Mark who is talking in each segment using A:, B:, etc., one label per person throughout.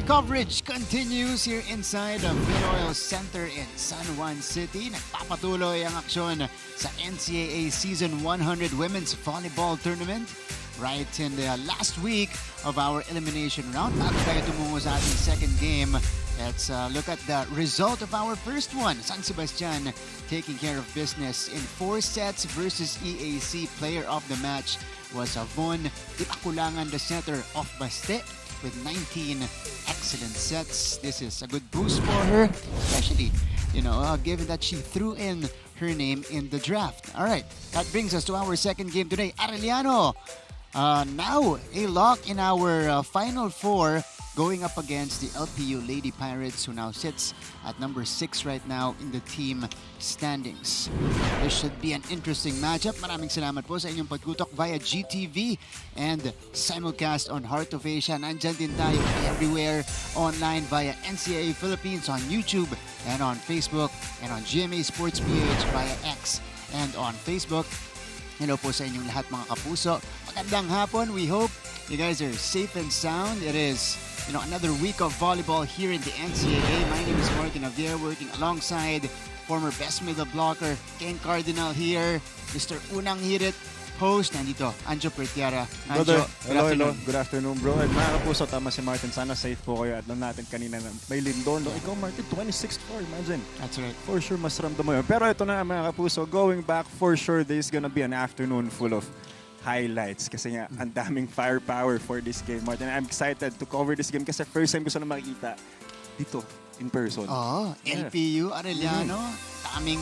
A: Our coverage continues here inside the Vinoil Center in San Juan City. Nagpapatuloy ang aksyon sa NCAA Season 100 Women's Volleyball Tournament right in the last week of our elimination round. Bago tayo tumungo sa ating second game, let's look at the result of our first one. San Sebastian taking care of business in 4 sets versus EAC. Player of the match was Von Ipakulangan, the center of Baste, with 19 excellent sets. This is a good boost for her, especially, given that she threw in her name in the draft. All right, that brings us to our second game today. Arellano, now a lock in our Final Four, going up against the LPU Lady Pirates, who now sits at number 6 right now in the team standings. This should be an interesting matchup. Maraming salamat po sa inyong pagtutok via GTV and simulcast on Heart of Asia. Nandyan din tayo everywhere online via NCAA Philippines on YouTube and on Facebook and on GMA Sports PH via X and on Facebook. Hello po sa inyong lahat mga kapuso. Magandang hapon. We hope you guys are safe and sound. It is another week of volleyball here in the NCAA. My name is Martin Avdier, working alongside former best middle blocker Ken Cardinal here, Mr. Unang Hirit, host, nandito, Anjo Pertiara.
B: Anjo, hello. Good afternoon, bro. At mga kapuso, tama si Martin. Sana safe po kayo. At lang natin kanina na may lindon. Ikaw, Martin, 26th floor. Imagine.
A: That's right.
B: For sure, mas ramdam mo yun. Pero ito na, mga kapuso, going back, for sure, this is gonna be an afternoon full of highlights kasi nga ang daming firepower for this game, Martin. I'm excited to cover this game kasi first time ko na makikita dito in person.
A: LPU, Arellano, daming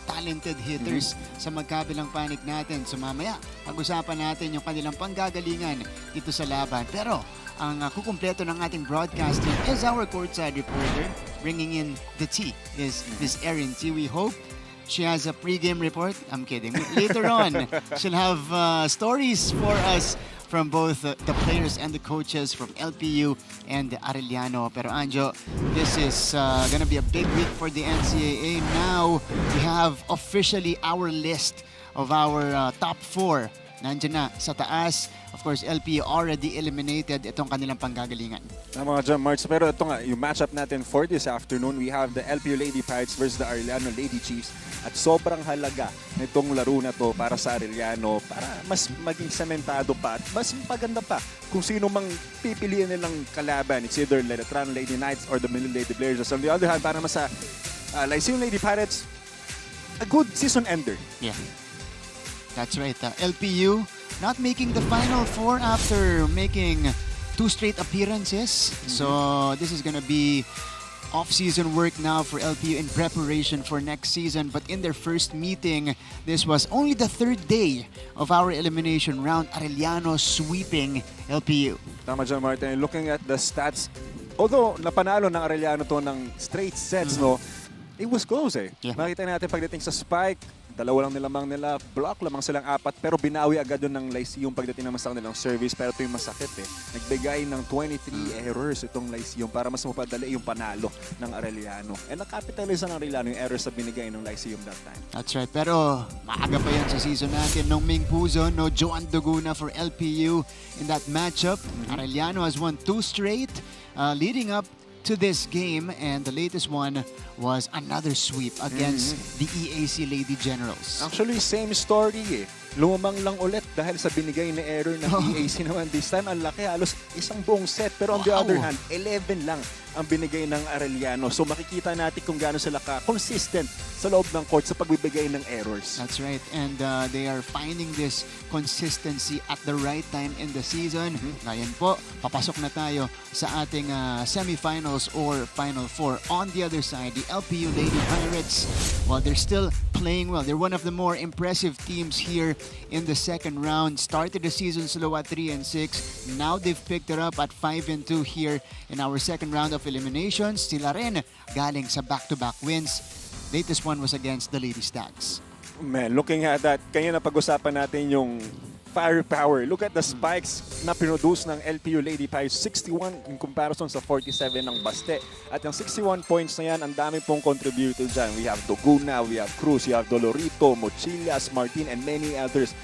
A: talented hitters sa magkabilang panig natin. So mamaya, pag-usapan natin yung kanilang panggagalingan dito sa laban. Pero ang kukumpleto ng ating broadcasting is our courtside reporter. Bringing in the tea is Miss Erin T. We hope she has a pre-game report. I'm kidding. Later on, she'll have stories for us from both the players and the coaches from LPU and Arellano. Pero Anjo, this is gonna be a big week for the NCAA. Now, we have officially our list of our top 4. Nandiyan na sa taas. Of course, LPU already eliminated itong kanilang panggagalingan.
B: Mga dyan, March. Pero ito nga, yung matchup natin for this afternoon, we have the LPU Lady Pirates versus the Arellano Lady Chiefs. At sobrang halaga nitong laro na to para sa Arellano para mas maging sementado pa at mas maganda pa kung sino mang pipiliin nilang kalaban. It's either Letran Lady Knights or the Manila Lady Blazers. On the other hand, para mas sa Lyceum Lady Pirates, a good season ender.
A: Yeah. That's right. LPU not making the Final Four after making 2 straight appearances. So this is gonna be off-season work now for LPU in preparation for next season. But in their first meeting, this was only the 3rd day of our elimination round. Arellano sweeping LPU.
B: Tama dyan, Martin. Looking at the stats, although napanalo ng Arellano to ng straight sets, it was close eh.
A: Yeah.
B: Makita natin pagdating sa spike, 2 lang nilamang nila, block lamang silang 4, pero binawi agad doon ng Lyceum pagdating naman sa nilang service. Pero ito yung masakit eh. Nagbigay ng 23 errors itong Lyceum para mas mapadali yung panalo ng Arellano. And nakapitalize ng Arellano yung errors na binigay ng Lyceum that time.
A: That's right. Pero maaga pa yan sa season natin. No Ming Puzo, no Joan Duguna for LPU in that matchup. Arellano has won 2 straight leading up to this game, and the latest one was another sweep against the EAC Lady Generals.
B: Actually, same story eh. Lumamang lang ulit dahil sa binigay na error ng EAC naman. This time, ang laki, halos isang buong set. Pero on the other hand, 11 lang ang binigay ng Arellano. So makikita natin kung gaano sila ka-consistent sa loob ng court sa pagbibigay ng errors.
A: That's right. And they are finding this consistency at the right time in the season. Ngayon po, papasok na tayo sa ating semifinals or Final Four. On the other side, the LPU Lady Pirates, well, they're still playing well. They're one of the more impressive teams here in the second round. Started the season slow at 3-6. Now they've picked it up at 5-2 here in our second round of eliminations. Sila rin galing sa back-to-back wins. Latest one was against the Lady Stags.
B: Man, looking at that, kaya na pag-usapan natin yung firepower. Look at the spikes na produce ng LPU Lady Pirates. 61 in comparison sa 47 ng Baste. At yung 61 points na yan, ang dami pong contributor dyan. We have Doguna, we have Cruz, we have Dolorito, Mochillas, Martin, and many others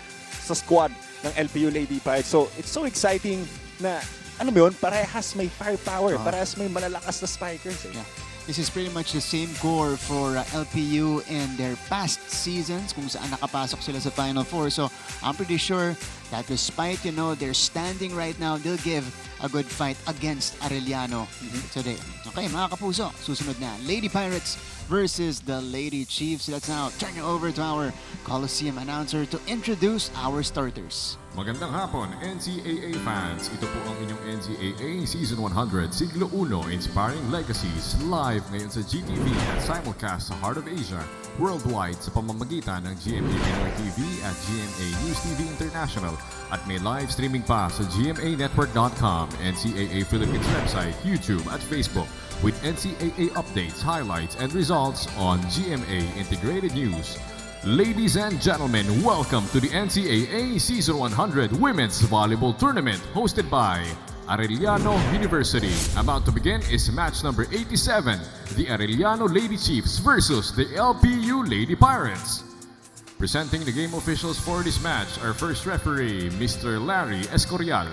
B: sa squad ng LPU Lady Pirates. So, it's so exciting na ano mo yun, parehas may firepower, parehas may malalakas na spikers.
A: Yeah. This is pretty much the same core for LPU in their past seasons kung saan nakapasok sila sa Final Four. So I'm pretty sure that despite, their standing right now, they'll give a good fight against Arellano today. Okay, mga kapuso, susunod na. Lady Pirates versus the Lady Chiefs. Let's now turn you over to our Coliseum announcer to introduce our starters.
C: Magandang hapon, NCAA fans. Ito po ang inyong NCAA Season 100, Siglo 1, Inspiring Legacies, live ngayon sa GTV at simulcast sa Heart of Asia, worldwide sa pamamagitan ng GMA Pinoy TV at GMA News TV International at may live streaming pa sa gmanetwork.com, NCAA Philippines website, YouTube at Facebook with NCAA updates, highlights, and results on GMA Integrated News. Ladies and gentlemen, welcome to the NCAA Season 100 Women's Volleyball Tournament hosted by Arellano University. About to begin is match number 87, the Arellano Lady Chiefs versus the LPU Lady Pirates. Presenting the game officials for this match, our first referee, Mr. Larry Escorial.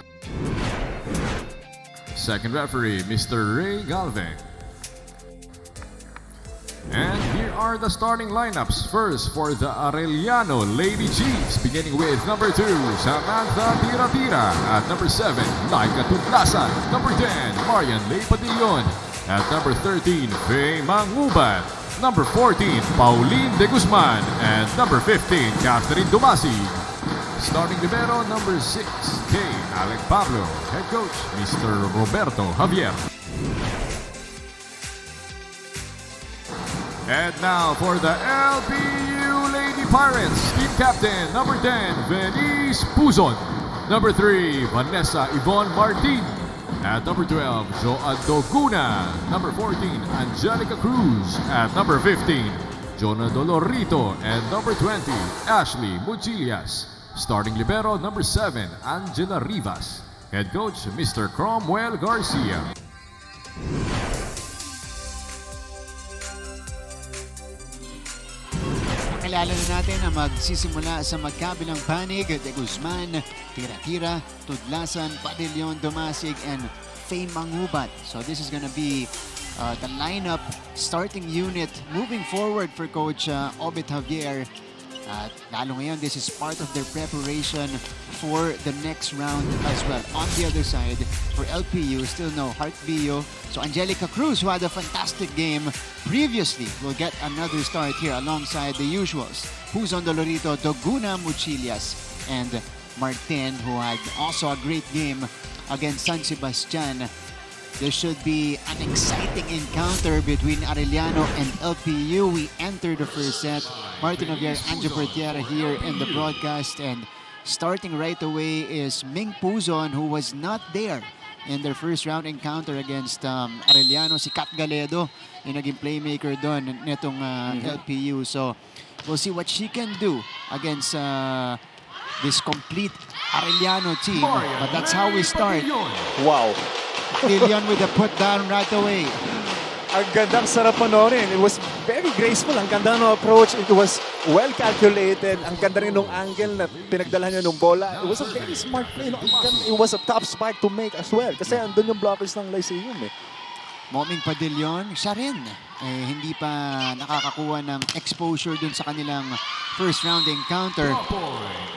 C: Second referee, Mr. Ray Galve. And here are the starting lineups. First for the Arellano Lady Chiefs, beginning with number 2, Samantha Tira-Tira. At number 7, Laika Tutlasan. Number 10, Marian Ley Padillon. At number 13, Faye Mangubat. Number 14, Pauline De Guzman. And number 15, Catherine Dumasi. Starting libero, number 6, K. Alec Pablo. Head coach, Mr. Roberto Javier. And now for the LPU Lady Pirates, team captain, number 10, Venice Puzon. Number 3, Vanessa Yvonne Martin. At number 12, Joan Doguna. Number 14, Angelica Cruz. At number 15, Jonah Dolorito. And number 20, Ashley Muchilias. Starting libero, number 7, Angela Rivas. Head coach, Mr. Cromwell Garcia.
A: Kilala na natin ang magsisimula sa magkabilang panig, De Guzman, Tira-Tira, Tudlasan, Padillon, Dumasig, and Faye Mangubat. So this is gonna be the lineup starting unit moving forward for Coach Obet Javier. At lalo ngayon, this is part of their preparation for the next round as well. On the other side, for LPU, still no Heart Bio. So Angelica Cruz, who had a fantastic game previously, will get another start here alongside the usuals. Who's on Dolorito, Doguna, Muchilias, and Martin, who had also a great game against San Sebastian. There should be an exciting encounter between Arellano and LPU. We enter the first set. Martin Javier, Anjo Portiera here in the broadcast. And starting right away is Ming Puzon, who was not there in their first round encounter against Arellano. Si Kat Galedo, yung naging playmaker doon netong LPU. So we'll see what she can do against this complete Arellano team. But that's how we start.
B: Wow.
A: Dillion with a put down right away.
B: Ang gandang sarap panoorin. It was very graceful. Ang ganda ng approach. It was well calculated. Ang ganda rin ng angle na pinagdalahan niya ng bola. It was a very smart play. No? It was a top spike to make as well. Kasi andun yung blockers ng Lyceum eh.
A: Moming Padillon, siya rin. Hindi pa nakakakuha ng exposure dun sa kanilang first round encounter.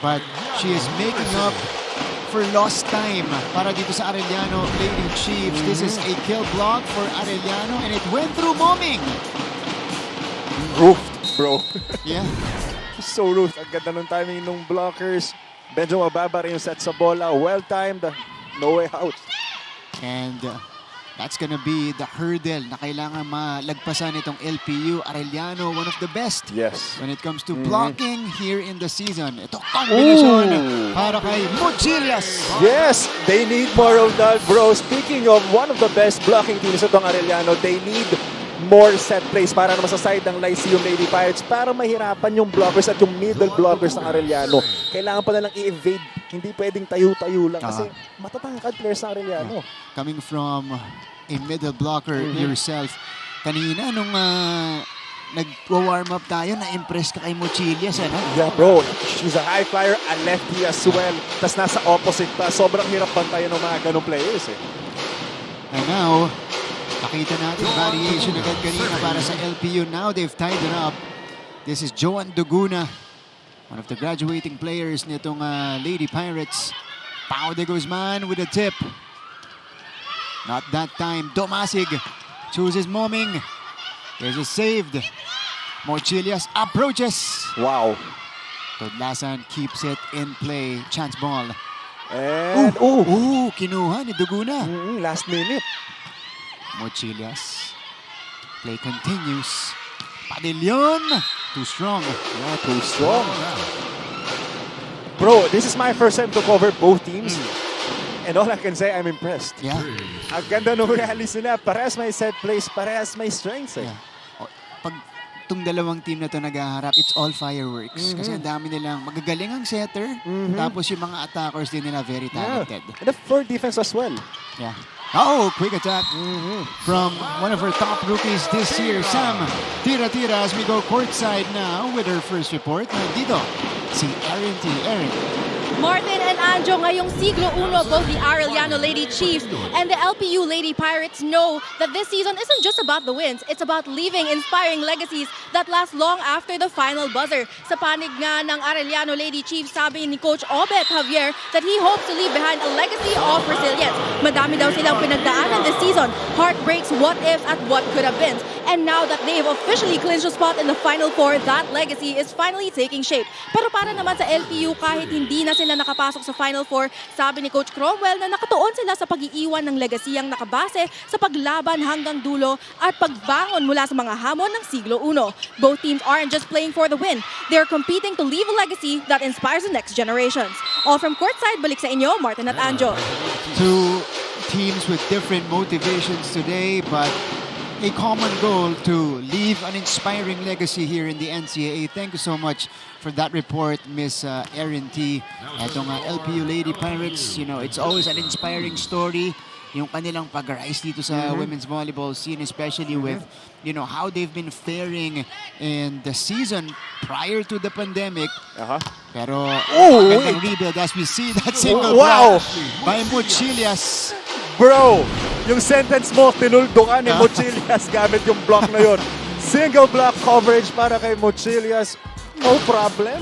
A: But she is making up for lost time para dito sa Arellano Lady Chiefs. This is a kill block for Arellano and it went through Moming.
B: Roofed, bro.
A: Yeah.
B: So roofed. Ang ganda ng timing ng blockers. Medyo mababa rin yung set sa bola. Well-timed. No way out.
A: And that's gonna be the hurdle na kailangan malagpasan itong LPU. Arellano, one of the best when it comes to blocking here in the season. Ito, combination para kay Muchilias.
B: Yes, they need more of that, bro. Speaking of one of the best blocking teams itong Arellano, they need more set plays para naman sa side ng Lyceum Lady Pirates para mahirapan yung blockers at yung middle blockers ng Arellano. Kailangan pa nalang i-evade. Hindi pwedeng tayo-tayo lang kasi matatangkad players ng Arellano.
A: Coming from a middle blocker yourself, kanina nung nag-warm up tayo, na-impress ka kay Mochilias, ano?
B: Yeah, bro. She's a high flyer, a lefty as well. Tapos nasa opposite pa. Sobrang hirap bantayan ng mga ganong players, eh.
A: And now, nakita natin variation agad kanina para sa LPU. Now they've tied it up. This is Joan Duguna, one of the graduating players nitong Lady Pirates. Pau de Guzman with a tip. Not that time. Domasig chooses Moming. There's a saved. Mochilias approaches.
B: Wow.
A: Todlasan keeps it in play. Chance ball.
B: And,
A: Kinuha ni Duguna.
B: last minute.
A: Mochilias. Play continues. Padillon. Too strong.
B: Yeah, too strong. Bro, this is my first time to cover both teams. And all I can say, I'm impressed.
A: Yeah.
B: Ang ganda nung rallies nila. Parehas may set plays, parehas may strengths, eh.
A: Yeah. Pag itong dalawang team na to naghaharap, it's all fireworks. Kasi ang dami nilang magagaling ang setter. Tapos yung mga attackers din nila very talented.
B: And the floor defense as well.
A: Yeah. Oh, quick attack from one of her top rookies this year, Sam. Tira-tira as we go courtside now with her first report. Nandito si Erin T. Erin.
D: Martin and Anjo, ngayong siglo uno, both the Arellano Lady Chiefs and the LPU Lady Pirates know that this season isn't just about the wins. It's about leaving inspiring legacies that last long after the final buzzer. Sa panig nga ng Arellano Lady Chiefs, sabi ni Coach Obet Javier that he hopes to leave behind a legacy of resilience. Madami daw silang pinagdaanan this season. Heartbreaks, what ifs, at what could have been. And now that they've officially clinched a spot in the Final Four, that legacy is finally taking shape. Pero para naman sa LPU, kahit hindi na sila nakapasok sa Final Four, sabi ni Coach Cromwell na nakatuon sila sa pag-iiwan ng legasiyang nakabase sa paglaban hanggang dulo at pagbangon mula sa mga hamon ng siglo uno. Both teams aren't just playing for the win. They're competing to leave a legacy that inspires the next generations. All from courtside, balik sa inyo, Martin at Anjo.
A: Two teams with different motivations today, but a common goal to leave an inspiring legacy here in the NCAA. Thank you so much for that report, Miss Erin T. Itong LPU Lady Pirates, you know, it's always an inspiring story. Yung kanilang pag-rise dito sa women's volleyball scene, especially with, you know, how they've been faring in the season prior to the pandemic. Pero, magandang rebuild as we see that single block by Mochilias.
B: Bro, yung sentence mo, tinuldo ka ni Mochilias gamit yung block na yun. Single block coverage para kay Mochilias. No problem.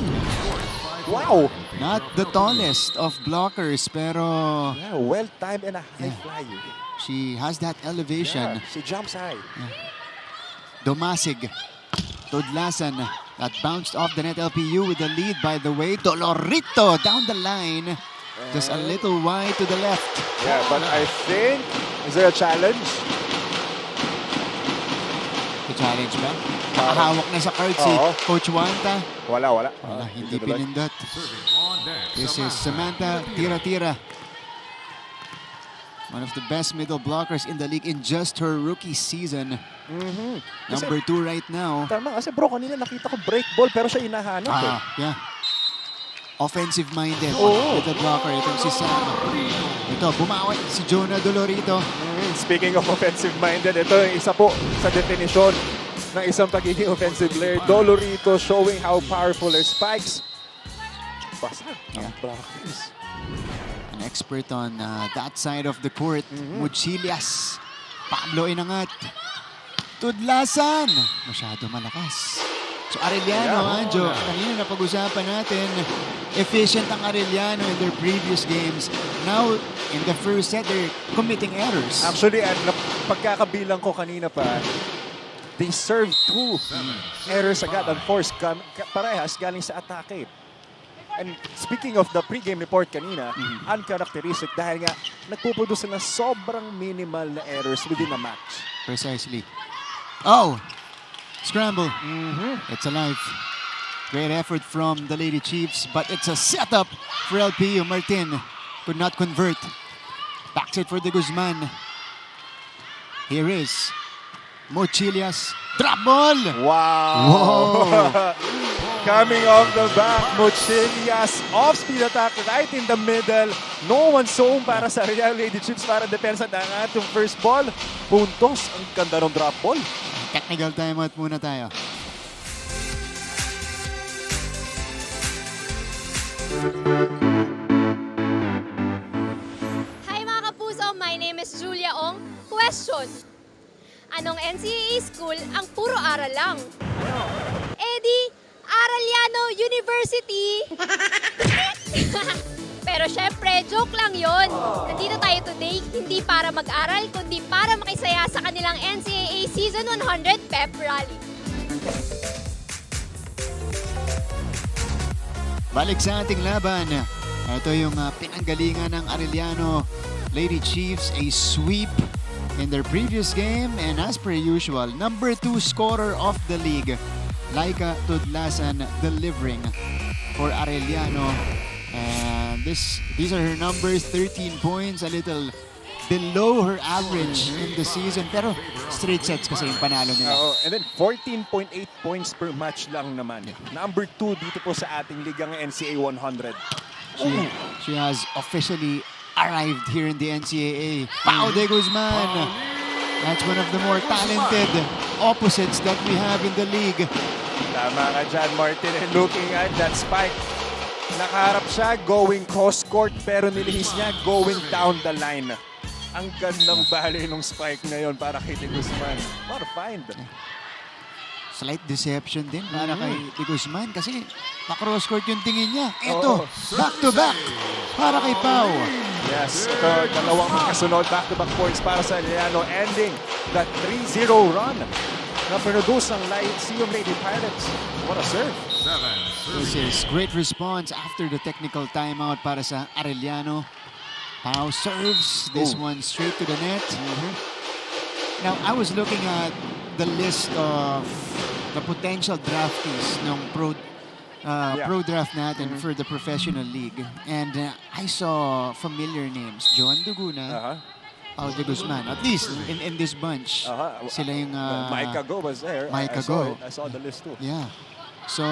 B: Wow.
A: Not the tallest of blockers, pero
B: Yeah, well-timed and a high flyer.
A: she has that elevation.
B: Yeah, she jumps high.
A: Domasig, Todlasan, that bounced off the net. LPU with the lead, by the way. Dolorito down the line. Just a little wide to the left.
B: Yeah, but I think, is there a challenge?
A: The challenge ba? Nakahawak na sa card si Coach Wanta.
B: Wala.
A: Wala, hindi pinindot. This is Samantha Tira-Tira. One of the best middle blockers in the league in just her rookie season. Number 2 right now.
B: Tama, kasi bro, kanina nakita ko break ball pero siya inahanap eh.
A: Yeah. Offensive-minded with the blocker. Itong si Sam. Ito, bumawi si Jonah Dolorito.
B: Speaking of offensive-minded, ito yung isa po sa definition ng isang pagiging offensive player. Dolorito showing how powerful her spikes. Basta, ang blockers.
A: An expert on that side of the court. Mochilias. Pablo inangat. Tudlasan. Masyado malakas. So Arellano, Anjo, kanina napag-usapan natin, efficient ang Arellano in their previous games. Now, in the first set, they're committing errors.
B: Actually, pagkakabilang ko kanina pa, they served 2 errors agad and forced parehas galing sa atake. And speaking of the pre-game report kanina, uncharacteristic dahil nga nagpuproduce na sobrang minimal na errors within a match.
A: Precisely. Oh! Scramble. It's alive. Great effort from the Lady Chiefs, but it's a setup for LPU. Martin could not convert. Backs it for the Guzman. Here is Mochilias. Drop ball!
B: Wow! Coming off the back, Mochilias. Off-speed attack right in the middle. No one's home para sa Real Lady Chiefs para depensa ng atong first ball. Puntos. Ang ganda ng drop ball.
A: Technical timeout muna tayo.
E: Hi mga kapuso, my name is Julia Ong. Question, anong NCAA school ang puro aral lang? Di Arellano University. Pero syempre, joke lang yon. Nandito tayo today, hindi para mag-aral, kundi para makisaya sa kanilang NCAA Season 100 Pep Rally.
A: Balik sa ating laban. Ito yung pinanggalingan ng Arellano Lady Chiefs, a sweep in their previous game, and as per usual, number 2 scorer of the league, Laika Tudlasan, delivering for Arellano. And these are her numbers, 13 points, a little below her average in the season. Pero straight sets kasi yung panalo nila.
B: And then 14.8 points per match lang naman. Number 2 dito po sa ating ligang NCAA 100.
A: She has officially arrived here in the NCAA. Pau de Guzman. That's one of the more talented opposites that we have in the league.
B: Tama ka dyan, Martin. And looking at that spike, nakaharap siya going cross court pero nilihis niya going down the line. Ang gandang bali ng spike na yon para kay De Guzman. What a find.
A: Slight deception din para kay De Guzman kasi pa-cross court yung tingin niya. Ito, back to back para kay Pau.
B: Yes, ito dalawang kasunod back-to-back points para sa Arellano, ending that 3-0 run na produce ng Lyceum Lady Pirates. What a serve.
A: This is great response after the technical timeout para sa Arellano. Pau serves this one straight to the net. Now, I was looking at the list of the potential draftees ng pro draft natin for the professional league. And I saw familiar names. Joan Duguna, Pau de Guzman. At least in this bunch. Sila yung...
B: Micah Go was there.
A: Micah Go.
B: I saw the list too.
A: Yeah. So,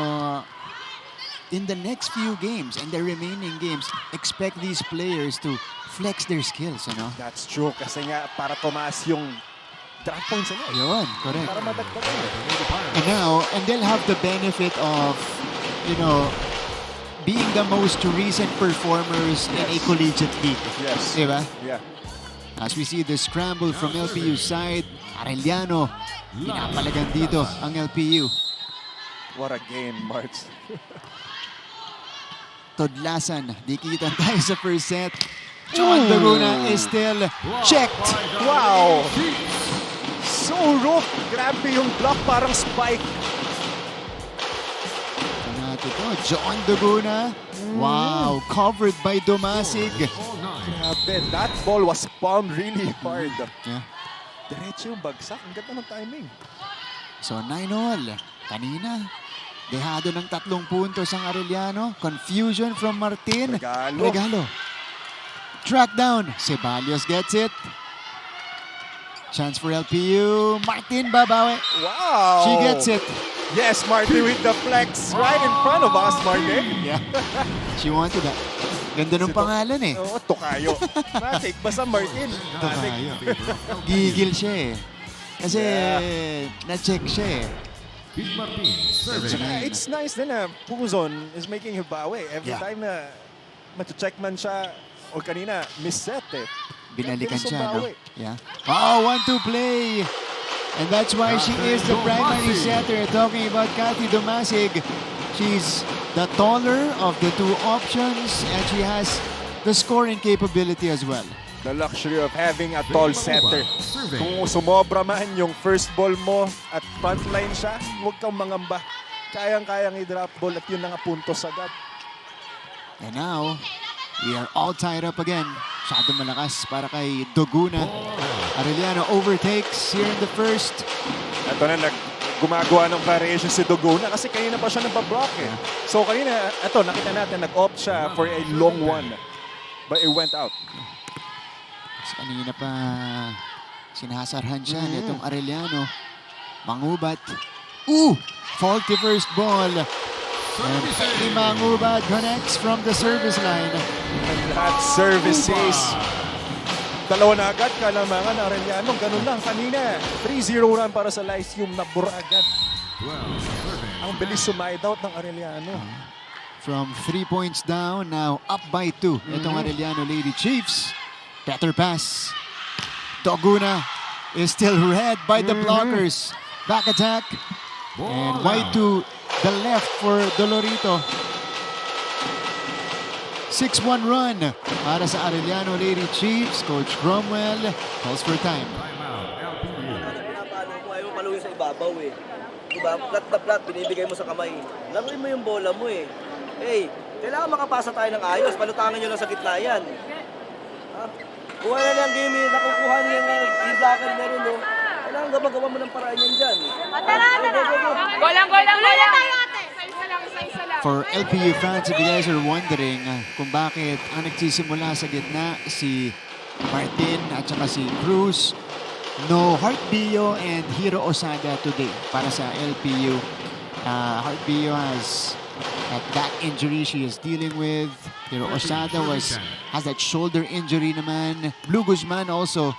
A: in the next few games and the remaining games, expect these players to flex their skills, you know?
B: That's true. Kasi nga, para tumaas yung draft points nila.
A: Yun, correct.
B: Para madagdagan.
A: And they'll have the benefit of, you know, being the most recent performers in a collegiate league.
B: Yes.
A: Diba?
B: Yeah.
A: As we see the scramble from LPU side, Arellano, pinapalagan dito ang LPU.
B: What a game, Marts.
A: Todlasan, dikitan tayo sa first set. Joan Daguna is still checked.
B: Wow! So rough. Grabe yung block, parang spike.
A: Natin to, Joan Daguna. Wow, covered by Domasig.
B: Grabe, that ball was palmed really hard.
A: Yeah.
B: Diretso yung bagsak. Ang ganda ng timing.
A: So 9-all. Kanina, dehado ng 3 puntos ang Arellano. Confusion from Martin. Regalo. Track down. Ceballos gets it. Chance for LPU. Martin babawi.
B: Wow!
A: She gets it.
B: Yes, Martin with the flex right in front of us, Martin.
A: Yeah. She wanted that. Ganda ng pangalan eh.
B: Oo, Tokayo. Matik, basta Martin.
A: Tokayo. Gigil siya eh. Kasi na-check siya eh.
B: It's nice din na Puzon is making him bawi. Every time na mati-check man siya o kanina, miss-set eh.
A: Binalikan siya, no? Yeah. Oh, 1-2 play. And that's why she is the primary setter. Talking about Cathy Domasig. She's the taller of the 2 options and she has the scoring capability as well.
B: The luxury of having a tall setter. Kung sumobra man yung first ball mo at frontline siya, huwag kang mangamba. Kayang-kayang i-drop ball at yun na nga puntos agad.
A: And now, we are all tied up again. Masyado malakas para kay Duguna. Arellano overtakes here in the first.
B: Ito na, gumagawa ng variation si Duguna kasi kanina pa siya nabablock eh. So kanina, ito, nakita natin, nag-opt siya for a long one. But it went out.
A: So, kanina pa sinasarhan siya nitong Arellano. Mangubat. Faulty first ball. And Eddie Mangubat connects from the service line.
B: And that service is dalawa na agad, kalamangan Arellano. Ganun lang kanina. 3-0 run para sa Lyceum, nabura agad. Ang bilis sumide out ng Arellano.
A: From 3 points down, now up by 2. Itong Arellano Lady Chiefs. Better pass. Doguna is still read by the blockers. Back attack. And wide to the left for Dolorito. 6-1 run para sa Arellano Lady Chiefs. Coach Cromwell calls for time.
F: Ayaw maluhin sa ibabaw eh. Diba? Flat na flat, binibigay mo sa kamay. Laruin mo yung bola mo eh. Hey, kailangan makapasa tayo ng ayos. Palutangan nyo lang sa gitna yan. Ha? Kuha na lang game eh. Nakukuha niya yung blocker na rin oh. Kailangan gumagawa mo ng paraan yan dyan.
E: Tara. Golang.
A: For LPU fans, if you guys are wondering kung bakit ang nagsisimula sa gitna si Martin at saka si Cruz, no Heart Bio and Hiro Osada today para sa LPU. Heart Bio has that back injury she is dealing with. Hiro Osada has that shoulder injury naman. Blue Guzman also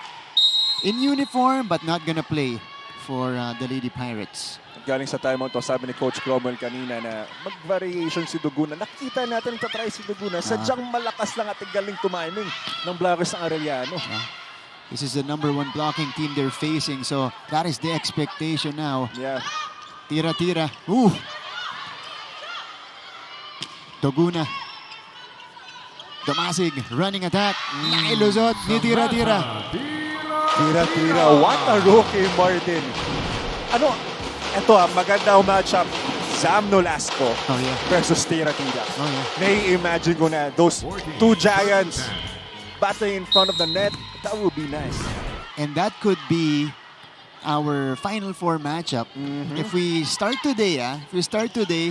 A: in uniform but not gonna play for the Lady Pirates.
B: Galing sa timeout to, sabi ni Coach Cromwell kanina na mag-variation si Duguna. Nakita natin tatry si Duguna. Sadyang malakas lang at galing tumiming ng blockers ng Arellano.
A: This is the #1 blocking team they're facing, so that is the expectation now.
B: Yeah.
A: Tira. Doguna. Domasig, running attack. Nailusot ni Tira.
B: Tira. What a rookie, Martin. Ito maganda ang matchup. Sam Nolasco versus Tira. Nai-imagine ko na those two giants battling in front of the net. That would be nice.
A: And that could be our Final Four matchup. If we start today,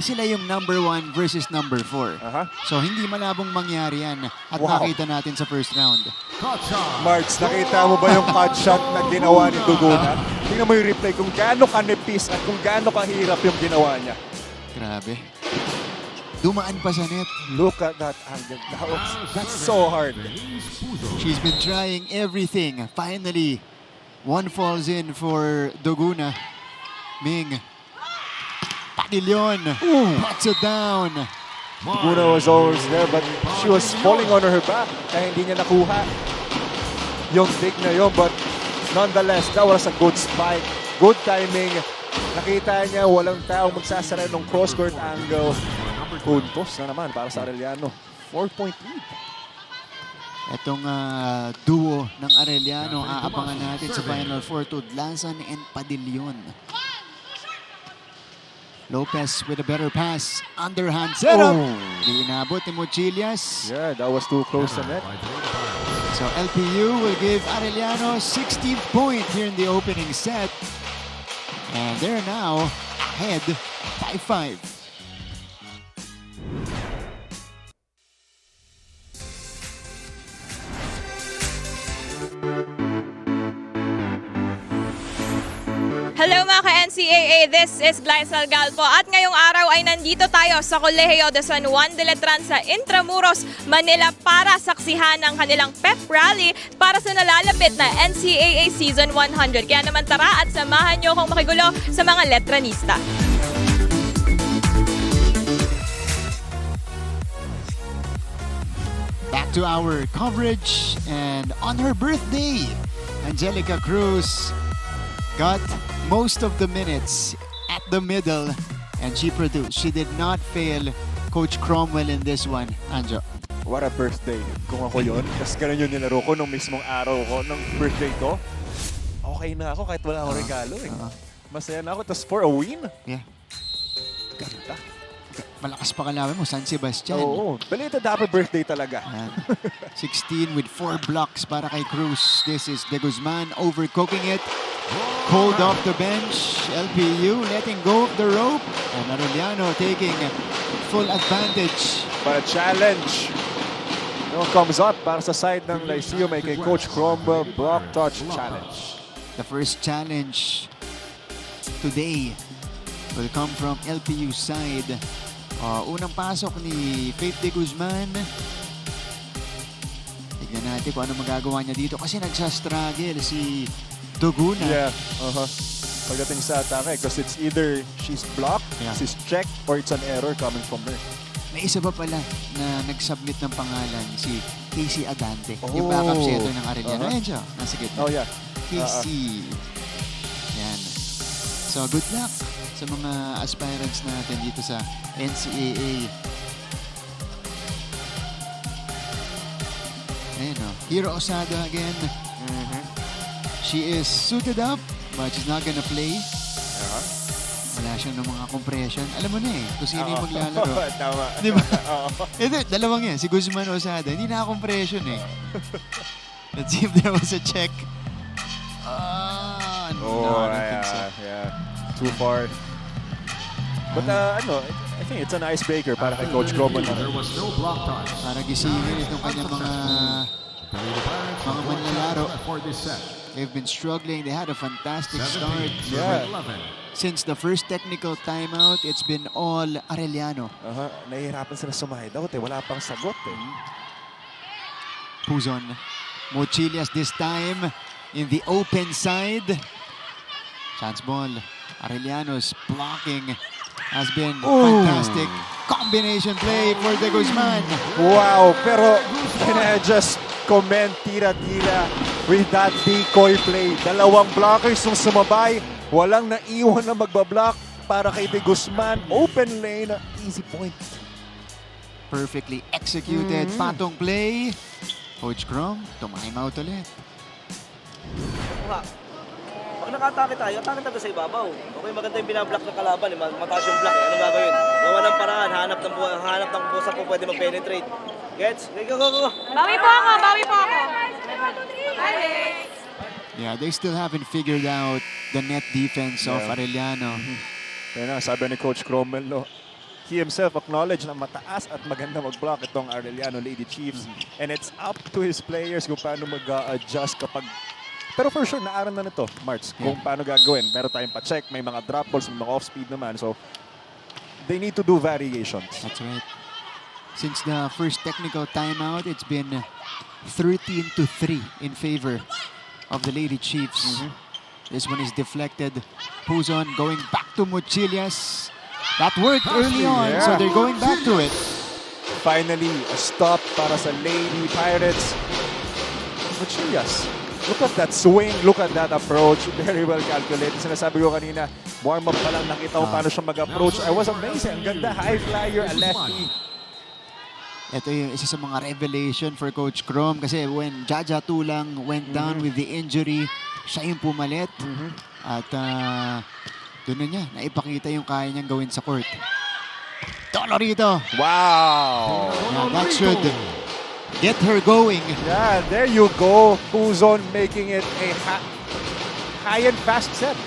A: sila yung #1 versus #4. So hindi malabong mangyari yan at nakita natin sa first round.
B: Marks, nakita mo ba yung cut shot na ginawa ni Duguna? Tingnan mo yung replay kung gaano kanipis at kung gaano kahirap yung ginawa niya.
A: Grabe. Dumaan pa sa net.
B: Look at that angle. That's so hard.
A: She's been trying everything. Finally, one falls in for Doguna. Ming. Padillon. Puts it down.
B: Duguna was always there but she was falling on her back kaya hindi niya nakuha yung dig na yun. But nonetheless, that was a good spike. Good timing. Nakita niya walang taong magsasara ng cross-court angle. Puntos na naman para sa Arellano. 4-point lead.
A: Itong duo ng Arellano aabangan natin sa Final Four, Tudlasan and Padillon. Lopez with a better pass. Underhand setup. Di inabot ni Mochilias.
B: Yeah, that was too close to net.
A: So LPU will give Arellano 16th point here in the opening set. And they're now ahead by 5.
G: Hello mga ka-NCAA, this is Glycel Galpo at ngayong araw ay nandito tayo sa Colegio de San Juan de Letran sa Intramuros, Manila para saksihan ang kanilang pep rally para sa nalalapit na NCAA Season 100. Kaya naman tara at samahan nyo akong makigulo sa mga letranista.
A: Back to our coverage, and on her birthday, Angelica Cruz got most of the minutes at the middle and she produced. She did not fail Coach Cromwell in this one, Anjo.
B: What a birthday. Kung ako yun, kasi ganun yung nilaro ko nung mismong araw ko, nung birthday ko. Okay na ako kahit wala akong regalo eh. Masaya na ako, tapos for a win.
A: Yeah.
B: Ganda.
A: Malakas pa kalawin mo, San Sebastian.
B: Oo, belated happy birthday talaga.
A: 16 with 4 blocks para kay Cruz. This is De Guzman overcooking it. Cold off the bench. LPU letting go of the rope. And Arellano taking full advantage.
B: But a challenge. Comes up para sa side ng Lyceum ay kay Coach Cromwell. Block touch challenge.
A: The first challenge today will come from LPU side. Unang pasok ni Faith De Guzman. Tignan natin kung ano magagawa niya dito kasi nagsastruggle si Doguna.
B: Yeah, Pagdating sa atake, because it's either she's blocked, she's checked, or it's an error coming from her.
A: May isa pa pala na nag-submit ng pangalan, si Casey Adante. Yung backup setter ng Arellano. Ayan siya, nasa gitna.
B: Oh, yeah.
A: Casey. Yan. So, good luck sa mga aspirants natin dito sa NCAA. Ayan o. Hiro Osada again. She is suited up, but she's not gonna play. Wala siyang ng mga compression. Alam mo na eh, kung sino yung maglalaro.
B: Tama.
A: Di ba? Hindi, dalawang yan. Si Guzman Osada, hindi naka-compression eh. Let's see if there was a check. No, I don't think so.
B: Yeah. Too far. But I think it's an icebreaker para kay Coach Groban.
C: There was no block touch.
A: Para gisingin itong kanyang mga manlalaro.
C: For this set.
A: They've been struggling. They had a fantastic
C: 17,
A: start.
B: Yeah.
C: 11.
A: Since the first technical timeout, it's been all Arellano.
B: Nahihirapan sila sumahid out eh. Wala pang sagot eh.
A: Puzon. Mochilias this time in the open side. Chance ball. Arellano's blocking has been fantastic. Combination play for De Guzman.
B: Wow, pero can I just comment tira-tira with that decoy play. Dalawang blockers yung sumabay. Walang naiwan na magbablock para kay De Guzman. Open lane, easy point.
A: Perfectly executed. Patong play. Coach Crom, time out ulit.
F: Pag naka-atake tayo, atake tayo sa ibabaw. Okay, maganda yung binablock ng kalaban. Mataas yung block. Anong gagawin? Gawa ng paraan. Hanap ng busa po pwede mag-penetrate. Gets? Go.
G: Bawi po ako.
A: Yeah, they still haven't figured out the net defense of Arellano.
B: Kaya na, sabi ni Coach Cromwell, no, he himself acknowledged na mataas at maganda mag-block itong Arellano Lady Chiefs. And it's up to his players kung paano mag-adjust kapag... Pero for sure, naaram na nito, Marts, kung paano gagawin. Meron tayong pa-check, may mga drop balls, may mga off-speed naman. So, they need to do variations.
A: That's right. Since the first technical timeout, it's been 13-3 in favor of the Lady Chiefs. This one is deflected. Puzon going back to Mochilias. That worked early on, so they're going back to it.
B: Finally, a stop para sa Lady Pirates. Mochilias. Look at that swing. Look at that approach. Very well calculated. Sinasabi ko kanina, warm-up pa lang nakita ko paano siya mag-approach. I was amazed. Ang ganda. High flyer, a lefty.
A: Ito yung isa sa mga revelation for Coach Crom kasi when Jaja Tulang went down with the injury, siya yung pumalit. At doon na niya, naipakita yung kaya niyang gawin sa court. Dolorito!
B: Wow!
A: Yeah, that should get her going.
B: Yeah, there you go. Puzon making it a high and fast set.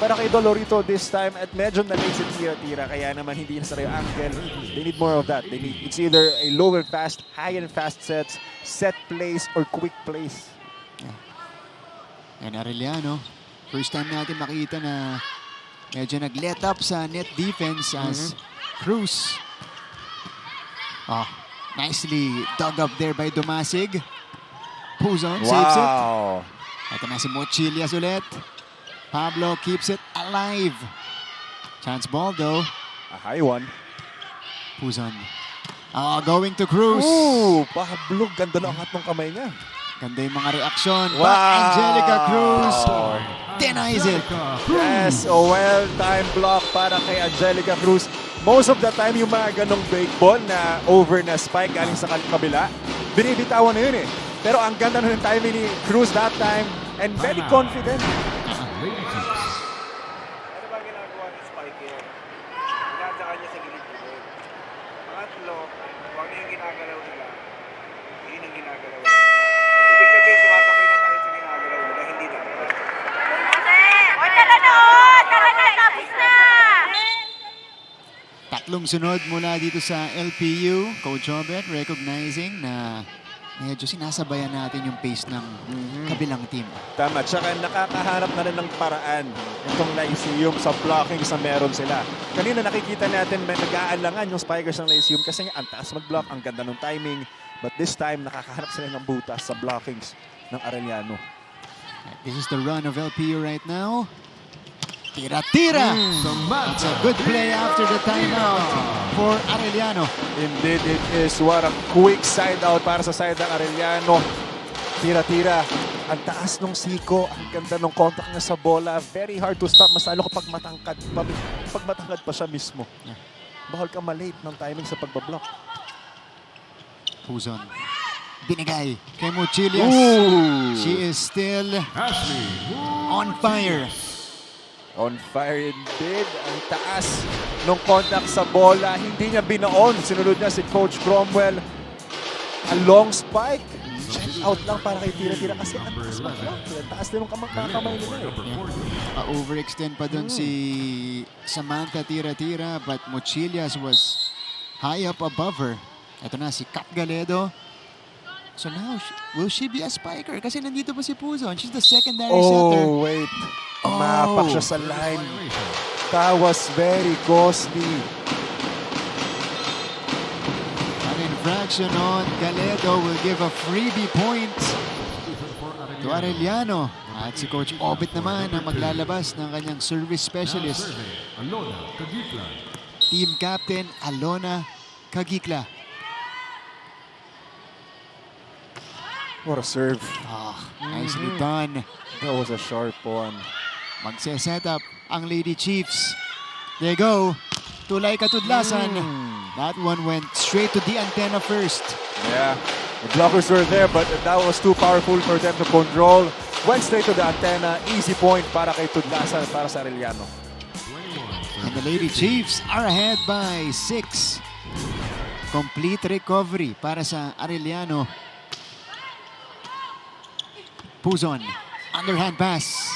B: Para kay Dolorito this time at medyo na-late si tira-tira kaya naman hindi na sarili angle. They need more of that. It's either a low and fast, high and fast sets, set plays, or quick plays.
A: And Arellano, first time natin makita na medyo nag-let up sa net defense as Cruz. Oh, nicely dug up there by Dumasig. Puzon saves it. Ito na si Mochilias ulit. Pablo keeps it alive. Chance ball though.
B: A high one.
A: Puzon. Going to Cruz.
B: Ooh, Pablo, ganda na angat ng kamay niya.
A: Ganda yung mga reaksyon. But Angelica Cruz denies it.
B: Yes, a well-timed block para kay Angelica Cruz. Most of the time, yung mga ganong break ball na over na spike galing sa kabila, binibitawan na yun eh. Pero ang ganda na ng timing ni Cruz that time and very confident.
C: Lady Chiefs.
F: Ano ba ginagawa ni Spike here? Ginagawa niya sa gilid ko. Pangatlo, huwag niya yung ginagalaw nila. Yun ang ginagalaw nila. Ibig sabihin, sumasakay na tayo sa ginagalaw nila, hindi na.
G: Tapos na!
A: Tatlong sunod mula dito sa LPU. Coach Obet recognizing na medyo sinasabayan natin yung pace ng kabilang team.
B: Tama, tsaka nakakahanap na rin ng paraan itong Lyceum sa blocking sa meron sila. Kanina nakikita natin may nag-aalangan yung spikers ng Lyceum kasi ang taas mag-block, ang ganda ng timing. But this time, nakakahanap sila ng butas sa blockings ng Arellano.
A: This is the run of LPU right now. Tira-tira! It's a good play after the timeout. for Arellano.
B: Indeed, it is. What a quick side out para sa side ng Arellano. Tira-tira. Ang taas ng siko. Ang ganda ng contact niya sa bola. Very hard to stop. Mas lalo kapag matangkad. Pag matangkad pa siya mismo. Bawal ka malate ng timing sa pagbablock.
A: Puzon. Binigay kay Mochilias. She is still
C: Ashley
A: on fire.
B: On fire indeed. Ang taas ng contact sa bola. Hindi niya binaon. Sinunod niya si Coach Cromwell. A long spike. Check out lang para kay tira-tira kasi ang taas mag-block. Ang taas din ng kamay nila.
A: Overextend pa dun si Samantha tira-tira, but Mochilias was high up above her. Ito na si Kat Galedo. So now, will she be a spiker? Kasi nandito pa si Puzon. She's the secondary setter.
B: Oh, wait. Mapak siya sa line. That was very costly.
A: An infraction on Galedo will give a freebie point to Arellano. At si Coach Obit naman ang maglalabas ng kanyang service specialist.
C: Alona Kagikla.
A: Team Captain Alona Kagikla.
B: What a serve.
A: Nicely done.
B: That was a sharp one.
A: Magse-set up ang Lady Chiefs. There you go. Tulay katudlasan. That one went straight to the antenna first.
B: Yeah. The blockers were there, but that was too powerful for them to control. Went straight to the antenna. Easy point para kay Tudlasan, para sa Arellano.
A: And the Lady Chiefs are ahead by 6. Complete recovery para sa Arellano. Puzon. Underhand pass.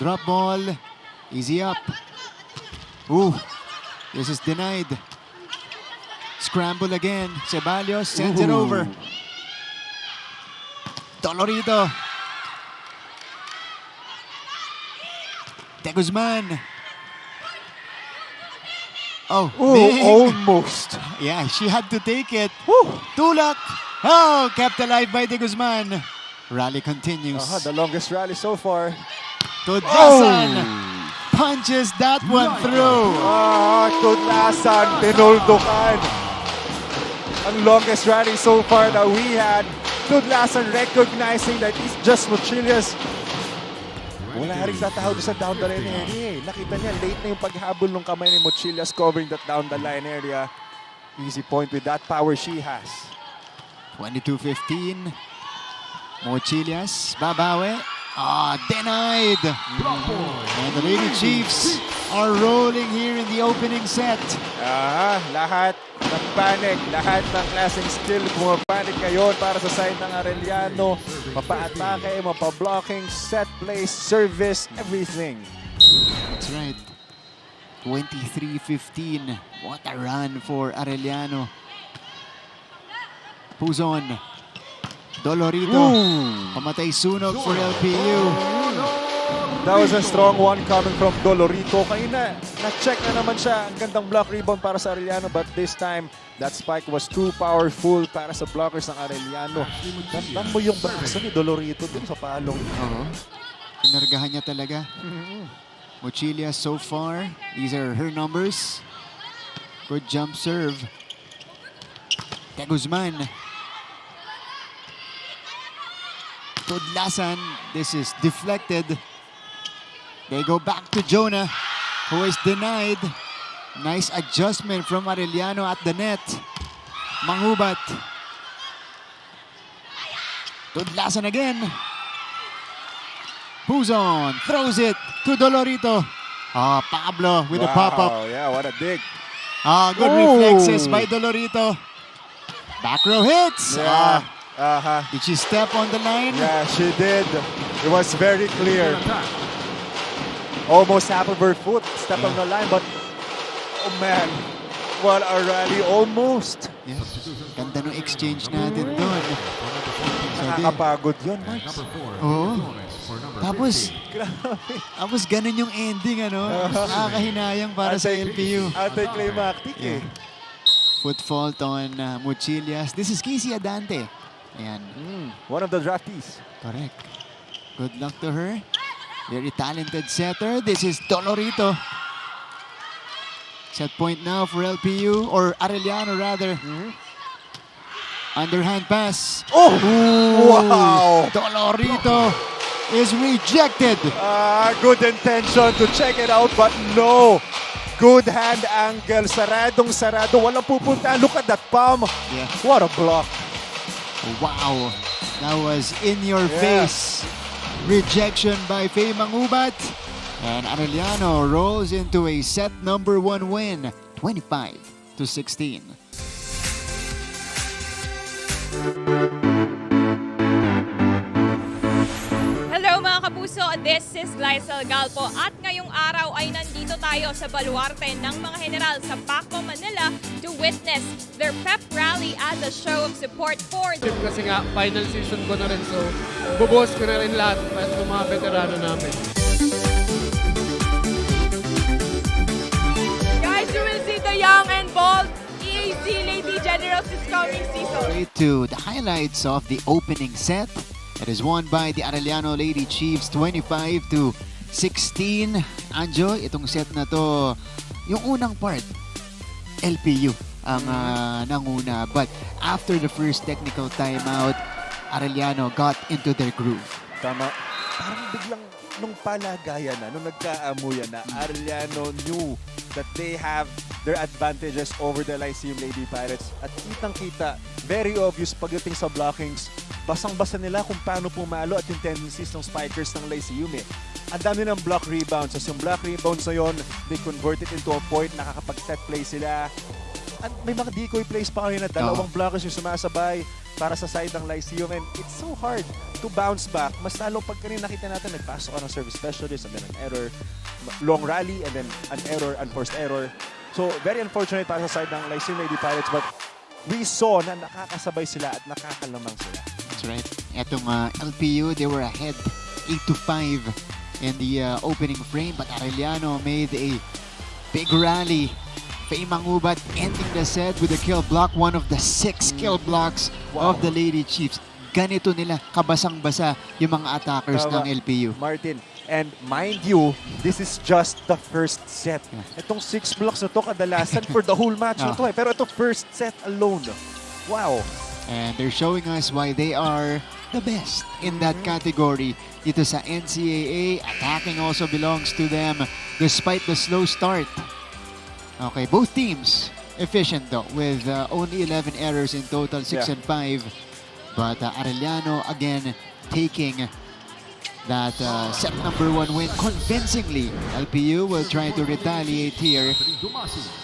A: Drop ball. Easy up. Ooh. This is denied. Scramble again. Ceballos sends it over. Dolorito. De Guzman. Oh, big.
B: Almost.
A: Yeah, she had to take it. Tulak. Oh, kept alive by De Guzman. Rally continues.
B: The longest rally so far.
A: Tudlasan punches that one through.
B: Tudlasan, tinuldukan. Ang longest rally so far that we had. Tudlasan recognizing that it's just Mochilias. Wala rin tatawag sa down the line area. Nakita niya, late na yung paghabol ng kamay ni Mochilias covering that down the line area. Easy point with that power she has.
A: 22-15. Mochilias, babawi. Denied. And the Lady Chiefs are rolling here in the opening set.
B: Lahat ng panic, lahat ng klaseng skill pumapanic ngayon para sa side ng Arellano. Mapa-atake, mapa-blocking, set plays, service, everything.
A: That's right. 23-15. What a run for Arellano. Puzon. Dolorito. Pamatay sunog for LPU.
B: That was a strong one coming from Dolorito. Kanina, na-check na naman siya. Ang gandang block rebound para sa Arellano. But this time, that spike was too powerful para sa blockers ng Arellano. Tandaan mo yung braso ni Dolorito dun sa palong.
A: Pinargahan niya talaga. Mochilias so far. These are her numbers. Good jump serve. De Guzman. Tudlasan. This is deflected. They go back to Jonah, who is denied. Nice adjustment from Arellano at the net. Manghubat. Tudlasan again. Puzon throws it to Dolorito. Pablo with a pop-up.
B: Yeah, what a dig.
A: Good reflexes by Dolorito. Back row hits.
B: Yeah.
A: Did she step on the line?
B: Yeah, she did. It was very clear. Almost half of her foot stepped on the line, but oh man, what a rally, almost.
A: Yeah. Ganda ng exchange natin doon.
B: Nakakapagod yun, Marks.
A: Tapos ganun yung ending, ano? Nakakahinayang para sa LPU.
B: Anticlimactic eh.
A: Foot fault on Mochilias. This is Casey Adante. Ayan.
B: One of the draftees.
A: Correct. Good luck to her. Very talented setter. This is Dolorito. Set point now for LPU, or Arellano rather. Underhand pass.
B: Oh!
A: Ooh,
B: Wow!
A: Dolorito is rejected.
B: Good intention to check it out, but no. Good hand angle. Saradong-sarado. Walang pupunta. Look at that palm.
A: Yeah.
B: What a block.
A: Wow. That was in your face. Rejection by Faye Mangubat. And Arellano rolls into a set number 1 win, 25-16.
G: Hello mga kapuso, this is Glycel Galpo at ngayong araw ay nandito tayo sa baluarte ng mga general sa Paco, Manila to witness their pep rally as a show of support for the
H: Kasi nga, final season ko na rin, so bubuhos ko na rin lahat ng mga veterano namin.
G: Guys, you will see the young and bold EAC Lady Generals this coming season.
A: Straight to the highlights of the opening set. It is won by the Arellano Lady Chiefs 25-16. Anjo, itong set na to, yung unang part, LPU ang nanguna. But after the first technical timeout, Arellano got into their groove.
B: Tama. Parang biglang nung palagayan na, nung nagkaamuyan na, Arellano knew that they have their advantages over the Lyceum Lady Pirates. At kitang-kita, very obvious pagdating sa blockings, basang-basa nila kung paano pumalo at yung tendencies ng spikers ng Lyceum eh. Ang dami ng block rebounds. As yung block rebounds na yun, they convert it into a point, nakakapag-set play sila. At may mga decoy plays pa kanina, dalawang blockers yung sumasabay para sa side ng Lyceum, and it's so hard to bounce back. Mas lalo pag kanina nakita natin, nagpasok ka ng service specialist and then an error, long rally and then an error, unforced error. So very unfortunate para sa side ng Lyceum Lady Pirates, but we saw na nakakasabay sila at nakakalamang sila.
A: That's right. Etong LPU, they were ahead 8-5 in the opening frame, but Arellano made a big rally. Faye Mangubat ending the set with a kill block, one of the 6 kill blocks of the Lady Chiefs. Ganito nila kabasang-basa yung mga attackers ng LPU.
B: Martin, and mind you, this is just the first set. Itong 6 blocks na to kadalasan for the whole match na to eh. Pero ito first set alone. Wow.
A: And they're showing us why they are the best in that category. Dito sa NCAA, attacking also belongs to them despite the slow start. Okay, both teams efficient though, with only 11 errors in total, 6 and 5. But Arellano again taking that set number 1 win convincingly. LPU will try to retaliate here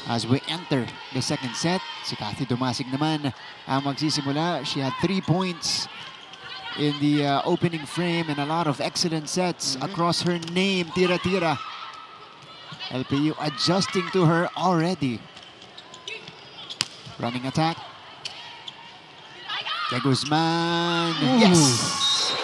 A: as we enter the second set. Si Cathy Dumasig naman ang magsisimula. She had 3 points in the opening frame and a lot of excellent sets across her name. Tira-tira. LPU adjusting to her already. Running attack. De Guzman. Yes!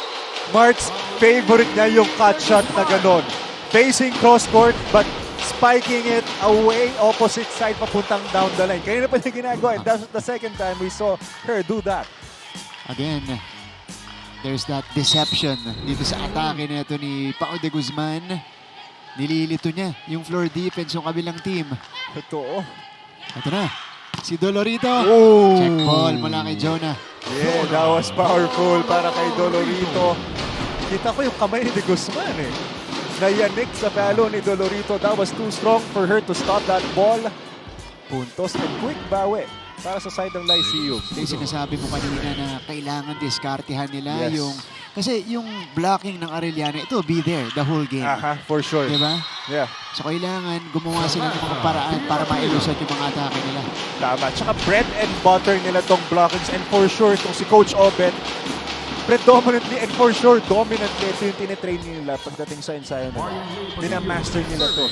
B: Mark's favorite niya yung cut shot na ganon. Facing cross court but spiking it away opposite side papuntang down the line. Kanina pa niya ginagawa and that's the second time we saw her do that.
A: Again, there's that deception dito sa atake nito ni Pao De Guzman. Nililito niya yung floor defense ng kabilang team.
B: Totoo.
A: Ito na, si Dolorito.
B: Oh.
A: Check ball mula kay Jonah.
B: Yeah, that was powerful para kay Dolorito. Kita ko yung kamay ni De Guzman eh. Nayanik sa palo ni Dolorito. That was too strong for her to stop that ball. Puntos and quick bawi para sa side ng Lyceum.
A: Yung sinasabi mo kanina na kailangan diskartehan nila
B: Yes.
A: yung... Kasi yung blocking ng Arellano, ito be there the whole game.
B: For sure.
A: Diba?
B: Yeah.
A: So kailangan gumawa sila ng mga paraan para mailusot yung mga atake nila.
B: Tama. Tsaka bread and butter nila tong blockings, and for sure, itong si Coach Obet, predominantly and for sure, dominantly ito yung tinitrain nila pagdating sa ensayo nila. Dinamaster nila to.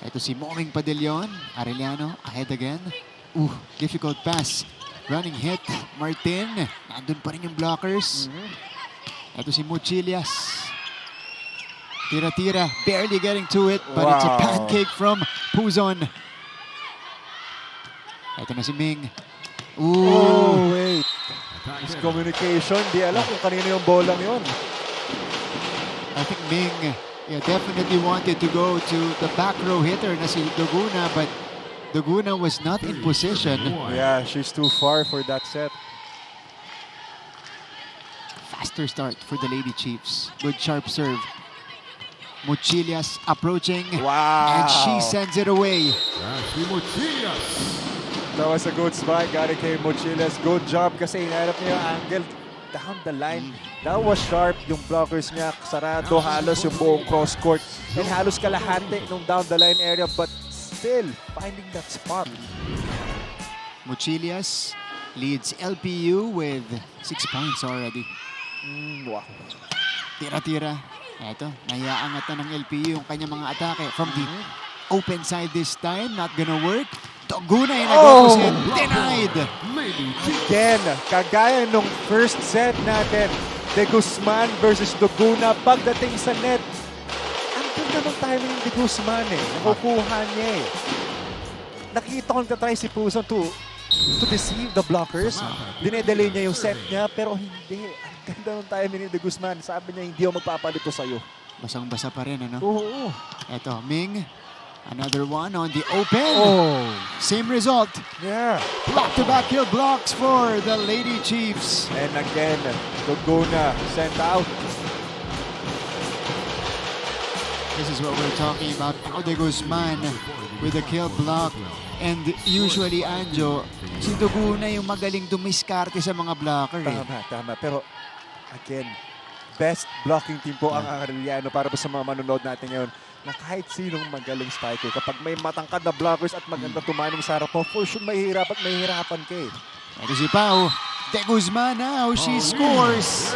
A: Ito si Moming Padillon. Arellano ahead again. Difficult pass. Running hit. Martin. Nandun pa rin yung blockers. Ito si Muchilias. Tira-tira. Barely getting to it, but it's a pancake from Puzon. Ito na si Ming.
B: Oh, wait. Miscommunication. Di alam kung kanino yung bolang yun.
A: I think Ming Yeah, definitely wanted to go to the back row hitter na si Doguna, but Doguna was not in position.
B: Yeah, she's too far for that set.
A: Faster start for the Lady Chiefs. Good sharp serve. Mochilias approaching.
B: Wow.
A: And she sends it away.
C: Ashley Mochillas.
B: That was a good spike. Gary K. Mochilas. Good job kasi hinarap niya yung angle down the line. That was sharp. Yung blockers niya sarado halos yung buong cross court. And halos kalahati nung down the line area, but still finding that spot.
A: Mochilias leads LPU with 6 points already.
B: Wow.
A: Tira-tira. Eto, nayaangat na ng LPU yung kanyang mga atake. From the open side this time, not gonna work. Doguna yung nag-opposite. Denied!
B: Again, kagaya nung first set natin, De Guzman versus Doguna, pagdating sa net, ang ganda ng timing ni De Guzman eh. Nakukuha niya eh. Nakikita ko nagtatry si Puso to deceive the blockers. Dinedelay niya yung set niya, pero hindi. Ang ganda ng timing ni De Guzman. Sabi niya, hindi ako magpapalito sa'yo.
A: Basang-basa pa rin, ano?
B: Oo.
A: Eto, Ming. Another one on the open.
B: Oh.
A: Same result.
B: Yeah.
A: Back-to-back kill blocks for the Lady Chiefs.
B: And again, Doguna sent out.
A: This is what we're talking about. De Guzman with the kill block. And usually, Anjo, si Doguna yung magaling dumiskarte sa mga blocker. Eh.
B: Tama. Pero, again, best blocking team po ang Arellano para sa mga manonood natin ngayon na kahit sinong magaling spiker. Kapag may matangkad na blockers at maganda tumanong sa harap mo, for sure mahihirapan ka eh.
A: Ito si Pau. De Guzman now, she scores.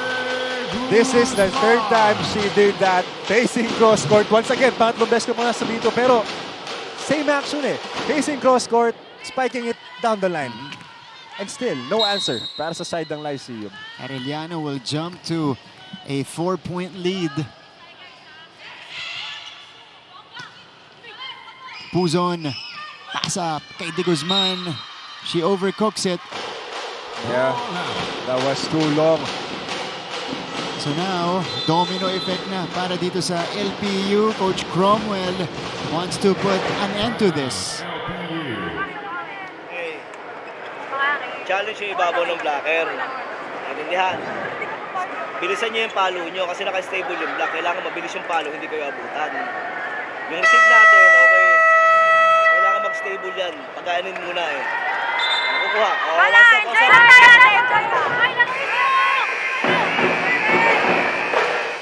B: This is the third time she did that. Facing cross court. Once again, pangatlong best ko muna sa dito. Pero, same action eh. Facing cross court, spiking it down the line. And still, no answer para sa side ng Lyceum.
A: Arellano will jump to a 4-point lead. Puzon, pass up kay De Guzman. She overcooks it.
B: Yeah, that was too long.
A: So now, domino effect na para dito sa LPU. Coach Cromwell wants to put an end to this.
F: Okay. Challenge yung ibabaw ng blocker. Naintindihan. Bilisan nyo yung palo nyo kasi naka-stable yung block. Kailangan mabilis yung palo, hindi kayo abutan. Yung receive natin, okay. Kailangan mag-stable yan. Pagkaanin muna eh. Nakukuha.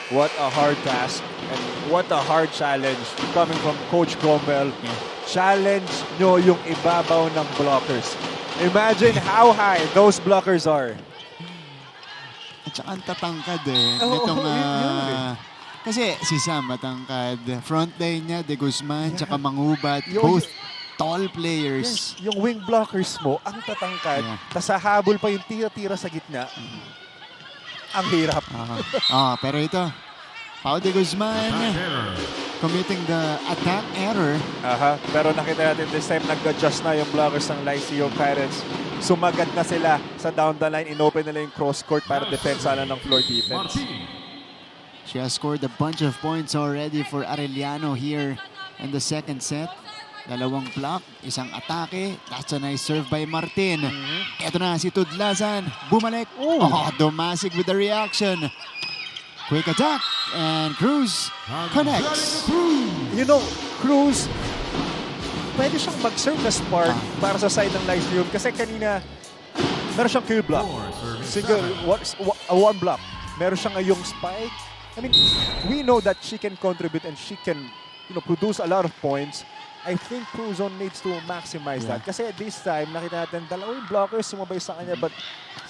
B: What a hard task and what a hard challenge coming from Coach Cromwell. Challenge nyo yung ibabaw ng blockers. Imagine how high those blockers are.
A: At saka ang tatangkad eh. Nitong, kasi si Sam matangkad. Front line niya, De Guzman, tsaka Mangubat. Both tall players.
B: Yes, yung wing blockers mo, ang tatangkad. Tas habol pa yung tira-tira sa gitna. Ang hirap.
A: Pero ito, Pau De Guzman committing the attack error.
B: Pero nakita natin this time nag-adjust na yung blockers ng Lyceum Pirates. Sumagat na sila sa down the line. Inopen nila yung cross court para depensa na ng floor defense.
A: She has scored a bunch of points already for Arellano here in the second set. Dalawang block, isang atake. That's a nice serve by Martin. Ito na si Tudlasan. Bumalik. Domasig with the reaction. Quick attack. And Cruz connects.
B: You know, Cruz, pwede siyang mag-serve na spark para sa side ng Lyceum. Kasi kanina, meron siyang kill block. Single, one block. Meron siyang ngayong spike. I mean, we know that she can contribute and she can, produce a lot of points. I think Cruzon needs to maximize that. Kasi this time, nakita natin, dalawang blockers sumabay sa kanya, but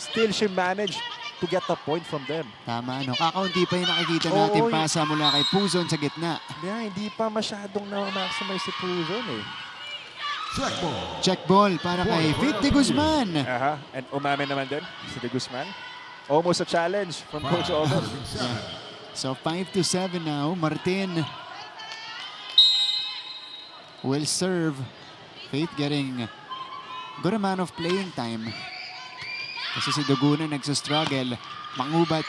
B: still she managed to get a point from them.
A: Tama, no? Kakaunti pa yung nakikita natin pasa mula kay Puzon sa gitna.
B: Yeah, hindi pa masyadong na-maximize si Cruzon eh.
A: Check ball para kay Fit De Guzman.
B: And umame naman din si De Guzman. Almost a challenge from Coach Oven.
A: So 5-7 now. Martin will serve. Faith getting good amount of playing time. Kasi si Doguna nagsastruggle. Mangubat.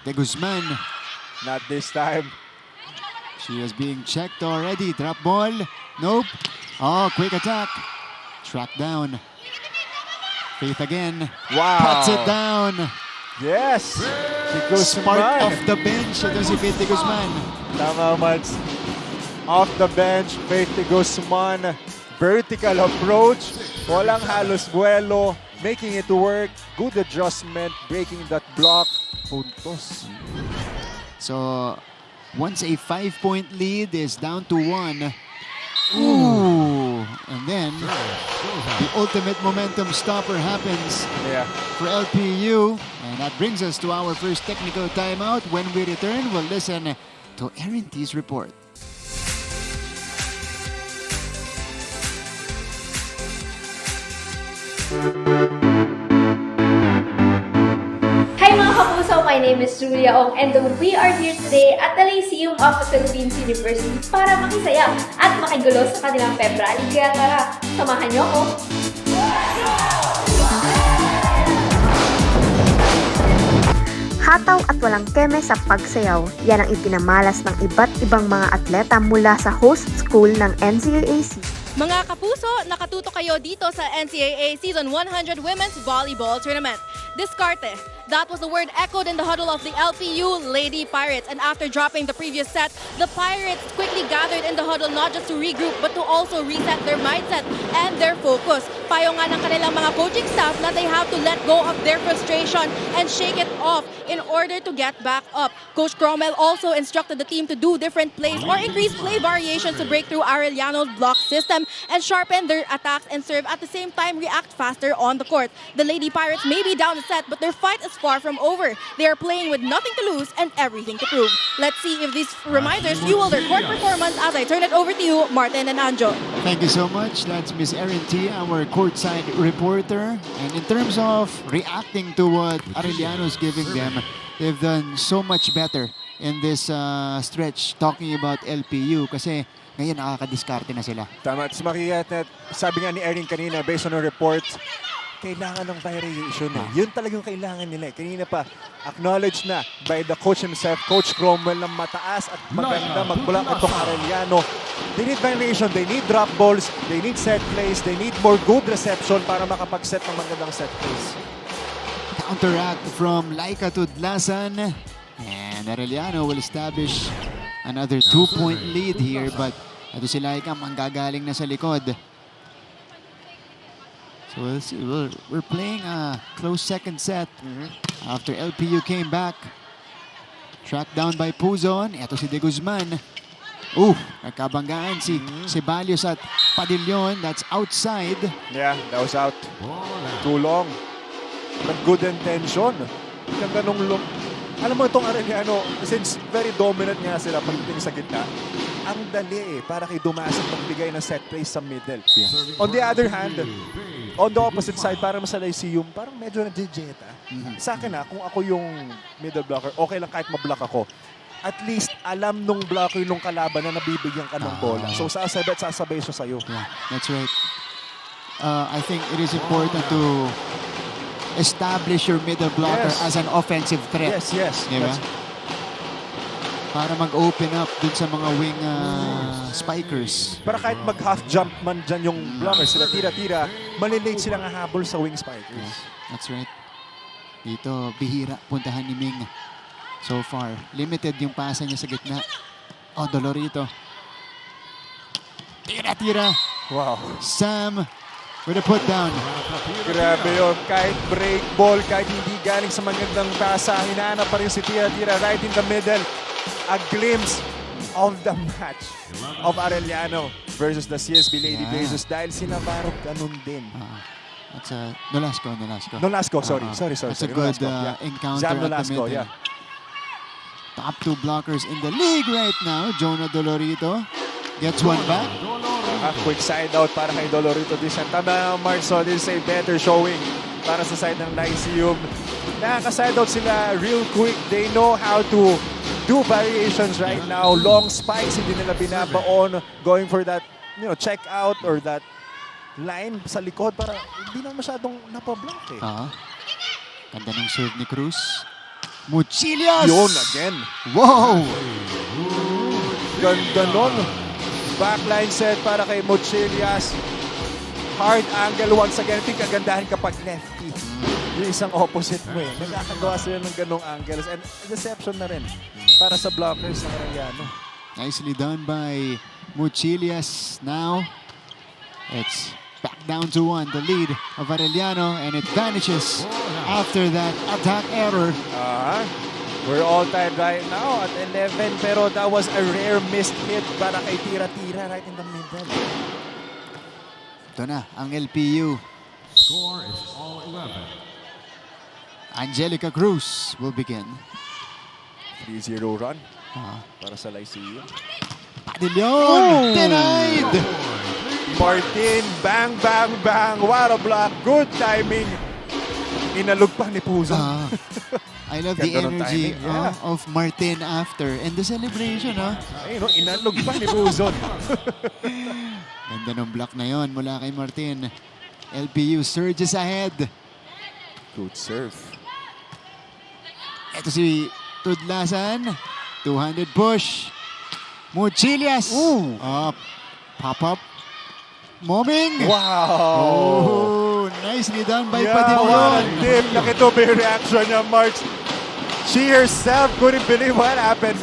A: De Guzman.
B: Not this time.
A: She is being checked already. Drop ball. Nope. Oh, quick attack. Track down. Faith again.
B: Wow.
A: Puts it down.
B: Yes. Si
A: Spark
B: Guzman.
A: off the bench. Ito si Faith Guzman.
B: Tama, Mads. Off the bench, Faith Guzman. Vertical approach. Walang halos buwelo. Making it work. Good adjustment. Breaking that block. Puntos.
A: So, once a 5-point lead is down to 1. Ooh. And then, the ultimate momentum stopper happens
B: Yeah.
A: for LPU. And that brings us to our first technical timeout. When we return, we'll listen to Erin T's report.
E: Hi mga kapuso, my name is Julia Ong and we are here today at the Lyceum of the Philippines University para makisaya at makigulo sa kanilang pep rally. Kaya tara, samahan niyo ako!
I: Hataw at walang keme sa pagsayaw, yan ang ipinamalas ng iba't ibang mga atleta mula sa host school ng NCAA season.
D: Mga kapuso, nakatuto kayo dito sa NCAA Season 100 Women's Volleyball Tournament. Diskarte. That was the word echoed in the huddle of the LPU Lady Pirates. And after dropping the previous set, the Pirates quickly gathered in the huddle not just to regroup but to also reset their mindset and their focus. Payo nga ng kanilang mga coaching staff na they have to let go of their frustration and shake it off in order to get back up. Coach Cromwell also instructed the team to do different plays or increase play variations to break through Arellano's block system and sharpen their attacks and serve at the same time react faster on the court. The Lady Pirates may be down the set, but their fight is far from over. They are playing with nothing to lose and everything to prove. Let's see if these reminders fuel their court performance as I turn it over to you, Martin and Anjo.
A: Thank you so much. That's Miss Erin T, our courtside reporter. And in terms of reacting to what Arellano's giving them, they've done so much better in this stretch talking about LPU kasi ngayon nakakadiskarte na sila.
B: Tama. At makikita, sabi nga ni Erin kanina, based on her report, kailangan ng variation eh. Yun talagang kailangan nila eh. Kanina pa, acknowledged na by the coach himself, Coach Cromwell, na mataas at maganda mag-block itong Arellano. They need variation, they need drop balls, they need set plays, they need more good reception para makapag-set ng magandang set plays.
A: Counteract from Laika to Dlasan. And Arellano will establish another 2-point lead here. But ito si Laika, manggagaling na sa likod. So we'll see. We're playing a close second set after LPU came back. Tracked down by Puzon. Ito si De Guzman. Nagkabanggaan si Ceballos at Padillon. That's outside.
B: Yeah, that was out. Too long. But good intention. Ganda nung look. Alam mo itong Arellano, since very dominant nga sila pagdating sa gitna, ang dali para kay Dumasig magbigay ng set plays sa middle. Yeah. On the other hand, on the opposite side, para sa Lyceum, parang medyo na-jejeta. Sa akin kung ako yung middle blocker, okay lang kahit mablock ako. At least, alam nung blocker nung kalaban na nabibigyan ka ng bola. So, sasabay siya sa'yo.
A: Yeah, that's right. I think it is important to establish your middle blocker as an offensive threat.
B: Yes.
A: Diba? Para mag-open up dun sa mga wing spikers.
B: Para kahit mag-half jump man dyan yung blocker, sila tira-tira, malilate silang hahabol sa wing spikers.
A: Yeah, that's right. Dito, bihira puntahan ni Ming. So far, limited yung pasa niya sa gitna. Dolorito. Tira-tira.
B: Wow.
A: Sam with a put down.
B: Grabe yun. Kahit break ball, kahit hindi galing sa magandang tasa, hinahanap pa rin si tira-tira right in the middle. A glimpse of the match of Arellano versus the CSB Lady Blazers dahil si Navarro ganun din.
A: That's Nolasco.
B: Nolasco, sorry.
A: That's a good encounter
B: Zam
A: at the
B: Nolasco,
A: middle.
B: yeah.
A: Top 2 blockers in the league right now. Jonah Dolorito gets one back.
B: A quick side out para kay Dolorito Dizan. Tama, Marso, this is a better showing para sa side ng Lyceum. Nakaka-side out sila real quick. They know how to do variations right now. Long spikes, hindi nila binabaon. Going for that, check out or that line sa likod para hindi na masyadong napablock eh.
A: Ganda ng serve ni Cruz. Muchilias!
B: Yun, again.
A: Wow!
B: Ganda nun. Backline set para kay Muchilias. Hard angle once again. I think kagandahan kapag lefty. Yung isang opposite mo eh. Nagkakagawa sila ng ganong angles. And deception na rin para sa blockers ng Arellano.
A: Nicely done by Muchilias. Now, it's back down to 1. The lead of Arellano, and it vanishes after that attack error.
B: We're all tied right now at 11. Pero that was a rare missed hit para kay Tira-Tira right in the middle.
A: Ito na ang LPU.
C: Score is all 11.
A: Angelica Cruz will begin.
B: 3-0 run para sa Lyceum.
A: Padillon! Denied!
B: Martin, bang, bang, bang. What a block. Good timing. Inalog pa ni Puzo.
A: I love the
B: Ganda ng
A: energy
B: timing, yeah.
A: of Martin after. And the celebration,
B: Ay, no, inalog pa ni Puzo.
A: Ganda ng block na yon mula kay Martin. LPU surges ahead.
B: Good serve.
A: Ito si Tudlasan. 200 push. Muchilias. Pop up. Moming.
B: Wow.
A: Oh, nicely done by
B: What a
A: Padillon.
B: tip. Nakitubo yung reaction niya, March. She herself couldn't believe what happened.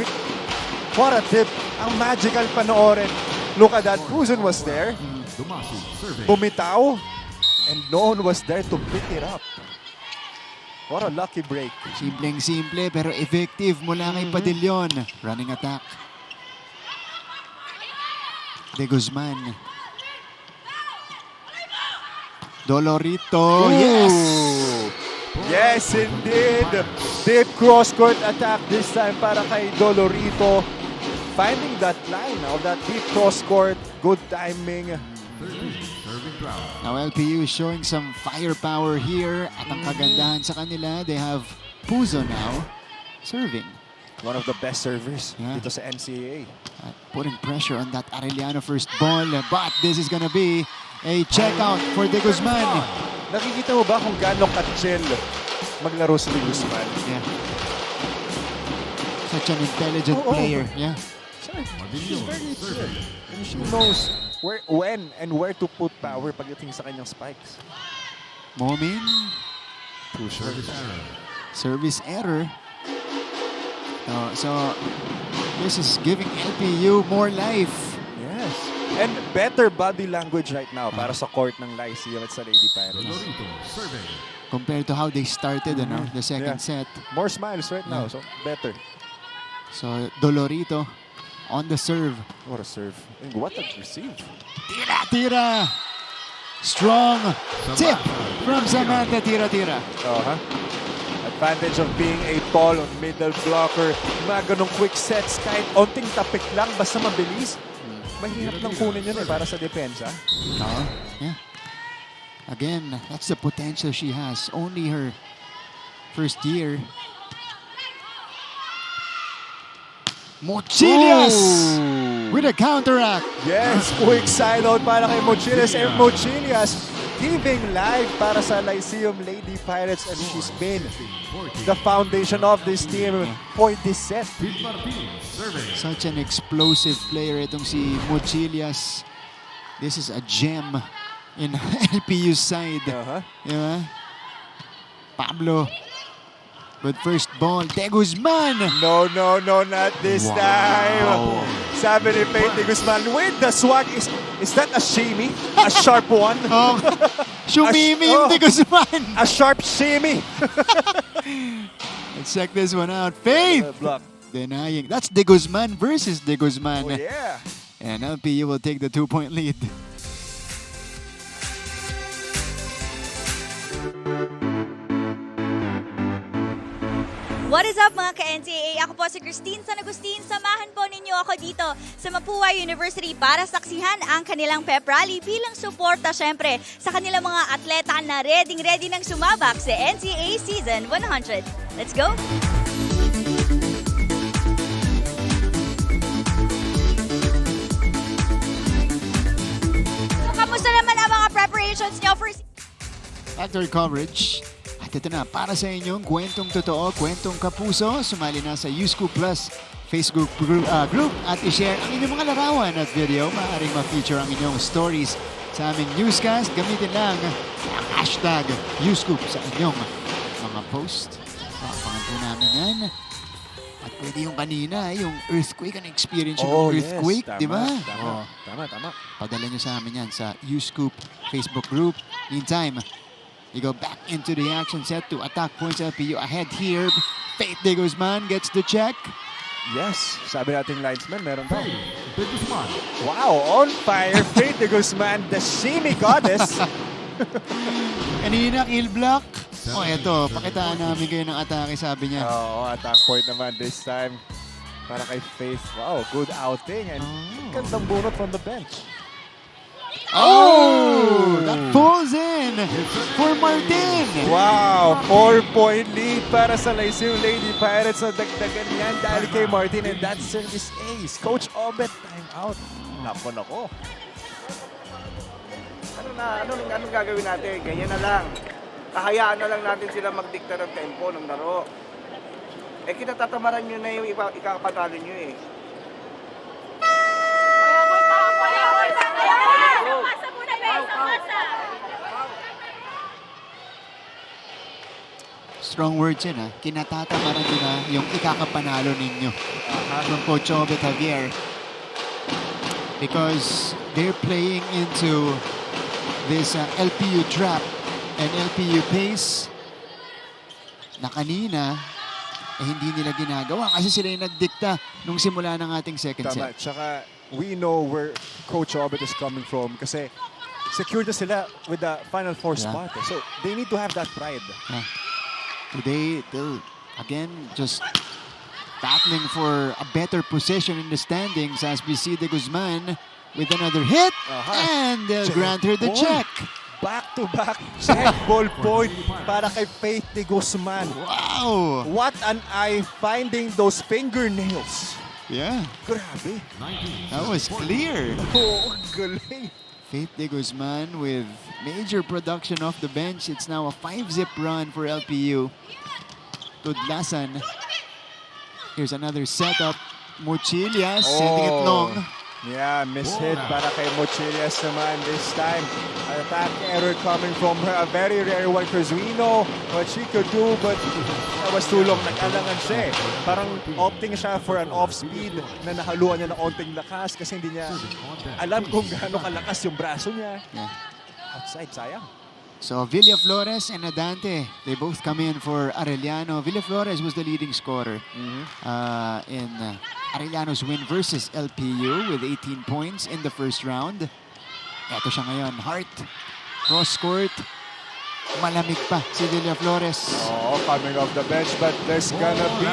B: What a tip. Ang magical panoorin. Look at that. Puzon was there.
C: Dumasi serving.
B: Bumitaw. And no one was there to pick it up. What a lucky break.
A: Simpleng-simple pero effective mula kay Padillon. Running attack. De Guzman. Dolorito. Yes!
B: Yes, indeed. Deep cross-court attack this time para kay Dolorito. Finding that line of that deep cross-court. Good timing.
C: Serving crowd.
A: Now LPU is showing some firepower here. At ang kagandahan sa kanila, they have Puzo now serving.
B: One of the best servers
A: Yeah.
B: dito sa NCAA.
A: Putting pressure on that Arellano first ball. But this is gonna be a checkout for De Guzman.
B: Nakikita mo ba kung gaano ka-chill maglaro si De Guzman?
A: Yeah. Such an intelligent player. Yeah.
B: She's very chill. And she knows when and where to put power pagdating sa kanyang spikes.
A: Moming.
C: Service error.
A: Service error. So this is giving LPU more life.
B: Yes. And better body language right now para sa court ng Lyceum at sa Lady Pirates.
C: Dolorito serving.
A: Compared to how they started the second set.
B: More smiles right now, so better.
A: So Dolorito on the serve.
B: What a serve. And what a receive.
A: Tira. Strong tip from Samantha Tira.
B: Advantage of being a tall middle blocker. Mga ganong quick sets, kahit onting tapik lang, basta mabilis. Mahirap nang kunin yun para sa depensa.
A: Yeah. Again, that's the potential she has. Only her first year. Muchilias with a counteract.
B: Yes, quick side out para kay Muchilias. And Muchilias giving life para sa Lyceum Lady Pirates, and she's been the foundation of this team for this set.
A: Such an explosive player itong si Muchilias. This is a gem in LPU's side. Diba? Pablo. But first ball, De Guzman.
B: No, not this time. Sabi ni Faith De Guzman with the swag. Is that a shimmy? A sharp one?
A: Shumimi yung De Guzman.
B: A sharp shimmy.
A: Let's check this one out. Faith
B: Block.
A: denying. That's De Guzman versus De Guzman.
B: Oh, yeah.
A: And LPU will take the 2-point lead.
J: What is up mga ka-NCAA? Ako po si Christine San Agustin. Samahan po ninyo ako dito sa Mapua University para saksihan ang kanilang pep rally bilang suporta syempre sa kanilang mga atleta na ready nang sumabak sa NCAA Season 100. Let's go! So, kamusta naman ang mga preparations nyo for
A: Factory coverage. At At ito na, para sa inyong kwentong totoo, kwentong kapuso, sumali na sa Uscoop Plus Facebook group at i-share ang inyong mga larawan at video. Maaaring ma-feature ang inyong stories sa aming newscast. Gamitin lang ang hashtag Uscoop sa inyong mga post. Papangan po namin yan. At pwede yung kanina, yung earthquake, ang experience yung earthquake,
B: yes.
A: di ba?
B: Tama.
A: Padala nyo sa amin yan sa Uscoop Facebook group. Meantime, we go back into the action set to attack points. LPU ahead here. Faith de Guzman gets the check.
B: Yes, sabi nating linesman, meron daw.
C: De Guzman.
B: Wow, on fire. Faith de Guzman, the shimmy goddess.
A: Kanina, kill block. Oh, eto, pakitaan namin kayo ng atake, sabi niya.
B: Oo, attack point naman this time. Para kay Faith. Wow, good outing. And gandang bunot from the bench.
A: Oh! That falls in for Martin.
B: Wow, 4-point lead para sa Lyceum Lady Pirates. So dagdagan yan dahil kay Martin, and that service ace. Coach Obet, time out. Nako.
F: Anong gagawin natin? Ganyan na lang. Kahayaan na lang natin sila magdikta ng tempo ng laro. Eh, kinatatamaran nyo na yung ikakapatalo nyo eh.
A: Strong words yun, ha? Kinatatamaran nyo na yung ikakapanalo ninyo from Coach Obet Javier. Because they're playing into this LPU trap and LPU pace na kanina hindi nila ginagawa kasi sila yung nagdikta nung simula ng ating second
B: Tama,
A: set.
B: tsaka we know where Coach Obet is coming from kasi secured na sila with the Final Four spot. So they need to have that pride.
A: Yeah. Today, they'll again just battling for a better position in the standings as we see De Guzman with another hit and they'll grant her the check.
B: Back-to-back check ball point para kay Faith de Guzman.
A: Wow!
B: What an eye finding those fingernails.
A: Yeah.
B: Grabe.
A: That was clear.
B: Oh, galing.
A: Faith de Guzman with major production off the bench. It's now a 5-zip run for LPU. Tudlasan. Here's another setup. Mochilias sending it long.
B: Yeah, mishit para kay Mochilias naman this time. An attack error coming from her. A very rare one because we know what she could do, but that was too long. Nag-alangan siya eh. Parang opting siya for an off-speed na nahaluan niya ng onting lakas kasi hindi niya alam kung gaano kalakas yung braso niya.
A: Yeah.
B: Outside, sayang.
A: So Villaflores and Adante, they both come in for Arellano. Villaflores was the leading scorer in Arellano's win versus LPU with 18 points in the first round. Eto siya ngayon, Hart, cross-court, malamig pa si Villaflores.
B: Oh, coming off the bench, but there's gonna be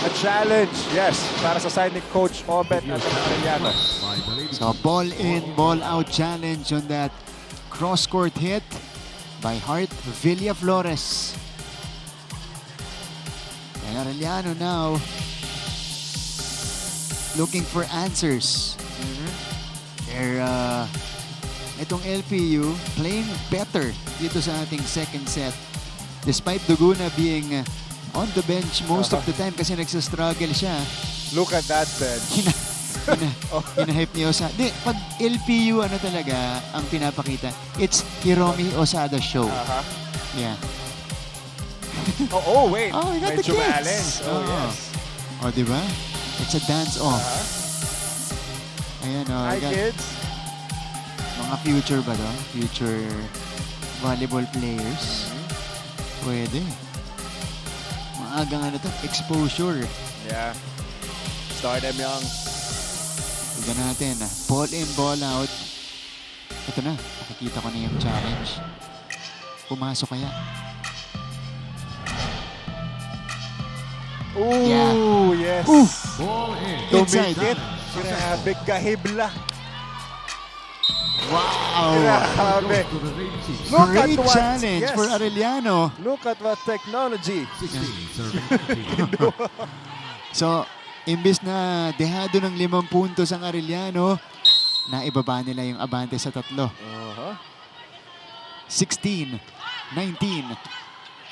B: a challenge, yes, para sa side ni Coach Obet at Arellano.
A: So ball in, ball out challenge on that cross-court hit by Hart Villaflores. And Arellano now looking for answers. They're, itong LPU playing better dito sa ating second set. Despite Duguna being on the bench most of the time kasi nagsastruggle siya.
B: Look at that bench.
A: Hinahype ni Osada. Di, pag LPU ano talaga ang pinapakita, it's Hiromi Osada show. Yeah.
B: Wait.
A: Oh, you got the
B: Medyo
A: kids.
B: challenge. Yes.
A: Oh, di ba? It's a dance-off. Ayan,
B: Hi, kids.
A: Mga future ba to? Future volleyball players. Pwede. Maagang ano to, exposure.
B: Yeah. Start them young.
A: Tignan natin. Ball in, ball out. Ito na. Nakikita ko na yung challenge. Pumasok kaya.
B: Ooh, yes.
C: Ball in.
A: Inside.
B: Tumikit. Grabe, kahibla.
A: Wow!
B: Grabe.
C: To the Lady Chiefs.
B: Look at
A: Great
B: what-
A: challenge
B: yes.
A: for Arellano.
B: Look at what technology.
C: 16 serving LPU.
A: So, imbis na dehado ng 5 puntos ang Arellano, naibaba nila yung abante sa 3. 16. 19.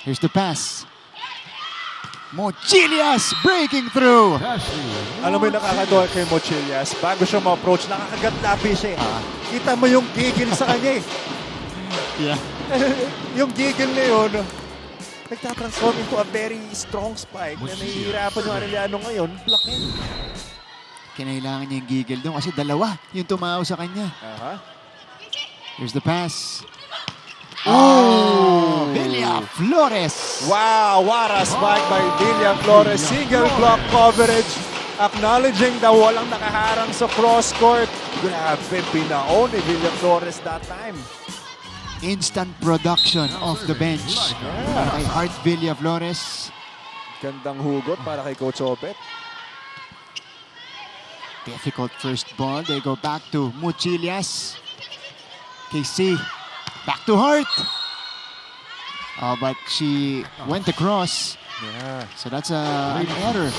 A: Here's the pass. Mochilias breaking through.
B: Alam mo yung nakakatawa kay Mochilias, bago siya ma-approach, nakakagat-lapi siya eh. Kita mo yung gigil sa kanya eh.
A: Yeah.
B: Yung gigil na yun, nagtatransform into a very strong spike na nahihirapan yung Arellano ngayon, block-in.
A: Kinailangan niya yung gigil doon kasi dalawa yung tumaw sa kanya. Here's the pass. Oh! Villa Flores.
B: Wow, what a spike by Villa Flores. Single block coverage. Acknowledging na walang nakaharang sa cross-court. Grabe, pinaon ni Villa Flores that time.
A: Instant production off the bench. Para kay Hart Villa Flores.
B: Gandang hugot para kay Coach Obet.
A: Difficult first ball. They go back to Mochilias. KC. Back to Hart. Oh, but she went across.
B: Yeah.
A: So that's an error.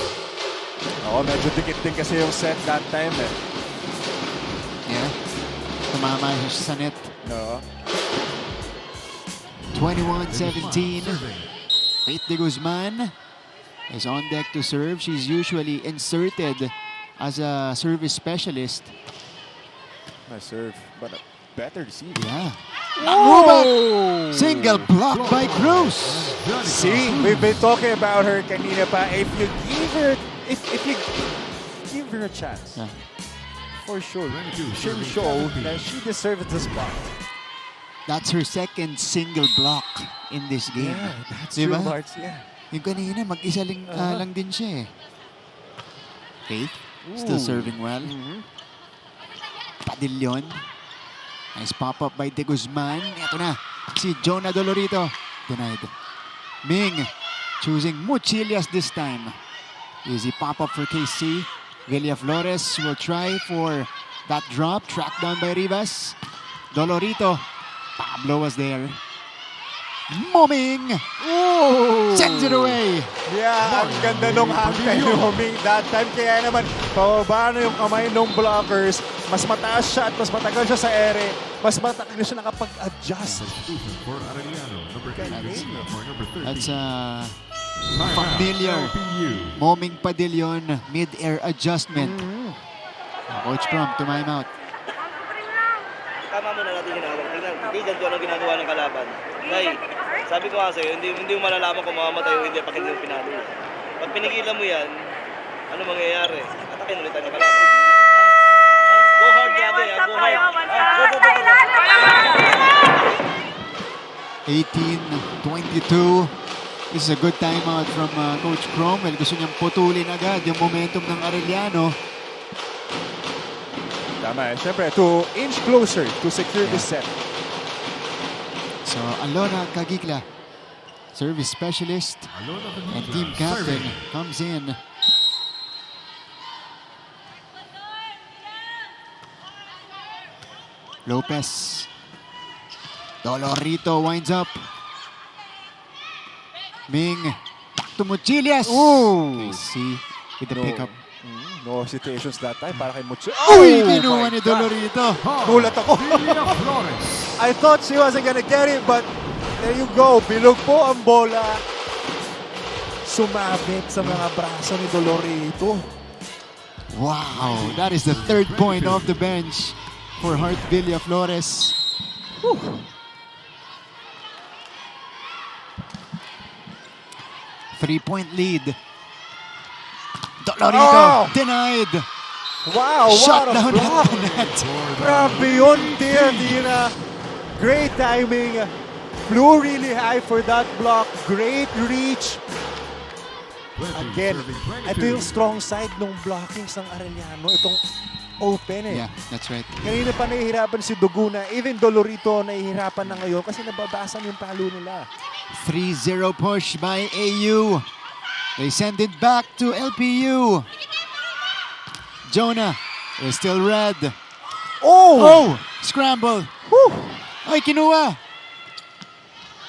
B: Oo, medyo dikit din kasi yung set that time eh.
A: Yeah. Tumama siya sa net.
B: No.
A: 21-17. Faith de Guzman is on deck to serve. She's usually inserted as a service specialist.
B: Nice serve, but a better receive.
A: Yeah. Oh! Single block by Cruz.
B: See, we've been talking about her kanina pa. If you give her, if you give her a chance, for sure, she'll show that she deserves the spot.
A: That's her second single block in this game.
B: Yeah, that's
A: diba?
B: true, Marts. Yeah.
A: Yung kanina, mag-isa lang din siya eh. Faith, still serving well. Padillon. Nice pop-up by De Guzman. Ito na, si Jonah Dolorito. Denied. Ming, choosing Mochilias this time. Easy pop-up for KC. Villa Flores will try for that drop. Tracked down by Rivas. Dolorito. Pablo was there. Moming! Sends it away!
B: Yeah, ang ganda nung hangkay ni Moming that time. Kaya naman, pababa na yung kamay ng blockers. Mas mataas siya at mas matagal siya sa ere. Mas matagal siya nakapag-adjust.
A: That's familiar. Moming Padillon, mid-air adjustment. Coach Prom to time out.
F: Tama mo na natin ginagawa. Tignan ko anong ginagawa ng kalaban. Nay, sabi ko kasi, hindi mo malalaman kung mamamatay o hindi pag hindi mo pinalo. Pag pinigilan mo yan, ano mangyayari? Atakin ulit tayo ng kalaban. Go hard, grabe. Go hard.
A: 18-22. This is a good timeout from Coach Cromwell. Gusto niyang putulin agad yung momentum ng Arellano.
B: Tama eh. Siyempre, to inch closer to secure this set.
A: So, Alona Cagigla, service specialist and team captain, comes in. Lopez. Dolorito winds up. Ming. Back to Mochilias. KC with the pickup.
B: No hesitations that time para kay Mochi.
A: Uy, kinuha ni Dolorito.
B: Gulat ako. I thought she wasn't gonna get it, but there you go. Bilog po ang bola. Sumabit sa mga braso ni Dolorito.
A: Wow, that is the third point off the bench for Hart Villa Flores. Whew. Three-point lead. Dolorito denied.
B: Wow,
A: Shot
B: what a
A: down
B: block.
A: at the net.
B: Grabe yun, Dina. Great timing. Flew really high for that block. Great reach. Again, ito yung strong side ng blockings ng Arellano. Itong open eh.
A: Yeah, that's right.
B: Kanina pa nahihirapan si Duguna. Even Dolorito nahihirapan na ngayon kasi nababasan yung palo nila.
A: 3-0 push by AU. They send it back to LPU. Jonah is still red. Oh! Scramble. Ay, kinuha.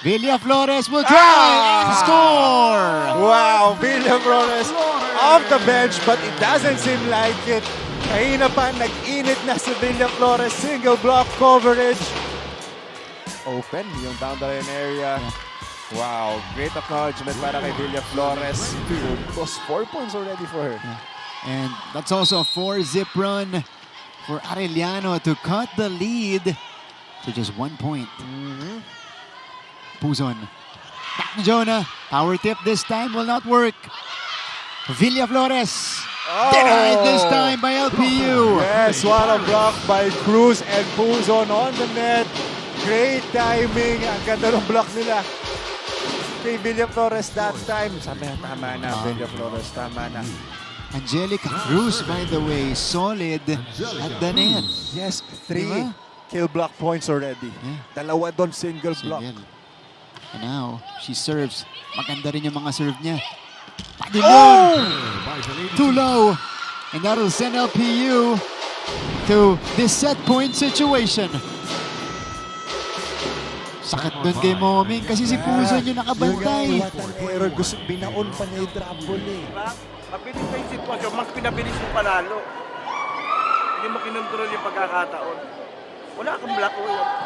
A: Villa Flores will try and score.
B: Wow, Villa Flores off the bench but it doesn't seem like it. Kanina pa, nag-init na si Villa Flores. Single block coverage. open yung down the lane area. Wow, great acknowledgement para kay Villa Flores. Those 4 points already for her.
A: And that's also a 4-zip run for Arellano to cut the lead to just 1 point. Puzon. Back to Jonah. Power tip this time will not work. Villa Flores. Denied this time by LPU.
B: Yes, what a block by Cruz and Puzon on the net. Great timing. Ang ganda ng block nila. Kay Villa Flores that time. Sabi na, tama na, Villa Flores, tama na.
A: Angelica Cruz, by the way, solid at the net.
B: Yes, 3 kill block points already. Dalawa doon, single block.
A: And now, she serves. Maganda rin yung mga serve niya. Oh! Too low. And that'll send LPU to this set point situation. Sakit doon kay Moming kasi si Puzon yung nakabantay.
B: Pero gusto binaon pa niya yung trouble eh.
F: Mabilis na yung sitwasyon, mas pinabilis yung panalo. Hindi mo kinontrol yung pagkakataon. Wala kang block.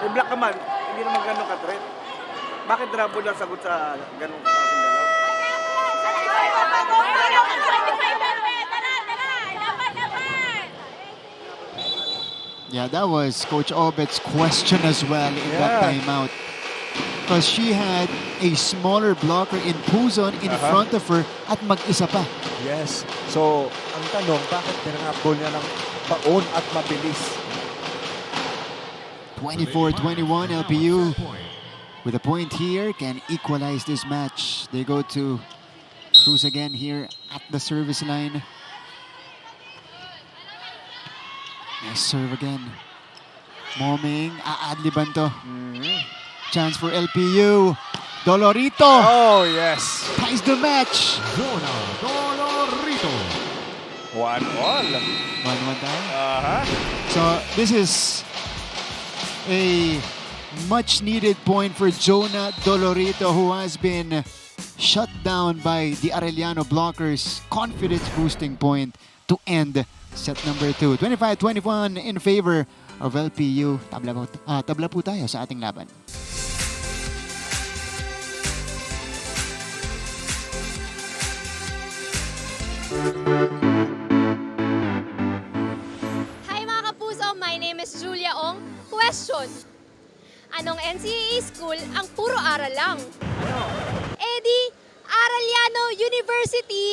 F: May block ka man, hindi naman ganun ka-threat. Bakit trouble lang sagot sa ganun kasing galaw?
A: Yeah, that was Coach Obet's question as well in that timeout. Because she had a smaller blocker in Puzon in front of her at mag-isa pa.
B: Yes. So, ang tanong, bakit pinangabol niya ng baon at mabilis?
A: 24-21 LPU with a point here can equalize this match. They go to Cruz again here at the service line. Nice serve again. Moming, aadliban to. Chance for LPU. Dolorito.
B: Oh, yes.
A: Ties the match.
C: Dolorito.
B: 1-1.
A: 1-1 tayo. So this is a much needed point for Jonah Dolorito, who has been shut down by the Arellano blockers. Confidence boosting point to end set number 2. 25-21 in favor of LPU. Tabla po tayo sa ating laban.
E: Hi mga kapuso, my name is Julia Ong. Question: anong NCAA school ang puro aral lang? Di Arellano University.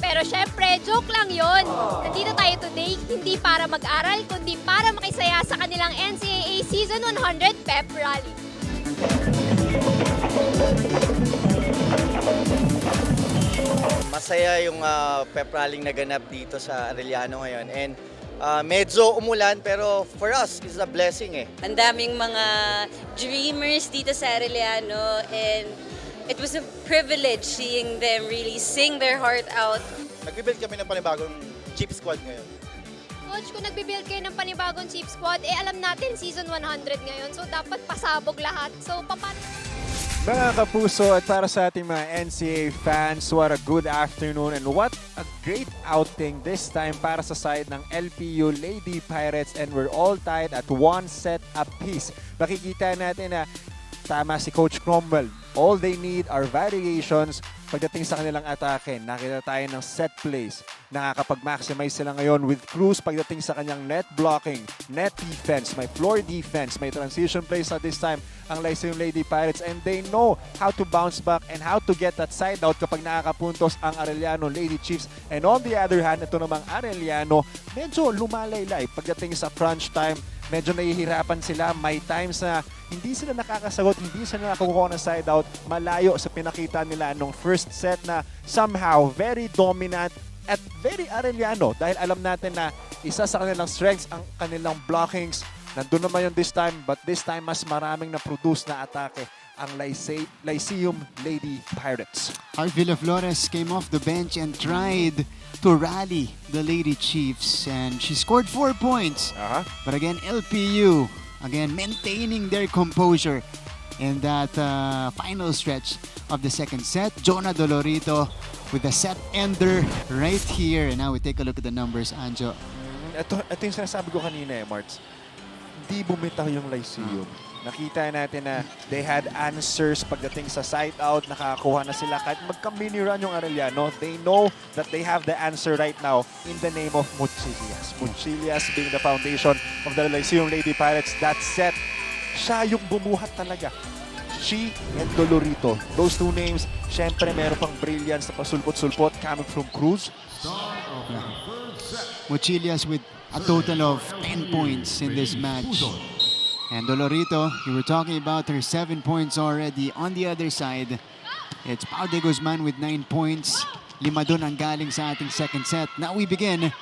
E: Pero syempre, joke lang yon. Nandito tayo today, hindi para mag-aral, kundi para makisaya sa kanilang NCAA Season 100 Pep Rally.
K: Masaya yung pep rally naganap dito sa Arellano ngayon. And medyo umulan pero for us, it's a blessing eh.
L: Ang daming mga dreamers dito sa Arellano and it was a privilege seeing them really sing their heart out.
K: Nag-build kami ng panibagong Jeep Squad ngayon.
E: Coach, kung nagbibuild kayo ng panibagong Chief Squad, alam natin Season 100 ngayon, so dapat pasabog lahat. So, paano?
B: Mga kapuso, at para sa ating mga NCAA fans, what a good afternoon and what a great outing this time para sa side ng LPU Lady Pirates, and we're all tied at 1 set apiece. Makikita natin na tama si Coach Cromwell. All they need are variations pagdating sa kanilang atake. Nakita tayo ng set plays. Nakakapag-maximize sila ngayon with Cruz pagdating sa kanyang net blocking, net defense, may floor defense, may transition plays at this time ang Lyceum Lady Pirates, and they know how to bounce back and how to get that side out kapag nakakapuntos ang Arellano Lady Chiefs. And on the other hand, ito namang Arellano, medyo lumalaylay pagdating sa crunch time. Medyo nahihirapan sila. May times na hindi sila nakakasagot, hindi sila nakakuha ng side out. Malayo sa pinakita nila nung first set na somehow very dominant at very Arellano. Dahil alam natin na isa sa kanilang strengths ang kanilang blockings. Nandun naman yun this time, but this time mas maraming na-produce na atake ang Lyceum Lady Pirates.
A: Villa Flores came off the bench and tried to rally the Lady Chiefs, and she scored 4 points. But again, LPU, again, maintaining their composure in that final stretch of the second set. Jonah Dolorito with the set ender right here. And now we take a look at the numbers, Anjo.
B: Ito yung sinasabi ko kanina Marts. hindi bumitaw yung Lyceum. Nakita natin na they had answers pagdating sa side out, nakakuha na sila. Kahit magka-mini run yung Arellano, they know that they have the answer right now in the name of Mochilias. Mochilias being the foundation of the Lyceum Lady Pirates. That set, siya yung bumuhat talaga. She and Dolorito. Those two names, syempre meron pang brilliance na pasulpot-sulpot coming from Cruz.
A: Mochilias with a total of 10 points in this match. And Dolorito, you were talking about her 7 points already. On the other side, it's Pau de Guzman with 9 points. 5 dun ang galing sa ating second set. Now we begin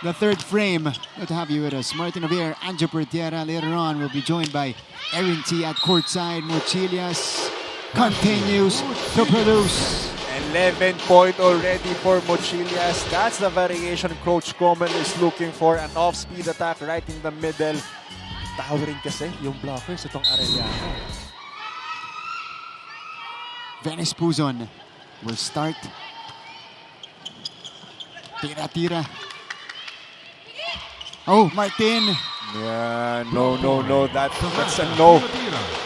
A: the third frame. Good to have you with us. Martin Javier, Anjo Pertiera. Later on, we'll be joined by Erin T at courtside. Mochilias continues to produce.
B: 11 point already for Mochilias. That's the variation Coach Common is looking for. An off-speed attack right in the middle. Towering kasi yung blockers itong Arellano.
A: Venice Puzon will start. Tira-tira. Oh, Martin.
B: Yeah, no. That's a no.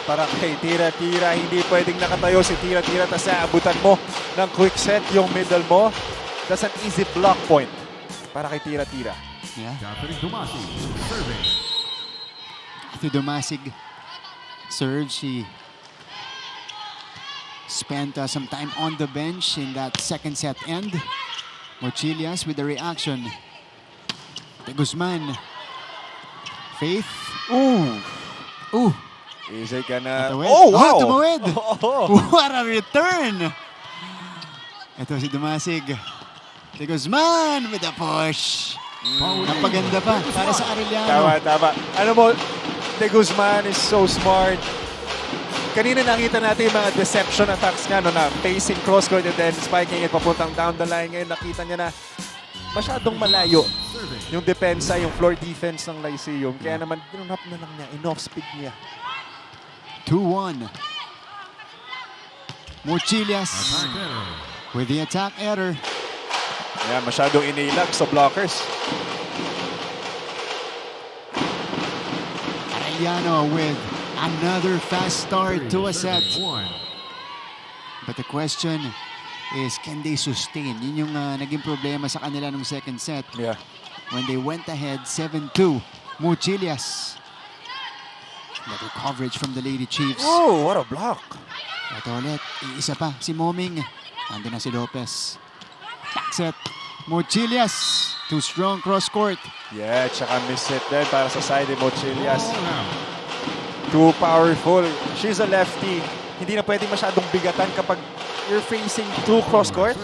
B: Para kay Tira-tira, hindi pwedeng nakatayo si Tira-tira tapos naabutan mo ng quick set yung middle mo. That's an easy block point para kay Tira-tira.
A: Yeah.
C: Catherine Dumasi, serving.
A: Cathy Dumasig served. She spent some time on the bench in that second set end. Mochilias with the reaction. De Guzman. Faith. Ooh.
B: Is it gonna...
A: Tumawid.
B: Oh, wow!
A: Tumawid.
B: Oh.
A: What a return! Ito si Dumasig. De Guzman with a push. Napaganda pa para sa Arellano.
B: Tama. Ano mo, De Guzman is so smart. Kanina nakita natin yung mga deception attacks nga, no, na facing cross-court and then spiking it papuntang down the line. Ngayon nakita niya na masyadong malayo yung depensa, yung floor defense ng Lyceum. Kaya naman, dinunap na lang niya, enough speed niya.
A: 2-1. Mochilias with the attack error.
B: Yeah, masyadong inilag sa blockers.
A: Arellano with another fast start to a set. But the question is, can they sustain? Yun yung naging problema sa kanila nung second set.
B: Yeah.
A: When they went ahead 7-2. Mochilias. Better coverage from the Lady Chiefs.
B: Oh, what a block.
A: Ito ulit, iisa pa, si Moming. Nandun na si Lopez. Back set. Mochilias. Too strong cross court.
B: Yeah, tsaka miss it din para sa side ni Mochilias. Too powerful. She's a lefty. Hindi na pwedeng masyadong bigatan kapag you're facing through cross court.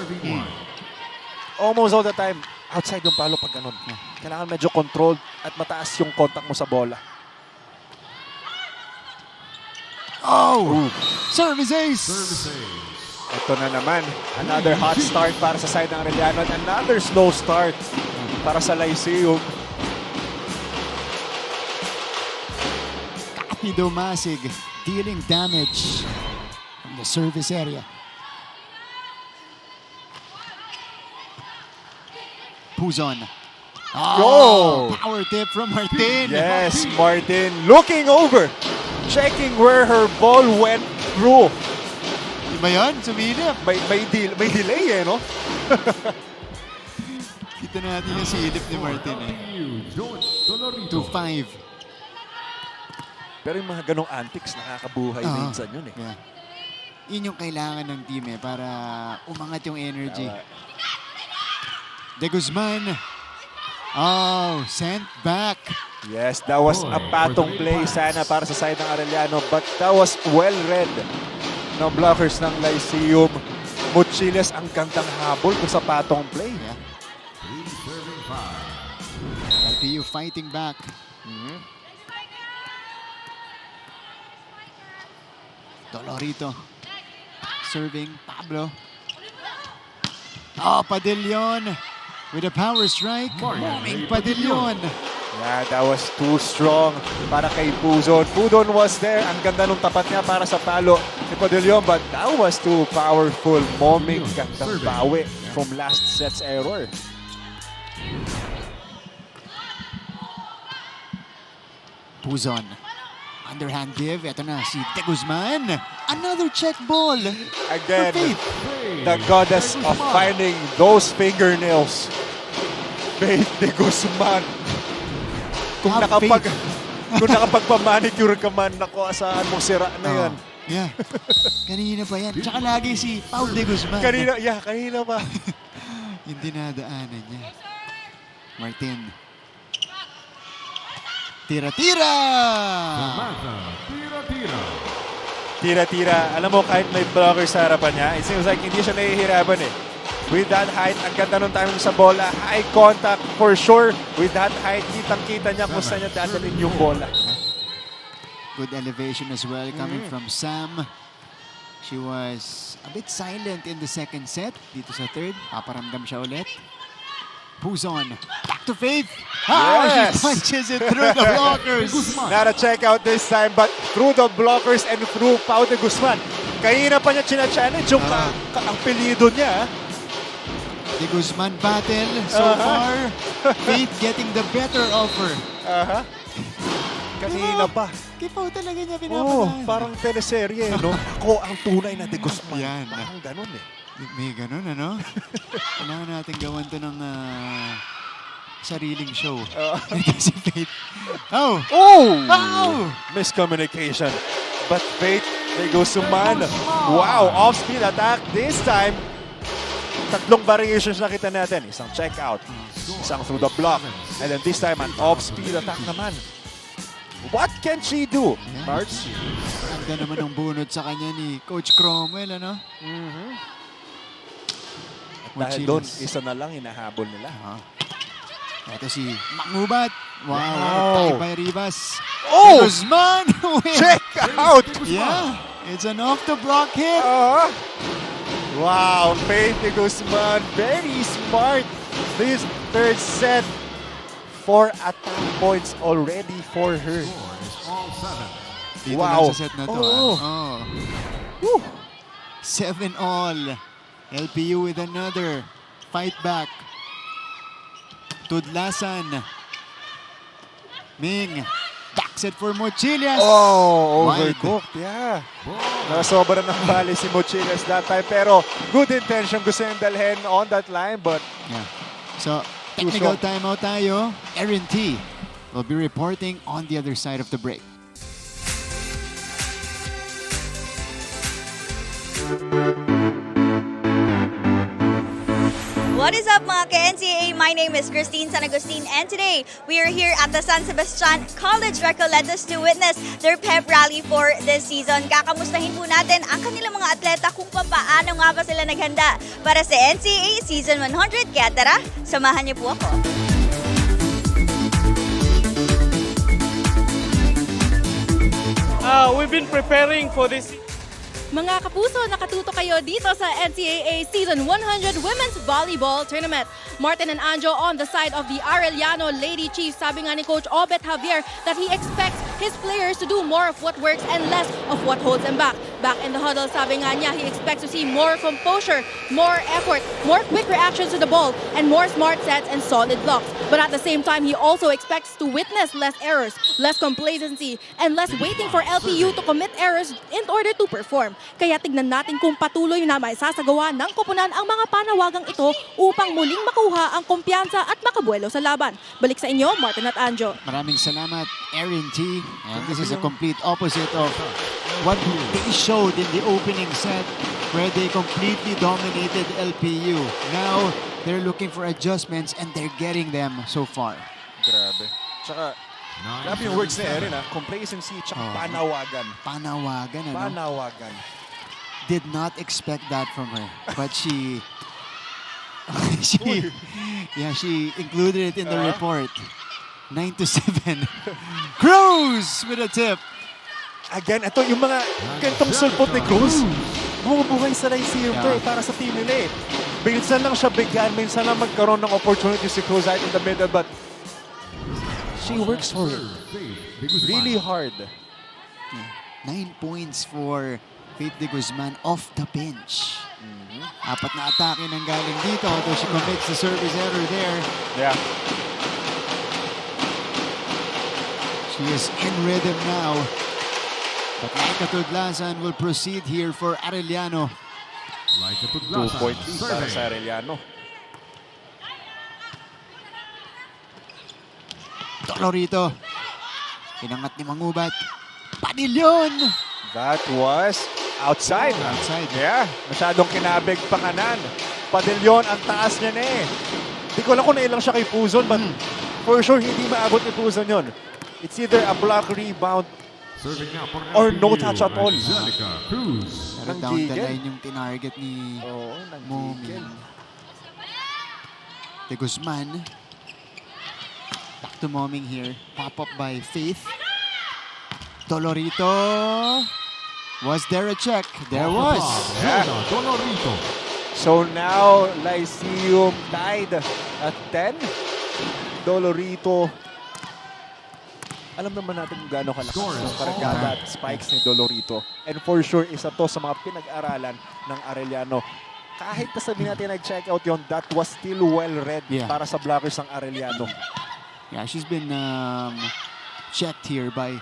B: Almost all the time, outside yung palo pag ganun. Kailangan medyo controlled at mataas yung contact mo sa bola.
A: Oh! Service ace!
B: Ito na naman. Another hot start para sa side ng Arellano at another slow start para sa Lyceum.
A: Cathy Dumasig dealing damage from the service area. Puzon. Oh! Power tip from Martin.
B: Yes, Martin looking over. Checking where her ball went through.
A: Iba yun? Sumilip.
B: May delay eh, no?
A: Kita natin yung silip ni Martin eh. 2-5.
B: Pero yung mga ganong antics, nakakabuhay minsan yun eh.
A: Yeah. Yun yung kailangan ng team eh, para umangat yung energy. De Guzman. Oh, sent back.
B: Yes, that was a patong play sana para sa side ng Arellano, but that was well read ng blockers ng Lyceum. Mochilias ang gandang habol kung sa patong play.
A: Yeah. LPU fighting back. Dolorito serving Pablo. Oh, Padillon with a power strike. Moming Padillon.
B: Yeah, that was too strong para kay Puzon. Puzon was there. Ang ganda nung tapat niya para sa palo ni Padillon, but that was too powerful. Moming gandang bawi from last set's error.
A: Puzon. Underhand give. Ito na si De Guzman. Another check ball.
B: Again,
A: For Faith.
B: the goddess of finding those fingernails. Faith De Guzman. Kung nakapagpamanicure ka man, nako, asahan mo sira na yan.
A: Yeah. Kanina pa yan. Tsaka lagi si Paul De Guzman.
B: Kanina pa.
A: Yung dinadaanan niya. Martin. Tira-tira!
C: Samantha, tira-tira.
B: Tira-tira. Alam mo, kahit may blocker sa harapan niya, it seems like hindi siya nahihirapan eh. With that height, ang ganda nung timing sa bola. High contact for sure. With that height, kitang-kita niya kung saan niya dadalhin yung bola.
A: Good elevation as well coming from Sam. She was a bit silent in the second set. Dito sa third, paparamdam siya ulit. Puzon, back to Faith.
B: Yes!
A: She punches it through the blockers.
B: Not a check out this time, but through the blockers and through Pau de Guzman. Kanina pa niya china-challenge yung ang pilido niya.
A: De Guzman battle so far. Faith getting the better offer.
B: Kanina pa.
A: Kay Pau talaga niya pinapadaan.
B: Parang teleserye, no? Ako ang tunay na De Guzman.
A: Yan.
B: Parang ganun eh.
A: May ganun, ano? Kailangan natin gawan to ng sariling show. Ito si Faith. Oh!
B: Miscommunication. But Faith De Guzman. Wow! Off-speed attack this time. Tatlong variations nakita natin. Isang check out, isang through the block, and then this time an off-speed attack naman. What can she do, Marts?
A: Ganda naman ang bunod sa kanya ni Coach Cromwell, ano?
B: Dahil doon, isa na lang hinahabol nila.
A: Ito si Mangubat. Wow! Tie by Rivas.
B: Oh!
A: Guzman!
B: Check out!
A: Yeah! It's an off-the-block hit.
B: Wow! Faith De Guzman, very smart. This third set, 4 attack points already for her.
A: Dito lang sa set na to. 7-all. LPU with another fight back. Tudlasan. Ming. Back set for Mochilias.
B: Overcooked. Yeah. Nasobra ng bali si Mochilias that time. Pero good intention. Gusto niyang dalhin on that line. But
A: yeah. So, technical timeout tayo. Erin T will be reporting on the other side of the break.
J: What is up mga ka-NCAA? My name is Christine San Agustin and today we are here at the San Sebastian College Recoletos to witness their pep rally for this season. Kakamustahin po natin ang kanilang mga atleta kung paano nga ba sila naghanda para sa NCAA Season 100. Kaya tara, samahan niyo po ako.
H: We've been preparing for this.
D: Mga kapuso, nakatuto kayo dito sa NCAA Season 100 Women's Volleyball Tournament. Martin and Anjo on the side of the Arellano Lady Chiefs. Sabi nga ni Coach Obet Javier that he expects his players to do more of what works and less of what holds them back. Back in the huddle, sabi nga niya, he expects to see more composure, more effort, more quick reactions to the ball, and more smart sets and solid blocks. But at the same time, he also expects to witness less errors, less complacency, and less waiting for LPU to commit errors in order to perform. Kaya tignan natin kung patuloy na maisasagawa ng koponan ang mga panawagang ito upang muling makuha ang kumpiyansa at makabuelo sa laban. Balik sa inyo, Martin at Anjo.
A: Maraming salamat, Erin T. And this is a complete opposite of what they showed in the opening set where they completely dominated LPU. Now, they're looking for adjustments and they're getting them so far.
B: Grabe. Tsaka, grabe yung words ni Erin, complacency tsaka panawagan.
A: Panawagan, ano?
B: Panawagan.
A: Did not expect that from her, but she included it in the report. 9-7. Cruz with a tip.
B: Again, ito yung mga gantong sulpot ni Cruz. Bumubuhay sa receiver para sa team nila eh. Minsan lang siya bigyan, minsan lang magkaroon ng opportunity si Cruz right in the middle, but she works for it. Really hard.
A: 9 points for Faith De Guzman off the bench. Apat na atake nang galing dito, although she commits the service error there.
B: Yeah.
A: She is in rhythm now. But Laika Tudlasan will proceed here for Arellano.
C: Like a
B: 2-point lead para sa Arellano.
A: Dolorito. Pinangat ni Mangubat. Padilyon!
B: That was outside.
A: Outside.
B: Yeah, masyadong kinabig panganan. Padilyon, ang taas niya na eh. Di ko alam kung nailang siya kay Puzon, but for sure, hindi maabot ni Puzon yun. It's either a block rebound or no touch at all.
A: Pero down the line yung tinarget ni Momi. De Guzman. Back to Moming here. Pop up by Faith. Dolorito. Was there a check? There was.
B: Yeah.
C: Dolorito.
B: So now, Lyceum tied at 10. Dolorito. Alam naman natin kung gaano kalakas yung karagada at spikes ni Dolorito. And for sure, isa to sa mga pinag-aralan ng Arellano. Kahit na sabihin natin nag-check out yun, that was still well read para sa blockers ng Arellano.
A: Yeah, she's been checked here by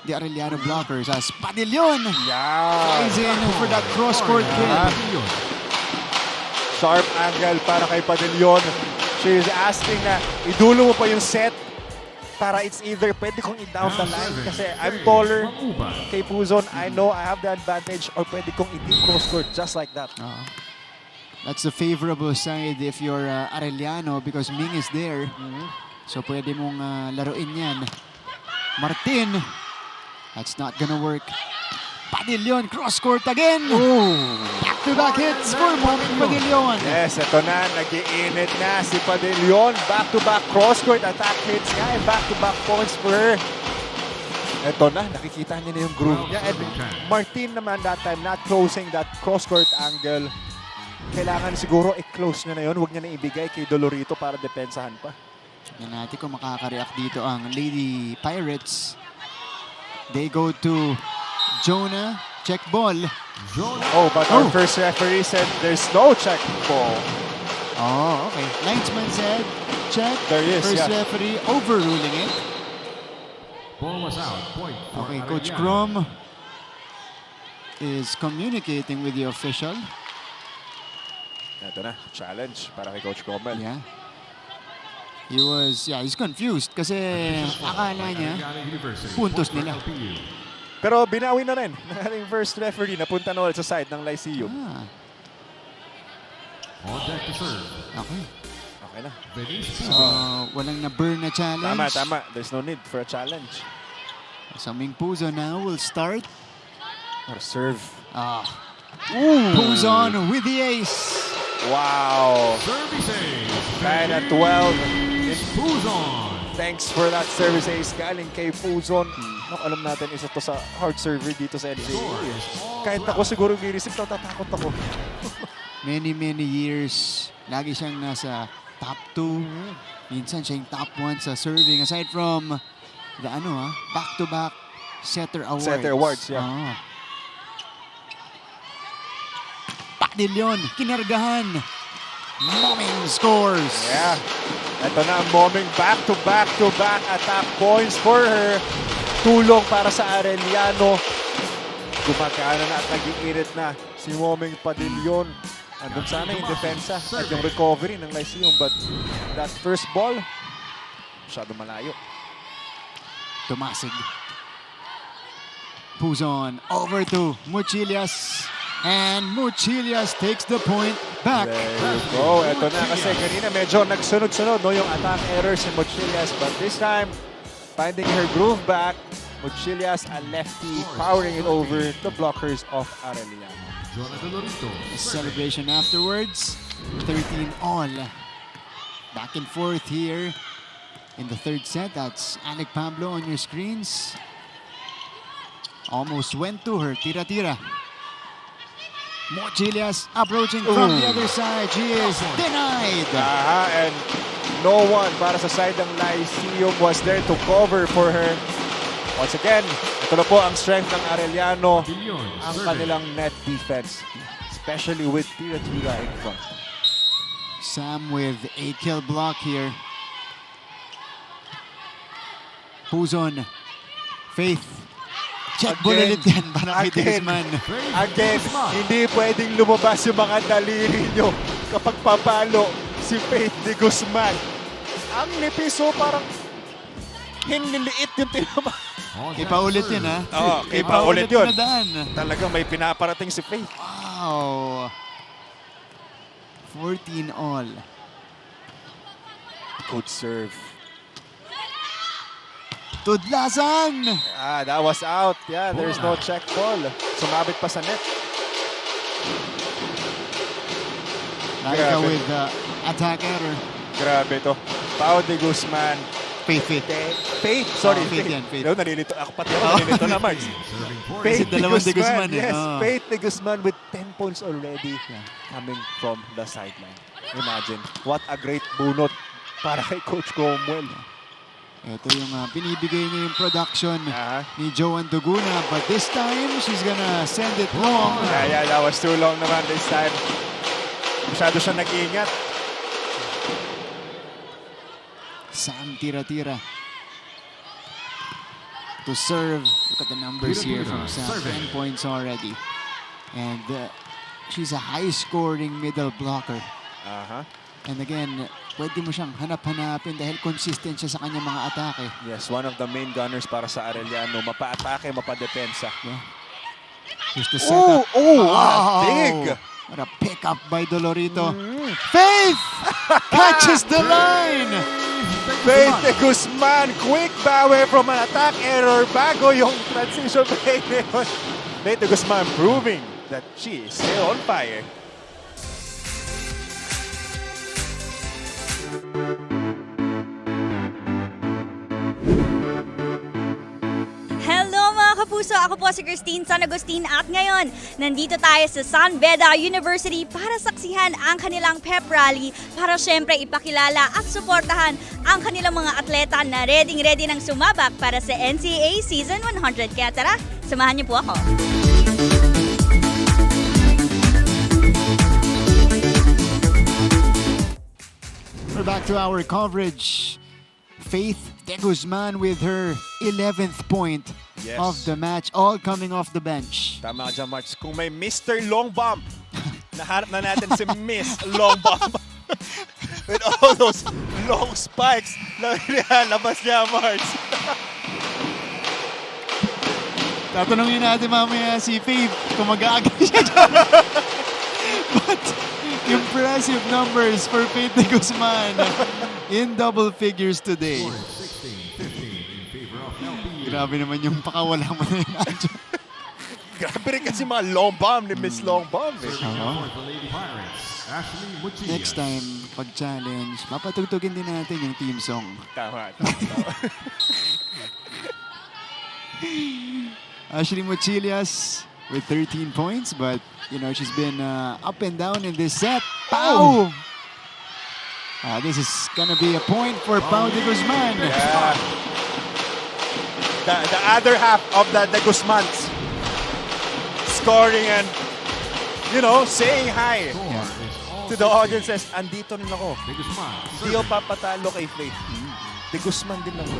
A: the Arellano blockers as Padilyon. Plays in for that cross-court kill.
B: Sharp angle para kay Padilyon. She's asking na idulo mo pa yung set para it's either pwede kong i-down the line kasi I'm taller kay Puzon. I know I have the advantage or pwede kong i-deep cross-court just like that.
A: That's the favorable side if you're Arellano because Ming is there. So pwede mong laruin yan. Martin. That's not gonna work. Padilyon, cross-court again. Back-to-back hits for Moming Padilyon.
B: Yes, ito na. Nag-iinit na si Padilyon. Back-to-back cross-court attack hits nga. And back-to-back points for her. Ito na. Nakikita niya na yung groove niya. And Martin naman that time not closing that cross-court angle. Kailangan siguro i-close niya na yun. Huwag niya na ibigay kay Dolorito para depensahan pa.
A: Yan natin kung makaka-react dito ang Lady Pirates. They go to Jonah, check ball.
B: Oh, but our first referee said there's no check ball.
A: Oh, okay. Linesman said check.
B: There is,
A: First referee overruling it.
C: Ball was out. Point.
A: Okay, Coach Crom is communicating with the official.
B: Ito na, challenge para kay Coach Cromwell.
A: Yeah. He's confused kasi akala niya puntos nila.
B: Pero binawi na rin ng ating first referee. Napunta na ulit sa side ng Lyceum.
A: Okay.
B: Okay na.
A: So, walang na-burn na challenge.
B: Tama. There's no need for a challenge.
A: Saming Puzo now will start.
B: Or serve.
A: Puzon with the ace.
B: Wow. 9 at 12.
C: Puzon.
B: Thanks for that service ace galing kay Puzon. Alam natin isa to sa hard server dito sa NCAA. Kahit ako siguro i-receive, natatakot ako.
A: Many years. Lagi siyang nasa top 2. Minsan siya yung top 1 sa serving. Aside from the back-to-back setter awards.
B: Setter awards, yeah.
A: Padilyon, kinargahan. Moming scores.
B: Yeah. Ito na ang Moming back-to-back attack points for her. Tulong para sa Arellano. Gumagana na at nag-iinit na si Moming Padilyon. Andun sana yung depensa at yung recovery ng Lyceum. But that first ball, masyado malayo.
A: Tumasig. Puzon over to Muchilias. And Muchilias takes the point back.
B: There you go. Ito na kasi kanina medyo nagsunod-sunod yung attack errors ni Muchilias. But this time, finding her groove back, Muchilias, a lefty, powering it over the blockers of Arellano.
A: A celebration afterwards. 13 all. Back and forth here in the third set. That's Alec Pablo on your screens. Almost went to her. Tira-tira. Mochilias approaching from the other side. She is denied.
B: And no one para sa side ng Lyceum was there to cover for her. Once again, ito na po ang strength ng Arellano, ang kanilang net defense, especially with tira-tira in front.
A: Sam with a kill block here. Puzon Faith. Check ball ulit yan para kay De Guzman.
B: Again, hindi pwedeng lumabas yung mga daliri nyo kapag papalo si Faith De Guzman. Ang nipis, parang hinliliit yung tinama.
A: Ipaulit yun, ha?
B: Oo, ipaulit yun.
A: Pinadaan.
B: Talagang may pinaparating si Faith.
A: Wow. 14 all.
B: Good serve.
A: Tudlasan!
B: That was out. Yeah, there's no check ball. Sumabit pa sa net.
A: Laika with attack error.
B: Grabe to. Pao De Guzman.
A: Faith.
B: Faith? Sorry,
A: Faith
B: Faith.
A: yan, Faith.
B: Ako nalilito na, Marks. Faith De Guzman. Yes, Faith De Guzman with 10 points already coming from the sideline. Imagine, what a great bunot para kay Coach Cromwell.
A: Ito yung binibigay niya yung production ni Joanne Duguna. But this time, she's gonna send it long.
B: Yeah, that was too long naman this time. Masyado siya nag-ingat.
A: Sam tira-tira. To serve. Look at the numbers here from Sam. 10 points already. And she's a high-scoring middle blocker. And again, pwede mo siyang hanap-hanapin dahil consistent siya sa kanyang mga atake.
B: Yes, one of the main gunners para sa Arellano. Mapa-atake, mapa-depensa.
A: Yeah. Here's the setup.
B: Dig!
A: What a pick-up by Dolorito. Faith catches the line!
B: Faith De Guzman, quick bawi from an attack error bago yung transition play ngayon. Faith De Guzman proving that she is still on fire.
J: Hello mga kapuso! Ako po si Christine San Agustin at ngayon, nandito tayo sa San Beda University para saksihan ang kanilang pep rally para syempre ipakilala at suportahan ang kanilang mga atleta na ready nang sumabak para sa NCAA Season 100. Kaya tara, samahan niyo po ako.
A: We're back to our coverage. Faith De Guzman with her 11th point of the match, all coming off the bench.
B: Tama ka dyan, Marks. Kung may Mr. Long Bomb, nahanap na natin si Miss Long Bomb. With all those long spikes na labas niya, Marks.
A: Tatanungin natin mamaya si Faith kung mag-aagay siya dyan. But impressive numbers for Faith De Guzman in double figures today. Grabe naman yung pakawala mo na yun.
B: Grabe rin kasi mga long bomb ni Miss Long Bomb.
A: Next time, pag-challenge, mapatugtugin din natin yung team song.
B: Tama.
A: Ashley Mochilias with 13 points, but you know she's been up and down in this set. Pau! This is gonna be a point for Pau De Guzman.
B: Yeah. The other half of the De Guzmans scoring and saying hi to the audiences. Andito rin ako. Hindi ako papatalo kay Faith. De Guzman din ako.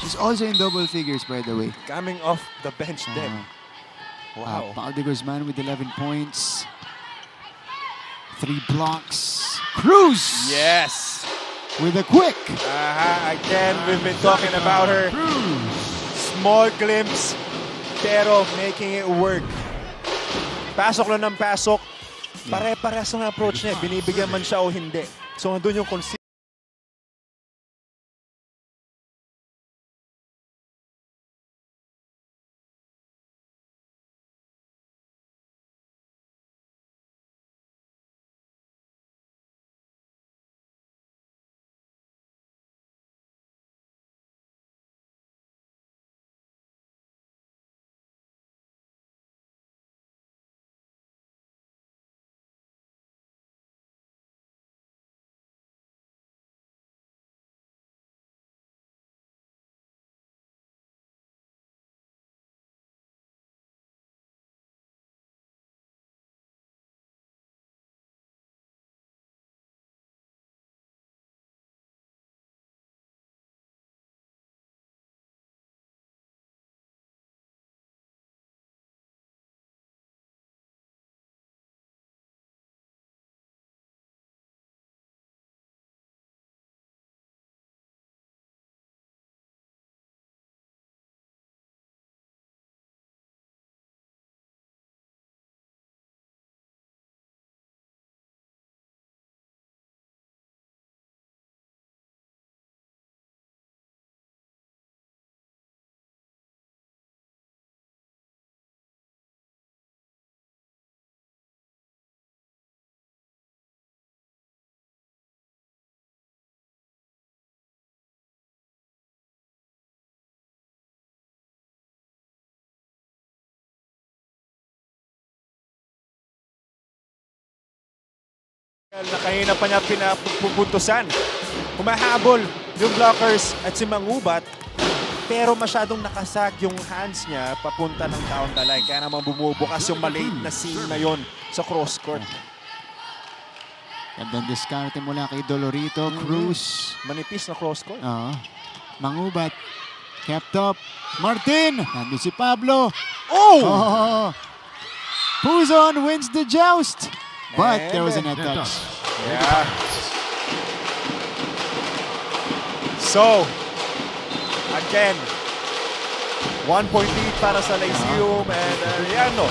A: She's also in double figures, by the way.
B: Coming off the bench then. Wow.
A: Pau De Guzman with 11 points. 3 blocks. Cruz!
B: Yes!
A: With a quick.
B: Again, we've been talking about her. Small glimpse, pero making it work. Pasok lang ng pasok. Pare-pares ang approach niya. Binibigyan man siya o hindi. So, nandun yung Na kanina pa niya pinapupuntusan. Humahabol yung blockers at si Mangubat. Pero masyadong nakasag yung hands niya papunta ng down the line. Kaya naman bumubukas yung maliit na scene na yon sa cross court.
A: Gandang diskarte mula kay Dolorito. Cruz.
B: Manipis na cross court.
A: Mangubat. Kept up. Martin. Nandun si Pablo.
B: Oh!
A: Puzon wins the joust. But
B: And
A: there was a net touch.
B: Yeah. So, again, 1-point lead para sa Lyceum and Arellano.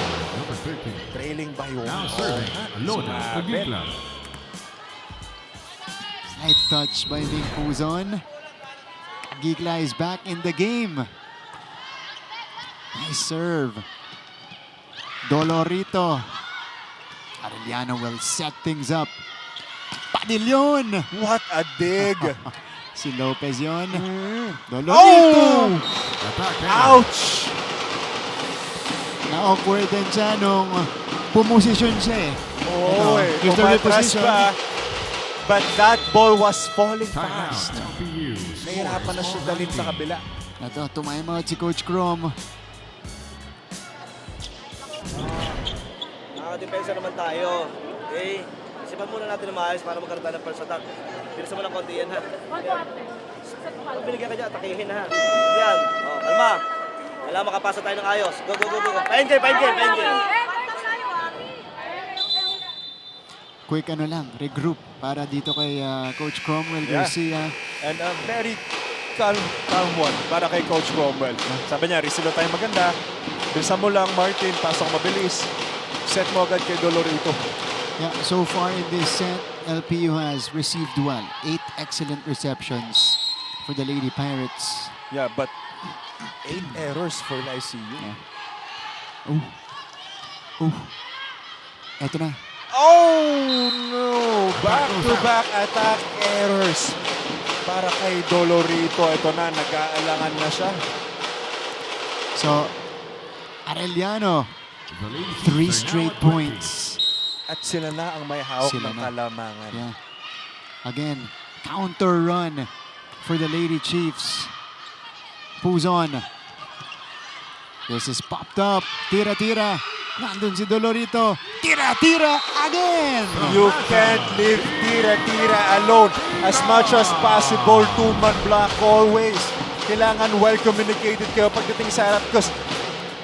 B: Trailing by 1.
C: Now serving, Alona Pagigla.
A: Slight touch by Ving Puzon. Gigla is back in the game. Nice serve. Dolorito. Arellano will set things up. Padillon.
B: What a dig.
A: Si Lopez yon. Dolorito.
B: Ouch.
A: Na-awkward din siya nung pumosisyon siya eh.
B: Oh,
A: Here's the
B: umatras
A: reposition.
B: pa. But that ball was falling
C: Timeout,
B: fast.
C: LPU.
B: Nahirapan na siya dalhin sa kabila.
A: Ito, tumimeout si Coach Crom.
F: Nakakadepensa naman tayo. Okay? Isipan muna natin ng maayos para magkaroon tayo ng first attack. Bilisan mo ng konti yan, ha? Yan. Pag binigyan ka dyan, atakihin, ha? Yan. Kalma. Kailangan makapasa tayo ng ayos. Go, go, go, go. Pahin game.
A: Quick regroup para dito kay Coach Cromwell Garcia.
B: And a very calm one para kay Coach Cromwell. Sabi niya, receive tayo maganda. Bilisan mo lang, Martin. Pasok mabilis. Set mo agad kay Dolorito.
A: Yeah, so far in this set, LPU has received 8 excellent receptions for the Lady Pirates.
B: Yeah, but 8 errors for LPU.
A: Eto na.
B: Oh no! Back-to-back attack errors para kay Dolorito. Ito na, nag-aalangan na siya.
A: So, Arellano, 3 straight points.
B: At sila na ang may hawak ng kalamangan.
A: Yeah. Again, counter run for the Lady Chiefs. Puzon. This is popped up. Tira-tira. Nandun si Dolorito. Tira-tira again!
B: You can't leave tira-tira alone. As much as possible, 2-man block always. Kailangan well communicated kayo pagdating sa harap. Because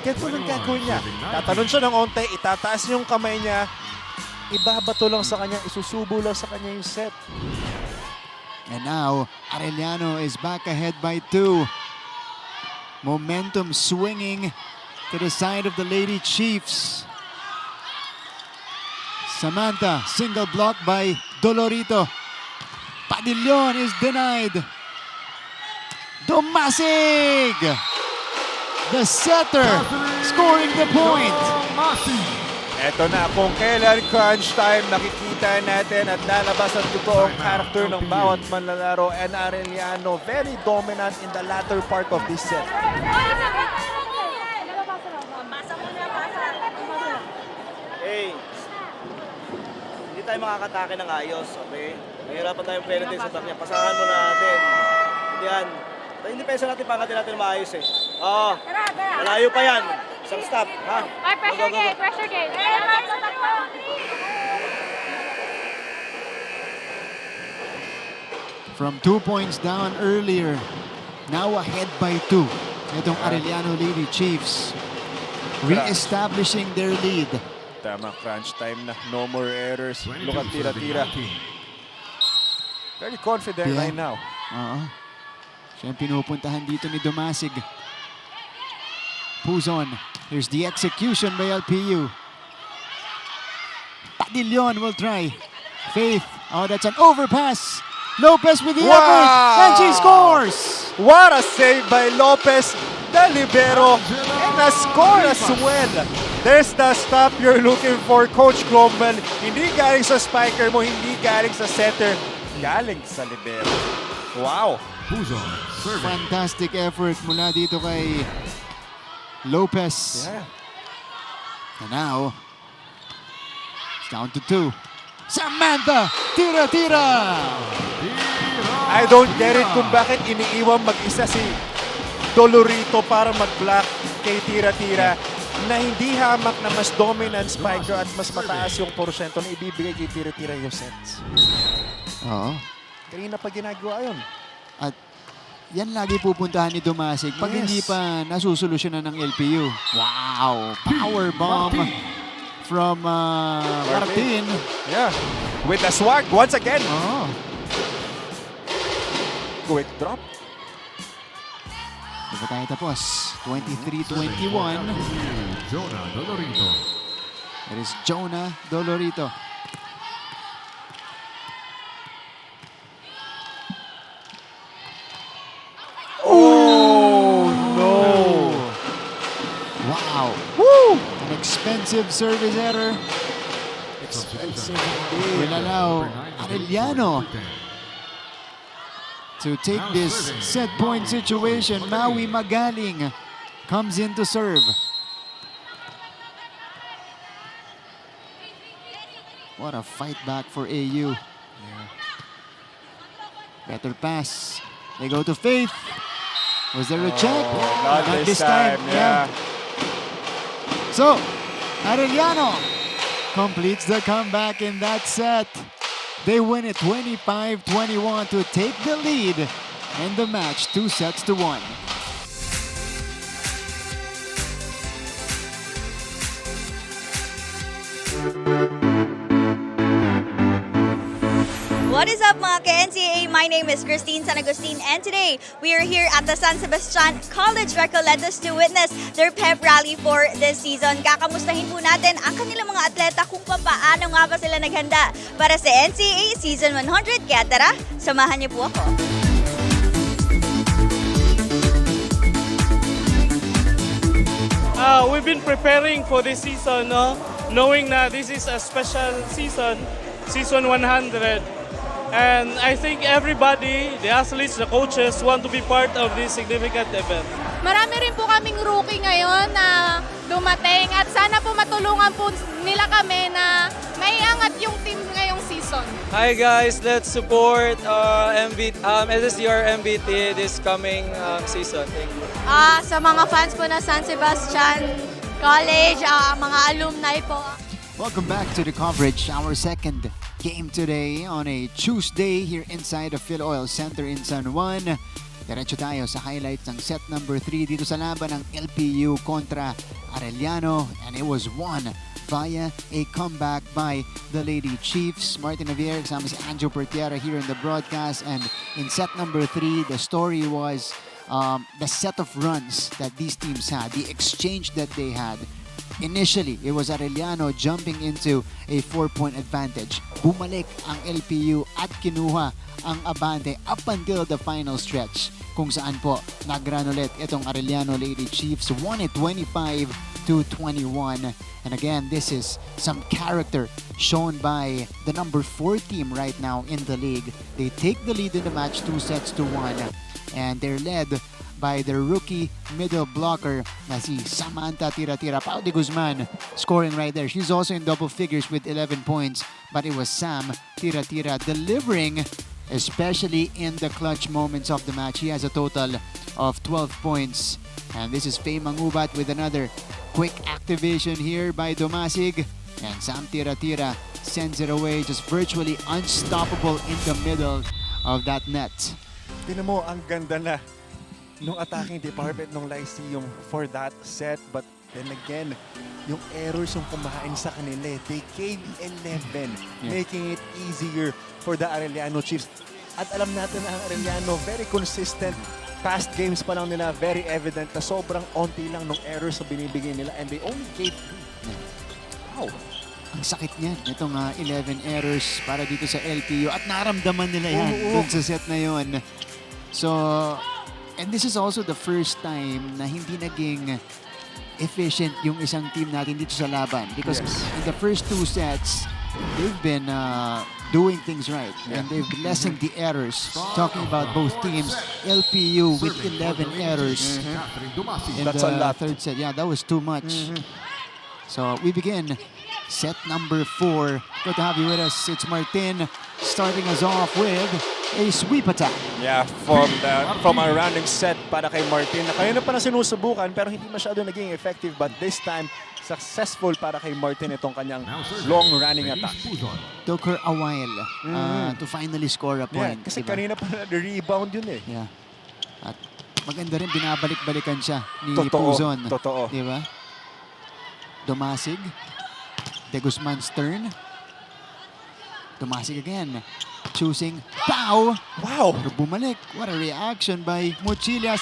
B: ganito lang gagawin niya. Tatalon siya ng onte, itataas yung kamay niya, ibabato lang sa kanya, isusubo lang sa kanya yung set.
A: And now, Arellano is back ahead by 2. Momentum swinging to the side of the Lady Chiefs. Samantha, single block by Dolorito. Padillon is denied. Domasig! The setter scoring the point.
B: Eto na, kung kailan crunch time, nakikita natin at lalabas ang totoong character ng bawat manlalaro. And Arellano very dominant in the latter part of this set.
F: Hey, hindi tayo makakatake ng ayos, okay? Nahirapan tayong penalty sa back niya. Pasahan mo natin. Yan. Hindi pesa natin pangatin natin maayos eh. Oo. Malayo pa yan. Isang stop, ha?
E: Ay, pressure game, pressure game.
A: From 2 points down earlier, now ahead by 2. Itong Arellano Lady Chiefs re-establishing their lead.
B: Tama, crunch time na. No more errors. Look at tira-tira. Very confident right now.
A: Siya ang pinupuntahan dito ni Domasig. Puzon. Here's the execution by LPU. Padillon will try. Faith. Oh, that's an overpass. Lopez with the effort. And she scores!
B: What a save by Lopez, the libero, and a score as well. There's the stop you're looking for, Coach Cromwell. Hindi galing sa spiker mo, hindi galing sa setter, galing sa libero. Wow!
A: Fantastic effort mula dito kay Lopez.
B: Yeah.
A: And now, it's down to 2. Samantha, tira-tira!
M: I don't get it kung bakit iniiwan mag-isa si Dolorito para mag-block kay tira-tira na hindi hamak na mas dominant spiker at mas mataas yung porsyento na ibibigay kay tira-tira yung sets.
A: Oo.
M: Kanina pa ginagawa yun.
A: At yan lagi pupuntahan ni Dumasig pag hindi pa nasusolusyonan ng LPU. Wow! Power bomb from Martin.
M: Yeah. With the swag once again.
A: Oh.
M: Quick drop.
A: Di ba tayo tapos? 23-21.
C: Jonah Dolorito.
A: It is Jonah Dolorito.
M: Oh, no.
A: Wow. Woo! An expensive service error.
M: Expensive
A: Will allow Arellano to take this set point situation. Maui Magaling comes in to serve. What a fight back for AU. Better pass. They go to Faith. Was there a check?
M: Not this time. Yeah.
A: So, Arellano completes the comeback in that set. They win it 25-21 to take the lead in the match, 2-1.
J: What is up mga ka-NCAA? My name is Christine San Agustin and today we are here at the San Sebastian College Recoletos to witness their pep rally for this season. Kakamustahin po natin ang kanilang mga atleta kung paano nga ba sila naghanda para sa NCAA Season 100. Kaya tara, samahan niyo po ako.
N: We've been preparing for this season, knowing that this is a special season, Season 100. And I think everybody, the athletes, the coaches, want to be part of this significant event.
D: Marami rin po kaming rookie ngayon na dumating at sana po matulungan po nila kami na maiangat yung team ngayong season.
O: Hi guys, let's support SSDR MBT this coming season. Thank you.
D: Sa mga fans po na San Sebastian College, mga alumni po.
A: Welcome back to the coverage, our second game today on a Tuesday here inside the Phil Oil Center in San Juan. Diretso tayo sa highlights ng set number 3 dito sa laban ng LPU kontra Arellano, and it was won via a comeback by the Lady Chiefs. Martin Javier, kasama si Anjo Portiera here in the broadcast, and in set number 3, the story was the set of runs that these teams had, the exchange that they had. Initially, it was Arellano jumping into a 4-point advantage. Bumalik ang LPU at kinuha ang abante up until the final stretch, kung saan po nag-run ulit itong Arellano Lady Chiefs, won it 25-21. And again, this is some character shown by the number 4 team right now in the league. They take the lead in the match 2-1, and they're led by their rookie middle blocker na si Samantha Tira-Tira. Paudi Guzman scoring right there. She's also in double figures with 11 points, but it was Sam Tira-Tira delivering, especially in the clutch moments of the match. He has a total of 12 points. And this is Faye Mangubat with another quick activation here by Dumasig. And Sam Tira-Tira sends it away, just virtually unstoppable in the middle of that net.
M: Tingnan mo, ang ganda na nung attacking department nung Lyceum for that set, but then again, yung errors yung kumain sa kanila. They gave 11, making it easier for the Arellano Chiefs. At alam natin na ang Arellano, very consistent. Past games pa lang nila, very evident na sobrang onti lang nung errors na binibigay nila, and they only gave 3. Wow!
A: Ang sakit niyan, itong 11 errors para dito sa LPU, at naramdaman nila yan dun sa set na yun. So, and this is also the first time na hindi naging efficient yung isang team natin dito sa laban. Because in the first 2 sets, they've been doing things right. And they've lessened the errors. Talking about both teams, LPU with 11 errors in
M: That's
A: the
M: a lot.
A: third set. Yeah, that was too much. So we begin Set number 4. Good to have you with us. It's Martin starting us off with a sweep attack.
M: Yeah, from our rounding set para kay Martin. Na kanina pa na sinusubukan pero hindi masyado naging effective. But this time, successful para kay Martin itong kanyang long running attack.
A: Took her a while to finally score a point.
M: Yeah, kasi
A: diba?
M: kanina pa na-rebound yun eh.
A: Yeah. At maganda rin, binabalik-balikan siya ni
M: Totoo,
A: Puzon.
M: totoo.
A: Diba? Dumasig. De Guzman's turn. Dumasig again. Choosing pow.
M: Wow!
A: Pero bumalik. What a reaction by Mochilias.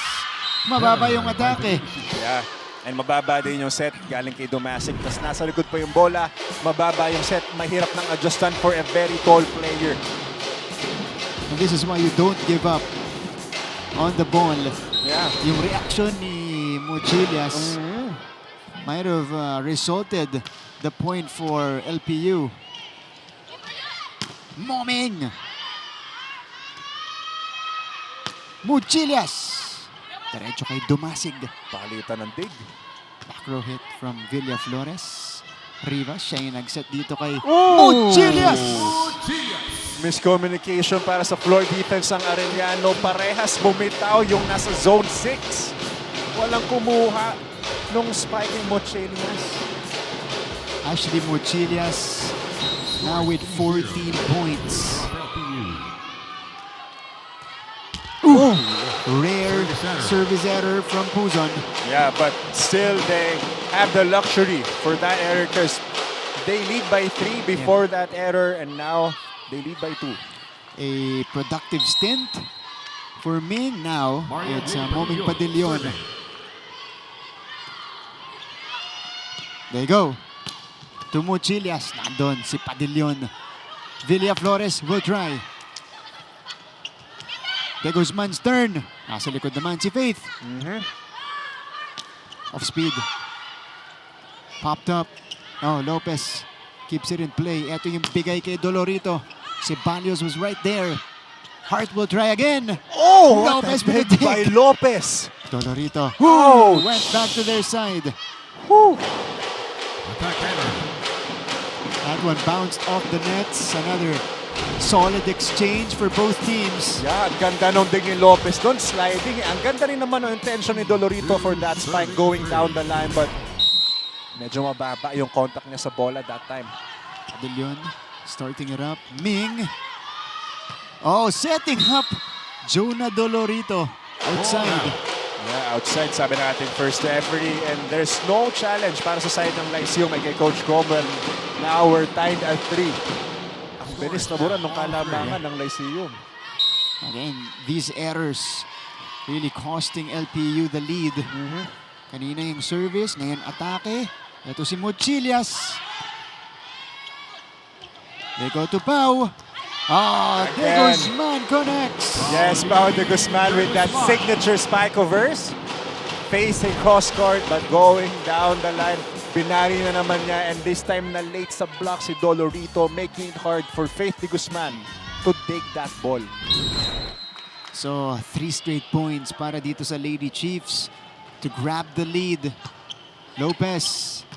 A: Mababa yung atake.
M: Yeah. And mababa din yung set galing kay Domasic. Tapos nasa likod pa yung bola. Mababa yung set. Mahirap ng adjustan for a very tall player.
A: And this is why you don't give up on the ball.
M: Yeah.
A: Yung reaction ni Mochilias might have resulted the point for LPU. Moming! Mochilias! Diretso kay Dumasig.
M: Palitan ng dig.
A: Back row hit from Villa Flores. Rivas, siya yung nag-set dito kay Mochilias!
M: Miscommunication para sa floor defense ng Arellano. Parehas bumitaw yung nasa zone 6. Walang kumuha nung spike ng Mochilias.
A: Ashley Mochilias now with 14 points. Ooh, rare service error from Puzon.
M: Yeah, but still they have the luxury for that error because they lead by 3 before that error and now they lead by 2.
A: A productive stint for Ming. Now it's Moming Padillon. There you go. To Mochilias. Nandun si Padillon. Villa Flores will try. De Guzman's turn. Nasa likod naman si Faith. Off speed. Popped up. Oh, Lopez keeps it in play. Ito yung bigay kay Dolorito. Si Balios was right there. Hart will try again.
M: Oh,
A: Lopez
M: what a hit by Lopez.
A: Dolorito.
M: Ouch.
A: Went back to their side.
M: Woo.
A: That one bounced off the nets. Another solid exchange for both teams.
M: Yeah, ang ganda nung dig ni Lopez doon, sliding. Ang ganda rin naman ng intention ni Dolorito for that spike going down the line, but medyo mababa yung contact niya sa bola that time.
A: Padillon starting it up. Ming. Oh, setting up Jonah Dolorito outside.
M: Yeah, outside, sabi natin first referee, and there's no challenge para sa side ng Lyceum kay Coach Cromwell. Now we're tied at 3. Ang bilis na buran ng kalamangan ng Lyceum.
A: Again, these errors really costing LPU the lead. Kanina yung service, ngayon atake. Ito si Mochilias. They go to Pau. Ah, De Guzman connects.
M: Yes, Pau De Guzman with that signature spike of hers. Facing cross court but going down the line. Binari na naman niya and this time na late sa block si Dolorito, making it hard for Faith De Guzman to dig that ball.
A: So, 3 straight points para dito sa Lady Chiefs to grab the lead. Lopez.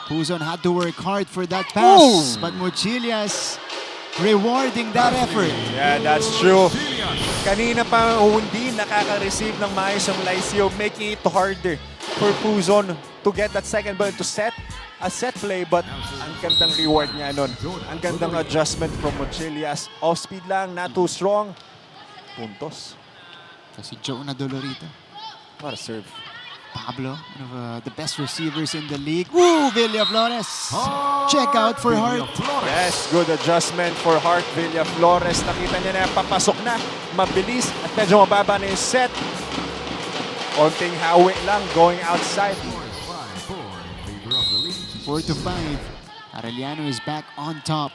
A: Puzon had to work hard for that pass, but Mochilias rewarding that effort.
M: Yeah, that's true. Kanina pa hindi nakaka-receive ng maayos ang Lyceum, making it harder for Puzon to get that second ball to set a set play, but ang gandang reward niya nun. Ang gandang adjustment from Mochilias. Off speed lang, not too strong. Puntos.
A: Kasi Jonah Dolorito.
M: What a serve.
A: Pablo, one of the best receivers in the league. Woo! Villa Flores. Check out for Hart.
M: Yes, good adjustment for Hart. Villa Flores. Nakita niya na papasok na. Mabilis at medyo mababa na yung set. Konting hawi lang going outside.
A: 4-5. Arellano is back on top.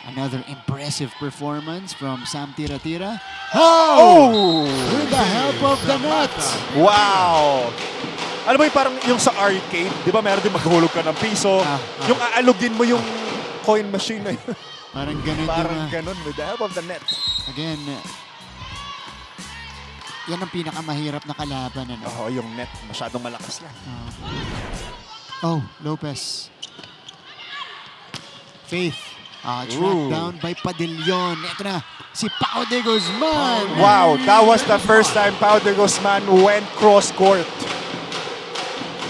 A: Another impressive performance from Sam Tira-Tira. Oh! With the help of the net.
M: Wow! Alam mo yung parang yung sa arcade, di ba meron din maghulog ka ng piso, yung aalugin mo yung coin machine na yun.
A: Parang ganun
M: Parang
A: yung,
M: ganun with the help of the net.
A: Again, yan ang pinakamahirap na kalaban. Ano?
M: Oo, yung net. Masyadong malakas lang.
A: Oh, Lopez. Faith. Tracked down by Padillon. Ito na, si Pau de Guzman.
M: Wow, that was the first time Pau de Guzman went cross-court.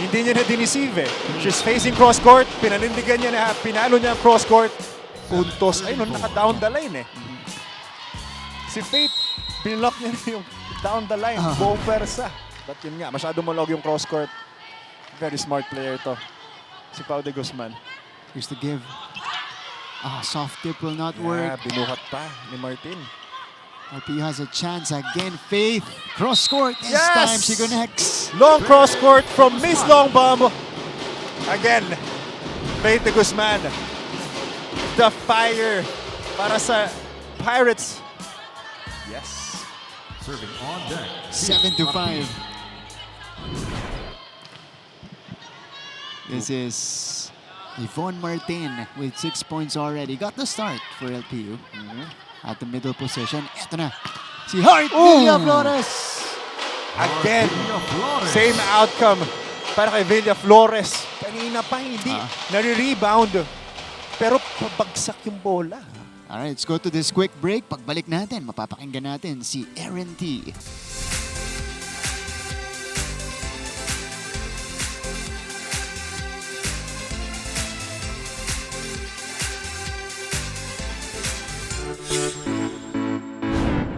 M: Hindi niya na dinisive eh. She's facing cross-court, pinanindigan niya na, pinalo niya ang cross-court. Puntos. Ayun, naka-down the line eh. Si Faith, binlock niya na yung down the line. Buong persa. But yun nga, masyado malog yung cross-court. Very smart player to. Si Pau de Guzman.
A: Here's the give. Soft tip will not work.
M: Binuhat pa ni Martin.
A: LPU has a chance again. Faith, cross-court. This time she connects.
M: Long cross-court from Miss Long Bomb. Again, Faith de Guzman. The fire para sa Pirates. Yes.
C: Serving on deck.
A: 7-5. This is Yvonne Martin with 6 points already. Got the start for LPU. At the middle position. Ito na. Si Hart Villa Flores.
M: Again, same outcome para kay Villa Flores. Kanina pa hindi nare-rebound. Pero pabagsak yung bola.
A: Alright, let's go to this quick break. Pagbalik natin, mapapakinggan natin si Erin T.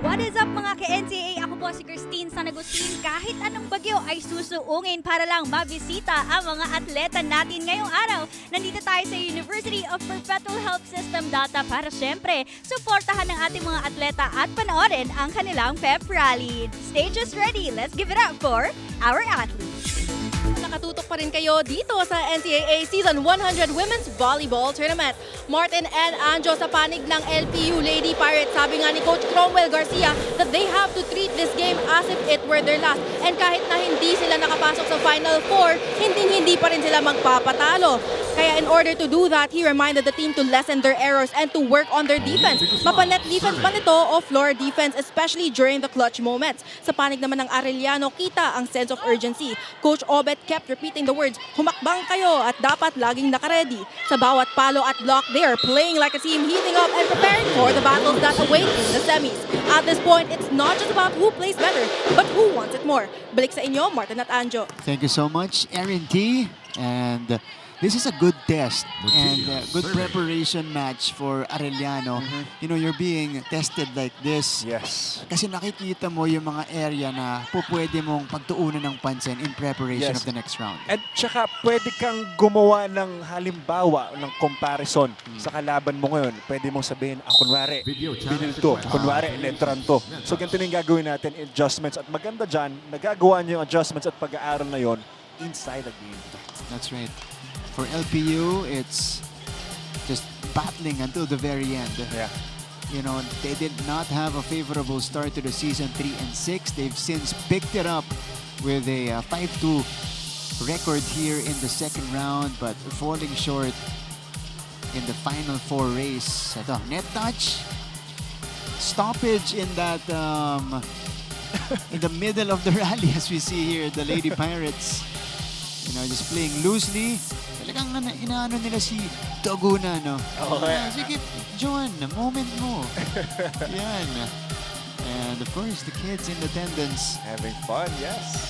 J: What is up mga ka-NCAA? Ako po si Christine San Agustin. Kahit anong bagyo ay susuungin para lang mabisita ang mga atleta natin ngayong araw. Nandito tayo sa University of Perpetual Health System Data para syempre suportahan ng ating mga atleta at panoorin ang kanilang pep rally. Stage is ready. Let's give it up for our athletes.
D: Nakatutok pa rin kayo dito sa NCAA Season 100 Women's Volleyball Tournament. Martin and Anjo sa panig ng LPU Lady Pirates. Sabi nga ni Coach Cromwell Garcia that they have to treat this game as if it were their last. And kahit na hindi sila nakapasok sa Final Four, hindi pa rin sila magpapatalo. Kaya in order to do that, he reminded the team to lessen their errors and to work on their defense. Mapanet defense pa nito o floor defense, especially during the clutch moments. Sa panig naman ng Arellano, kita ang sense of urgency. Coach Obet kept repeating the words, humakbang kayo at dapat laging nakaredy. Sa bawat palo at block, they are playing like a team, heating up and preparing for the battles that await in the semis. At this point, it's not just about who plays better, but who wants it more. Balik sa inyo, Martin at Anjo.
A: Thank you so much, Erin T. And this is a good test and good preparation match for Arellano. You know, you're being tested like this.
M: Yes.
A: Kasi nakikita mo yung mga area na pwede mong pagtuunan ng pansin in preparation of the next round.
M: At saka pwede kang gumawa ng halimbawa, ng comparison sa kalaban mo ngayon. Pwede mong sabihin, kunwari, binil to. Kunwari, letran to. So ganito yung gagawin natin, adjustments. At maganda dyan, nagagawa niyo yung adjustments at pag-aaral na yon inside the game.
A: That's right. For LPU, it's just battling until the very end.
M: Yeah.
A: You know, they did not have a favorable start to the season, 3-6. They've since picked it up with a 5-2 record here in the second round, but falling short in the Final Four race. Ito, net touch, stoppage in that in the middle of the rally, as we see here, the Lady Pirates. You know, just playing loosely. Talagang inaano nila si Doguna, no? Sige, John, moment mo. Yan. And of course, the kids in attendance.
M: Having fun, yes.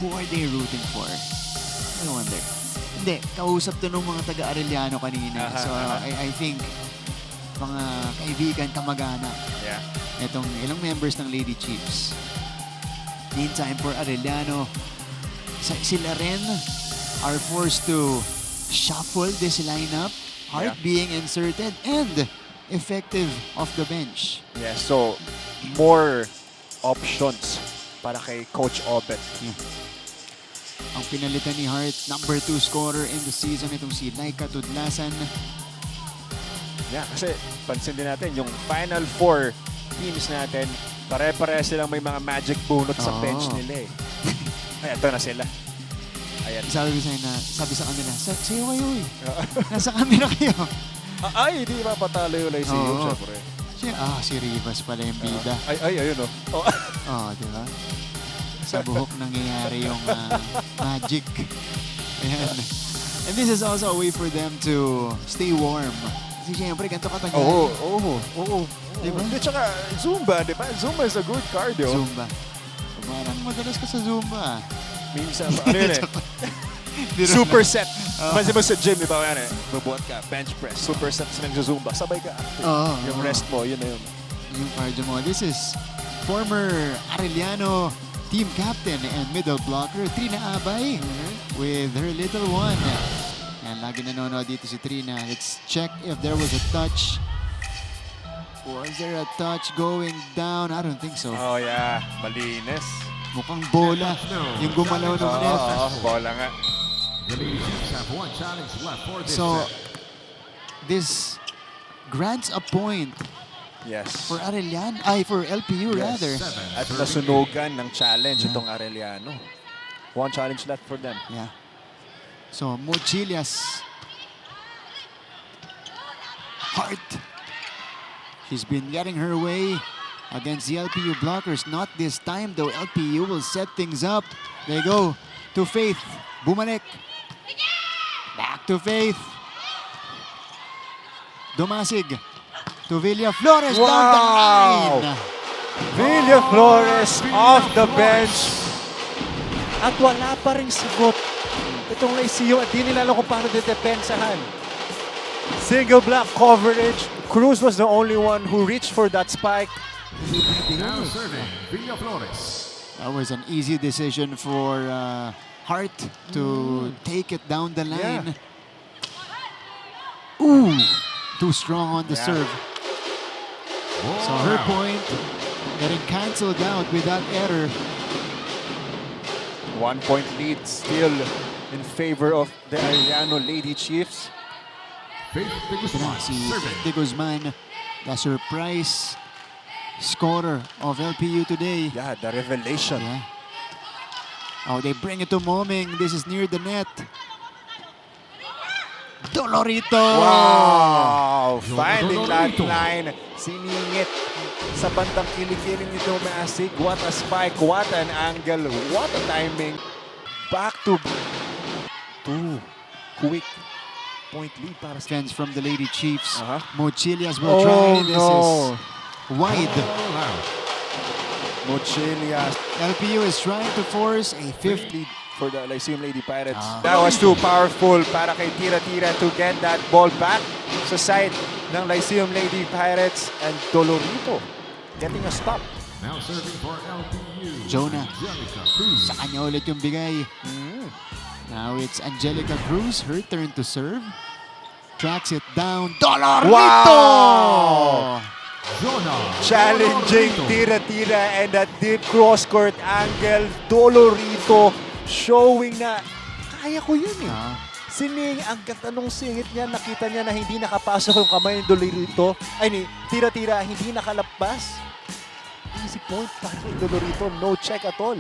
A: Who are they rooting for? I wonder. Hindi, kausap to nung mga taga-Arellano kanina. So, I think, mga kaibigan, kamag-anak.
M: Yeah.
A: Itong ilang members ng Lady Chiefs. Meantime, for Arellano, sila rin are forced to shuffle this lineup, Hart being inserted, and effective off the bench.
M: Yeah, so more options para kay Coach Obet.
A: Ang pinalitan ni Hart, number 2 scorer in the season, itong si Laika Tudlasan.
M: Yeah, kasi pansin din natin, yung Final Four teams natin, pare-pare silang may mga magic bunot sa bench nila eh. Ay, ito na sila. Ayan.
A: Sabi sa kanila, sayo kayo eh. Nasa camera kayo.
M: Ay, hindi mapatalo yung Lyceum, syempre.
A: Si Rivas pala yung bida.
M: Ayun o.
A: Di ba? Sa buhok nangyayari yung magic. Ayan. And this is also a way for them to stay warm. Kasi syempre, ganito katagal.
M: Oo.
A: Diba?
M: At saka, Zumba, di ba? Zumba is a good cardio.
A: Zumba. Parang madalas ka sa Zumba.
M: Minsan, ano yun eh? Superset. Kasi mo sa gym, di ba? Yan eh. Mabuhat ka, bench press, superset sa Zumba. Sabay ka. Yung rest mo, yun na yun.
A: Yung cardio mo. This is former Arellano team captain and middle blocker, Trina Abay, with her little one. And lagi nanonood dito si Trina. Let's check if there was a touch. Was there a touch going down? I don't think so.
M: Oh yeah, malinis.
A: Mukhang bola yung gumalaw ng net.
M: Bola nga.
A: So, this grants a point for Arellano, for LPU rather.
M: At nasunugan ng challenge itong Arellano. One challenge left for them.
A: Yeah. So, Mochilias. Hart. She's been getting her way against the LPU blockers. Not this time though. LPU will set things up. They go to Faith. Bumalik. Back to Faith. Dumasig. To Villa Flores down the line.
M: Villa Flores off the bench. At wala pa ring sagot itong Lyceum at di nila alam kung paano dedepensahan. Single block coverage. Cruz was the only one who reached for that spike.
C: Now serving, Villa Flores.
A: That was an easy decision for Hart to take it down the line. Ooh, too strong on the serve. So her point getting cancelled out with that error.
M: 1 point lead still in favor of the Arellano Lady Chiefs.
A: Si De Guzman, the surprise scorer of LPU today.
M: Yeah, the revelation.
A: Yeah. Oh, they bring it to Moming. This is near the net. Dolorito!
M: Wow! Finding that line. Siningit sa bandang kilikili ni Dumasig. What a spike. What an angle. What a timing. Back to 2 quick point lead para sa
A: fans from the Lady Chiefs. Mochilias will try. This is wide.
M: Mochilias.
A: LPU is trying to force a fifth lead
M: for the Lyceum Lady Pirates. That was too powerful para kay Tira-Tira to get that ball back sa side ng Lyceum Lady Pirates, and Dolorito getting a stop.
C: Now serving for LPU.
A: Jonah.
C: Angelica Cruz.
A: Sa kanya ulit yung bigay. Now it's Angelica Cruz, her turn to serve. Tracks it down. Dolorito!
M: Wow!
C: Jonah.
M: Challenging Tira-Tira and that deep cross-court angle. Dolorito showing na kaya ko yun eh. Sining, ang ganda nung singit niya, nakita niya na hindi nakapasok yung kamay ni Dolorito. Ay ni Tira-Tira, hindi nakalabas. Easy point para kay Dolorito. No check at all.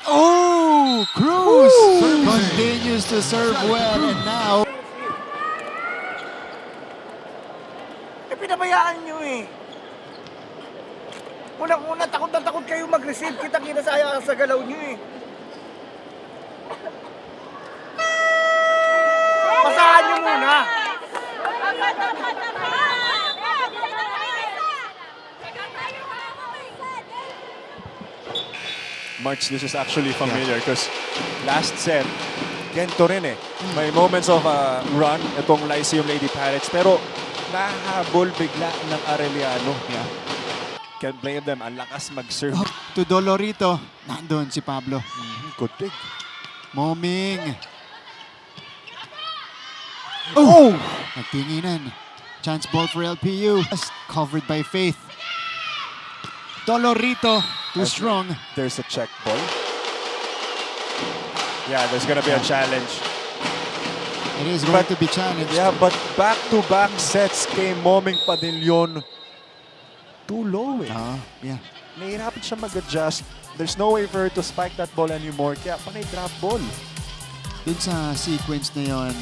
A: Oh! Cruz continues to serve well, and now
F: Pinabayaan nyo eh. Unang-una, takot na takot kayo mag-receive. Kita-kita sa galaw nyo eh. Pasahan nyo muna.
M: March, this is actually familiar because last set, ganito rin eh. May moments of run itong Lyceum Lady Pirates, pero nahabol bigla ng Arellano.
A: Yeah.
M: Can't blame them. Ang lakas mag-serve.
A: To Dolorito, nandun si Pablo.
M: Good dig.
A: Moming. Oh! Nagtinginan. Chance ball for LPU. Covered by Faith. Dolorito, too strong.
M: There's a check ball. Yeah, there's gonna be a challenge.
A: It is going to be challenged.
M: Yeah, but back-to-back sets kay Moming Padillon. Too low eh.
A: Yeah.
M: Nahihirapan siya mag-adjust. There's no way for her to spike that ball anymore. Kaya panay drop ball.
A: Dun sa sequence na yun,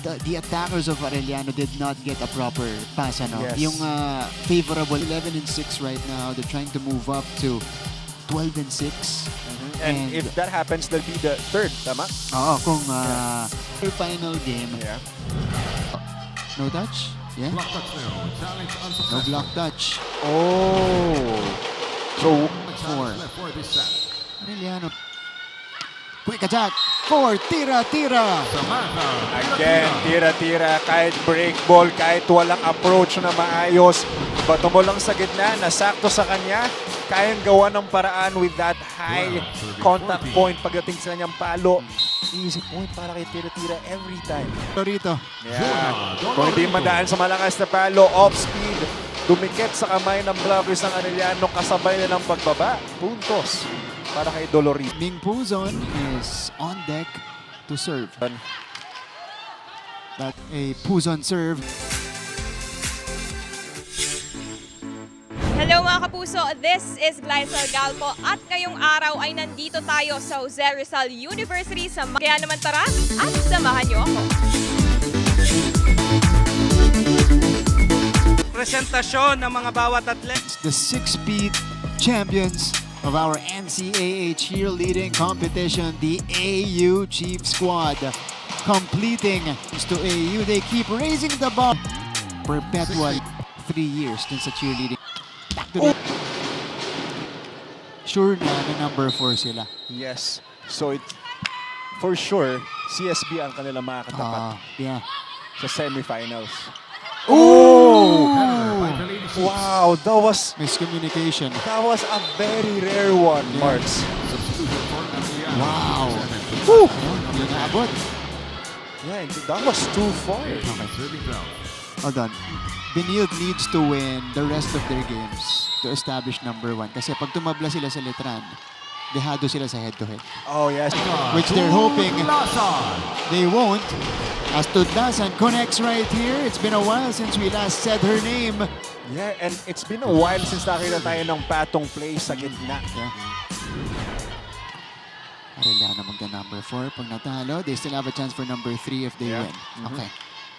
A: the attackers of Arellano did not get a proper pass. Ano?
M: Yes.
A: Yung favorable 11-6 right now. They're trying to move up to 12-6.
B: And if that happens, that'll be the third, tama?
A: Oo, kung final game.
B: Yeah.
A: No touch? Yeah.
C: Block touch now. Challenge
A: No
C: unsuccessful.
A: block touch.
B: Oh. So,
A: Four.
C: Left for this set.
A: Arellano. Quick attack. 4. Tira.
C: Samantha.
B: again, tira-tira, kahit break ball, kahit walang approach na maayos. Bato mo lang sa gitna, nasakto sa kanya. Kayang gawa ng paraan with that high contact point pagdating sa kanyang palo. Easy point para kay tira-tira every time.
A: Torito.
B: Yeah. Kung hindi madaan sa malakas na palo, off speed, dumikit sa kamay ng blockers ng Arellano, kasabay na ng pagbaba. Puntos para kay Dolorito.
A: Ming Puzon is on deck to serve. That a Puzon serve.
G: Hello mga kapuso, this is Glycel Galpo at ngayong araw ay nandito tayo sa Jose Rizal University sa kaya naman tara at samahan niyo ako.
P: Presentasyon ng mga bawat atlet.
A: The 6-speed champions of our NCAA cheerleading competition, the AU Chief Squad. Completing to AU, they keep raising the bar. Perpetual 3 years dun sa cheerleading. Back to the... Sure na number 4 sila.
B: Yes. So, for sure, CSB ang kanilang mga katapat
A: Yeah.
B: sa semifinals.
A: Oh!
B: Wow, that was
A: miscommunication.
B: That was a very rare one, Marks.
A: Wow.
B: Woo!
A: Inabot.
B: Yeah, that was too far.
A: Hold on. Benilde needs to win the rest of their games to establish number 1. Kasi pag tumabla sila sa Letran, dehado sila sa head-to-head.
B: Oh, yes.
A: Which they're hoping they won't. As Tudlasan connects right here. It's been a while since we last said her name.
B: Yeah, and it's been a while since nakita tayo ng patong play sa gitna.
A: Yeah. Arellano magda-number 4. Pag natalo, they still have a chance for number 3 if they win. Okay.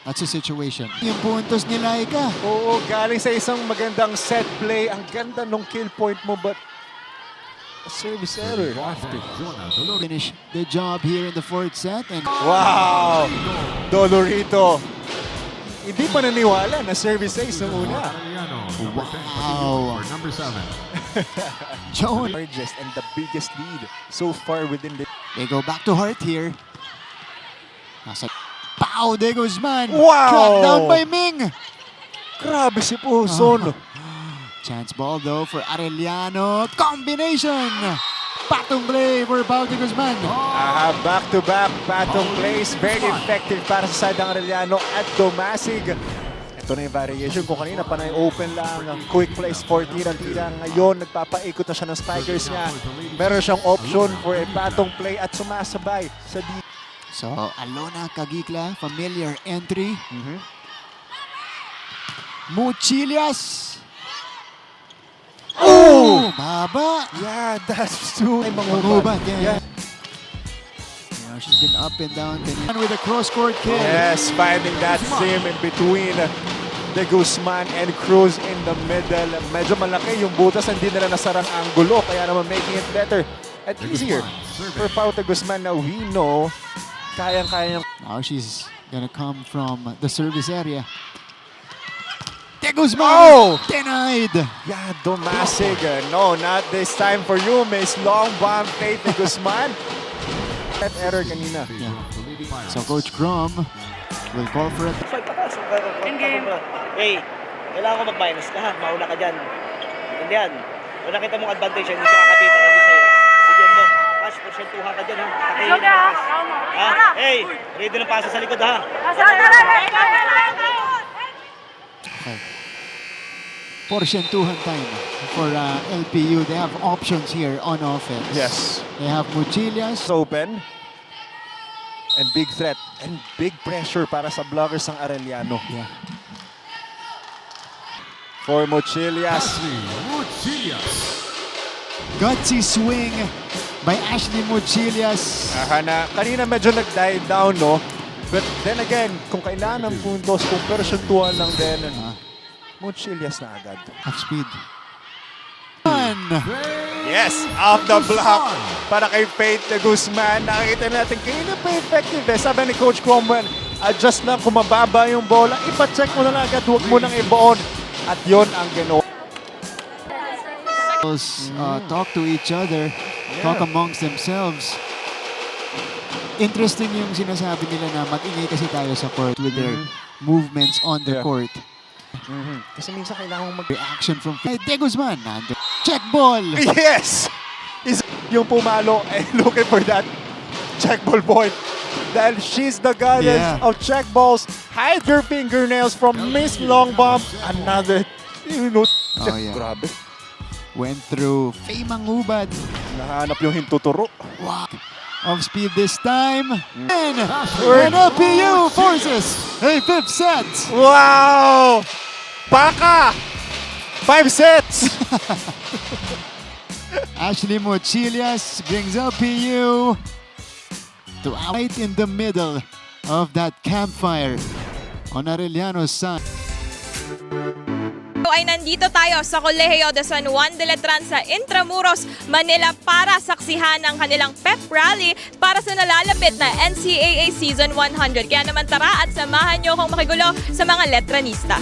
A: That's the situation. Yung puntos ni Laika.
B: Oo, galing sa isang magandang set play. Ang ganda nung kill point mo, but a service error.
A: Finish the job here in the 4th set. And
B: wow! Dolorito. Hindi pa naniwala na service ace ng una.
A: Wow!
C: Number 7.
A: Joan.
B: Largest and the biggest lead so far within the...
A: They go back to Hart here. Nasa Pow! De Guzman.
B: Wow!
A: Tracked down by Ming.
B: Grabe si Puzon.
A: Chance ball though for Arellano. Combination! Patong play for Pau de Guzman.
B: Back-to-back patong plays. Very effective para sa side ng Arellano at Domasig. Ito na yung variation. Kung kanina pa na open lang ang quick plays for tira. Ngayon, nagpapaikot na siya ng spikers niya. Meron siyang option for a patong play at sumasabay sa D.
A: So, Alona Kagikla, familiar entry. Muchilias. Oh! Baba!
B: Yeah, that's too...
A: Mangubat, yeah. She's been up and down. And with a cross-court kick.
B: Yes, finding that seam in between De Guzman and Cruz in the middle. Medyo malaki yung butas, hindi nila nasarang angulo, kaya naman making it better and easier for Pau de Guzman. Now we know kayang-kayang.
A: Now she's gonna come from the service area. De Guzman!
B: Oh!
A: Denied!
B: Yeah, Domasig. No, not this time for you, Miss. Long bomb play, De Guzman. That error kanina.
A: Yeah. So Coach Grom will call for it.
F: In-game. Hey, kailangan ko mag-minus ka ha. Mauna ka dyan. Intindihan. Kung nakita mong advantage, hindi siya kakapitan hindi sa'yo. Bigyan mo. Pass, porsyentuhan ka dyan ha. Takihin mo. Ha? Hey, ready ng pasa sa likod ha.
A: Okay. Porsyentuhan time for LPU. They have options here on offense.
B: Yes.
A: They have Muchilias.
B: Open. And big threat. And big pressure para sa blockers ng Arellano.
A: Yeah.
B: For Muchilias.
A: Gutsy swing by Ashley Muchilias.
B: Kanina medyo nag-dive down, no? But then again, kung kailangan ng puntos, kung persentuhan lang din, Muchilias na agad.
A: Half speed. One.
M: Yes, off the block para kay Faith de Guzman. Nakikita natin kanina pa effective eh. Sabi ni Coach Cromwell, adjust lang kung mababa yung bola. Ipa-check mo na lang agad, huwag mo nang ibuon. At yon ang ginawa.
A: Talk to each other, talk amongst themselves. Interesting yung sinasabi nila na mag-ingay kasi tayo sa court with their movements on the court.
M: Kasi minsan kailangan
A: reaction from De Guzman. Check ball!
M: Yes! Yung pumalo and looking for that check ball point. Dahil she's the goddess of check balls. Hide your fingernails from Miss Long Bomb. Another, grabe.
A: Went through Faye Mangubad.
M: Nahanap yung hintuturo.
A: Wow. Of speed this time. And LPU forces a 5th set.
M: Wow! Baka! 5 sets!
A: Ashley Mochilias brings LPU to right in the middle of that campfire on Arellano's side.
G: Ay nandito tayo sa Colegio de San Juan de Letran sa Intramuros, Manila para saksihan ang kanilang pep rally para sa nalalapit na NCAA Season 100. Kaya naman tara at samahan nyo akong makigulo sa mga letranista.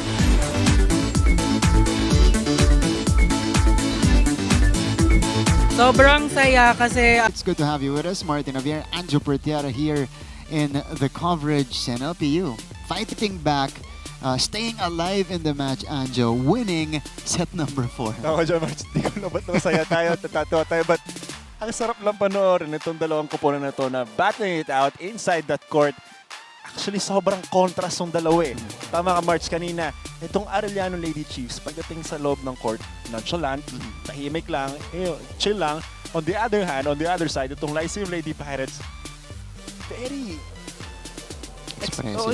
P: Sobrang saya kasi...
A: It's good to have you with us, Martin Javier, Anjo Pertiera here in the coverage and LPU fighting back. Staying alive in the match, Anjo, winning set number 4.
M: Ako dyan, March, di ko na ba't masaya tayo, natatawa tayo, but ang sarap lang panoorin itong dalawang kupunan na to na battling it out inside that court. Actually, sobrang contrast ng dalawa eh. Tama ka, March, kanina. Itong Arellano Lady Chiefs, pagdating sa loob ng court, nonchalant, tahimik lang, chill lang. On the other hand, on the other side, itong Lyceum Lady Pirates, very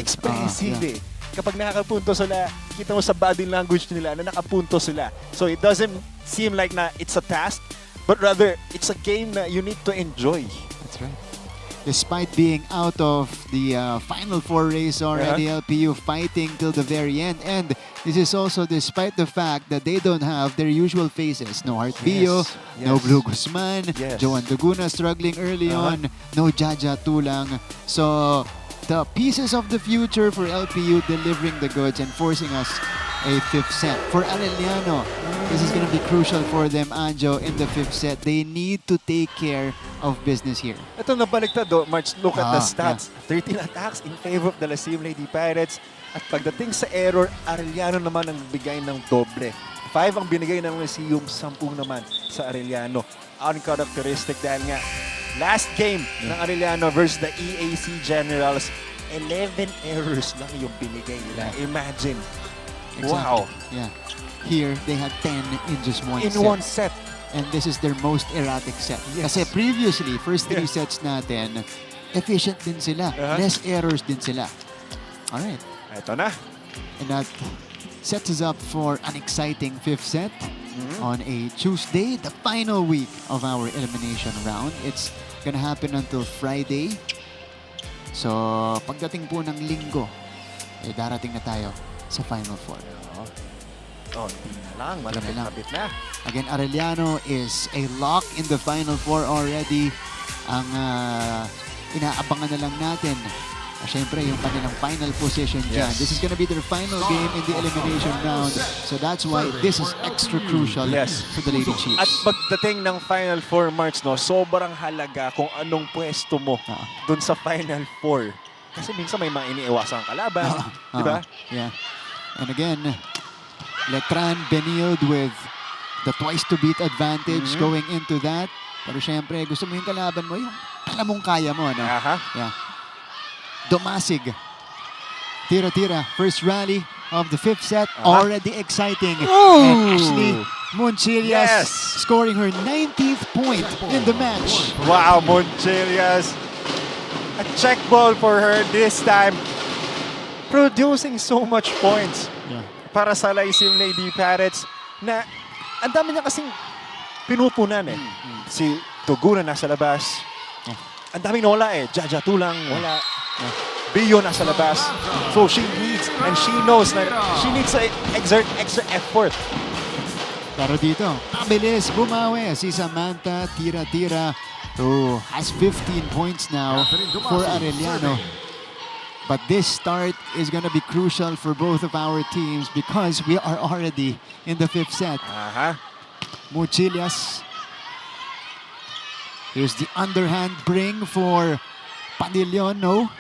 M: expressive eh. Kapag nakakapunto sila, kita mo sa body language nila na nakapunto sila. So it doesn't seem like na it's a task, but rather it's a game na you need to enjoy.
A: That's right. Despite being out of the Final Four race already, LPU fighting till the very end. And this is also despite the fact that they don't have their usual faces. No Heart Bio, no Blue Guzman, Joan Duguna struggling early on, no Jaja Tulang. So the pieces of the future for LPU delivering the goods and forcing us a 5th set. For Arellano, this is going to be crucial for them, Anjo, in the 5th set. They need to take care of business here.
M: Ito nabaliktad, March, look at the stats. 13 attacks in favor of the Lyceum Lady Pirates. At pagdating sa error, Arellano naman ang bigay ng doble. 5 ang binigay ng Lyceum, 10 naman sa Arellano. Uncharacteristic dahil nga last game ng Arellano versus the EAC Generals, 11 errors lang yung binigay nila. Imagine.
A: Exactly.
M: Wow.
A: Yeah. Here, they had 10 in just one set.
M: In one set.
A: And this is their most erratic set. Kasi previously, first 3 sets natin, efficient din sila. Less errors din sila. Alright.
M: Ito na.
A: And that sets us up for an exciting 5th set on a Tuesday, the final week of our elimination round. It's gonna happen until Friday. So, pagdating po ng linggo, darating na tayo sa Final Four.
M: Hindi na lang. Malapit na.
A: Again, Arellano is a lock in the Final Four already. Ang inaabangan na lang natin, syempre, yung kanilang final position dyan. This is gonna be their final game in the elimination round. So that's why this is extra crucial for the Lady Chiefs.
M: At pagdating ng Final Four, March, sobrang halaga kung anong pwesto mo dun sa Final Four. Kasi minsan may mga iniiwasang kalaban. Di ba?
A: Yeah. And again, Letran Benilde with the twice-to-beat advantage going into that. Pero syempre, gusto mo yung kalaban mo, yung alam mong kaya mo. No? Yeah. Domasig. Tira-tira. First rally of the 5th set. Already exciting. And Ashley Mochilias scoring her 19th point in the match.
M: Wow, Mochilias. A check ball for her this time. Producing so much points para sa Lyceum Lady Pirates na ang dami niya kasing pinupunan eh. Si Tuguna nasa labas. Ang daming nawala eh. Jaja Tulang, wala. Bio nasa labas. So she needs and she knows na she needs to exert extra effort
A: Pero dito, mabilis bumawi si Samantha Tira-Tira, who has 15 points now for Arellano. But this start is going to be crucial for both of our teams because we are already in the 5th set. Muchillas. Here's the underhand bring for Padillon. No.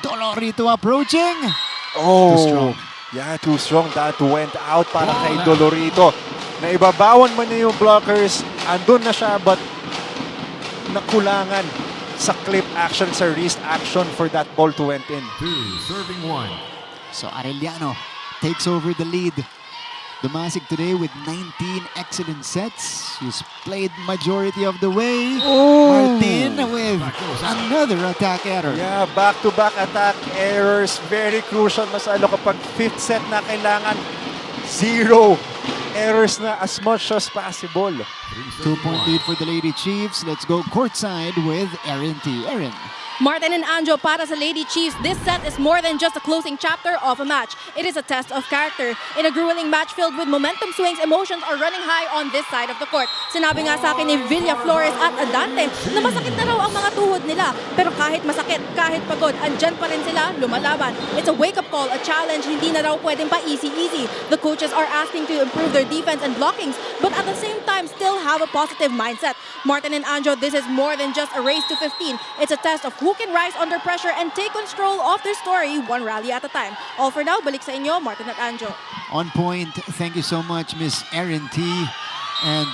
A: Dolorito approaching.
M: Oh,
A: too strong.
M: Yeah, too strong. That went out para kay Dolorito. Naibabawan man niya yung blockers. Andun na siya, but nakulangan sa clip action, sa wrist action for that ball to went in.
C: Serving one.
A: So Arellano takes over the lead. Dumasig today with 19 excellent sets. He's played majority of the way. Martin with another attack error.
M: Yeah, back-to-back attack errors. Very crucial. Masalo kapag 5th set na kailangan 0 errors na as much as possible.
A: 2-point lead for the Lady Chiefs. Let's go courtside with Erin T. Erin.
D: Martin and Anjo, para sa Lady Chiefs, this set is more than just a closing chapter of a match. It is a test of character. In a grueling match filled with momentum swings, emotions are running high on this side of the court. Sinabi nga sa akin ni Villa Flores at Adante na masakit na raw ang mga tuhod nila. Pero kahit masakit, kahit pagod, andyan pa rin sila lumalaban. It's a wake-up call, a challenge, hindi na raw pwedeng pa easy-easy. The coaches are asking to improve their defense and blockings, but at the same time, still have a positive mindset. Martin and Anjo, this is more than just a race to 15. It's a test of who can rise under pressure and take control of their story one rally at a time. All for now, balik sa inyo, Martin at Anjo.
A: On point. Thank you so much, Miss Erin T. And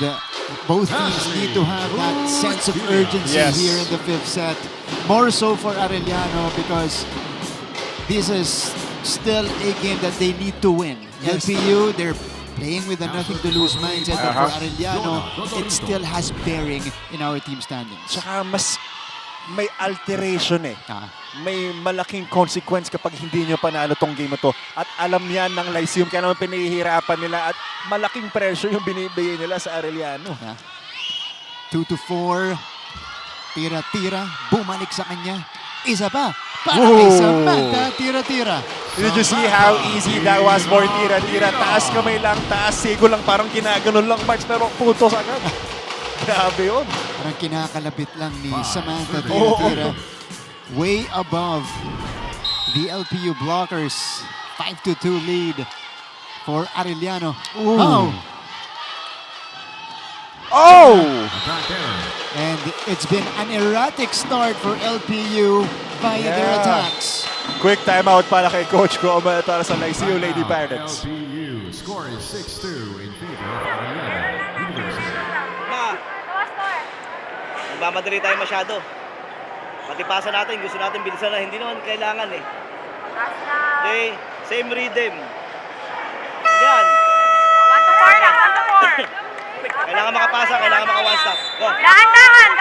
A: both teams need to have that sense of urgency here in the 5th set. More so for Arellano because this is still a game that they need to win. LPU, they're playing with a nothing-to-lose mindset. But for Arellano, it still has bearing in our team standings.
M: Tsaka mas may alteration eh. May malaking consequence kapag hindi nyo panalo tong game na to. At alam yan ng Lyceum, kaya naman pinahihirapan nila at malaking pressure yung binibigay nila sa Arellano.
A: 2-4. Tira-Tira. Bumalik sa kanya. Isa pa. Para kay Samantha. Tira-Tira.
M: Did you see how easy that was for Tira-Tira? Taas kamay lang, taas sigo lang, parang ginaganon lang Marks, pero putos agad. Grabe yun.
A: Parang kinakalapit lang ni Samantha Tira-Tira. Way above the LPU blockers. 5-2 lead for Arellano. And it's been an erratic start for LPU via their attacks.
M: Quick timeout para kay Coach Goma para sa Lyceum Lady Pirates.
C: LPU score is 6-2 in favor of Arellano University.
F: Nagmamadali tayo masyado. Pati pasa natin, gusto natin bilisan na. Hindi naman kailangan eh. Okay, same rhythm. Yan.
E: 1-4 lang, 1-4.
F: Kailangan makapasa, kailangan maka one stop. Go.
E: Dahan-dahan.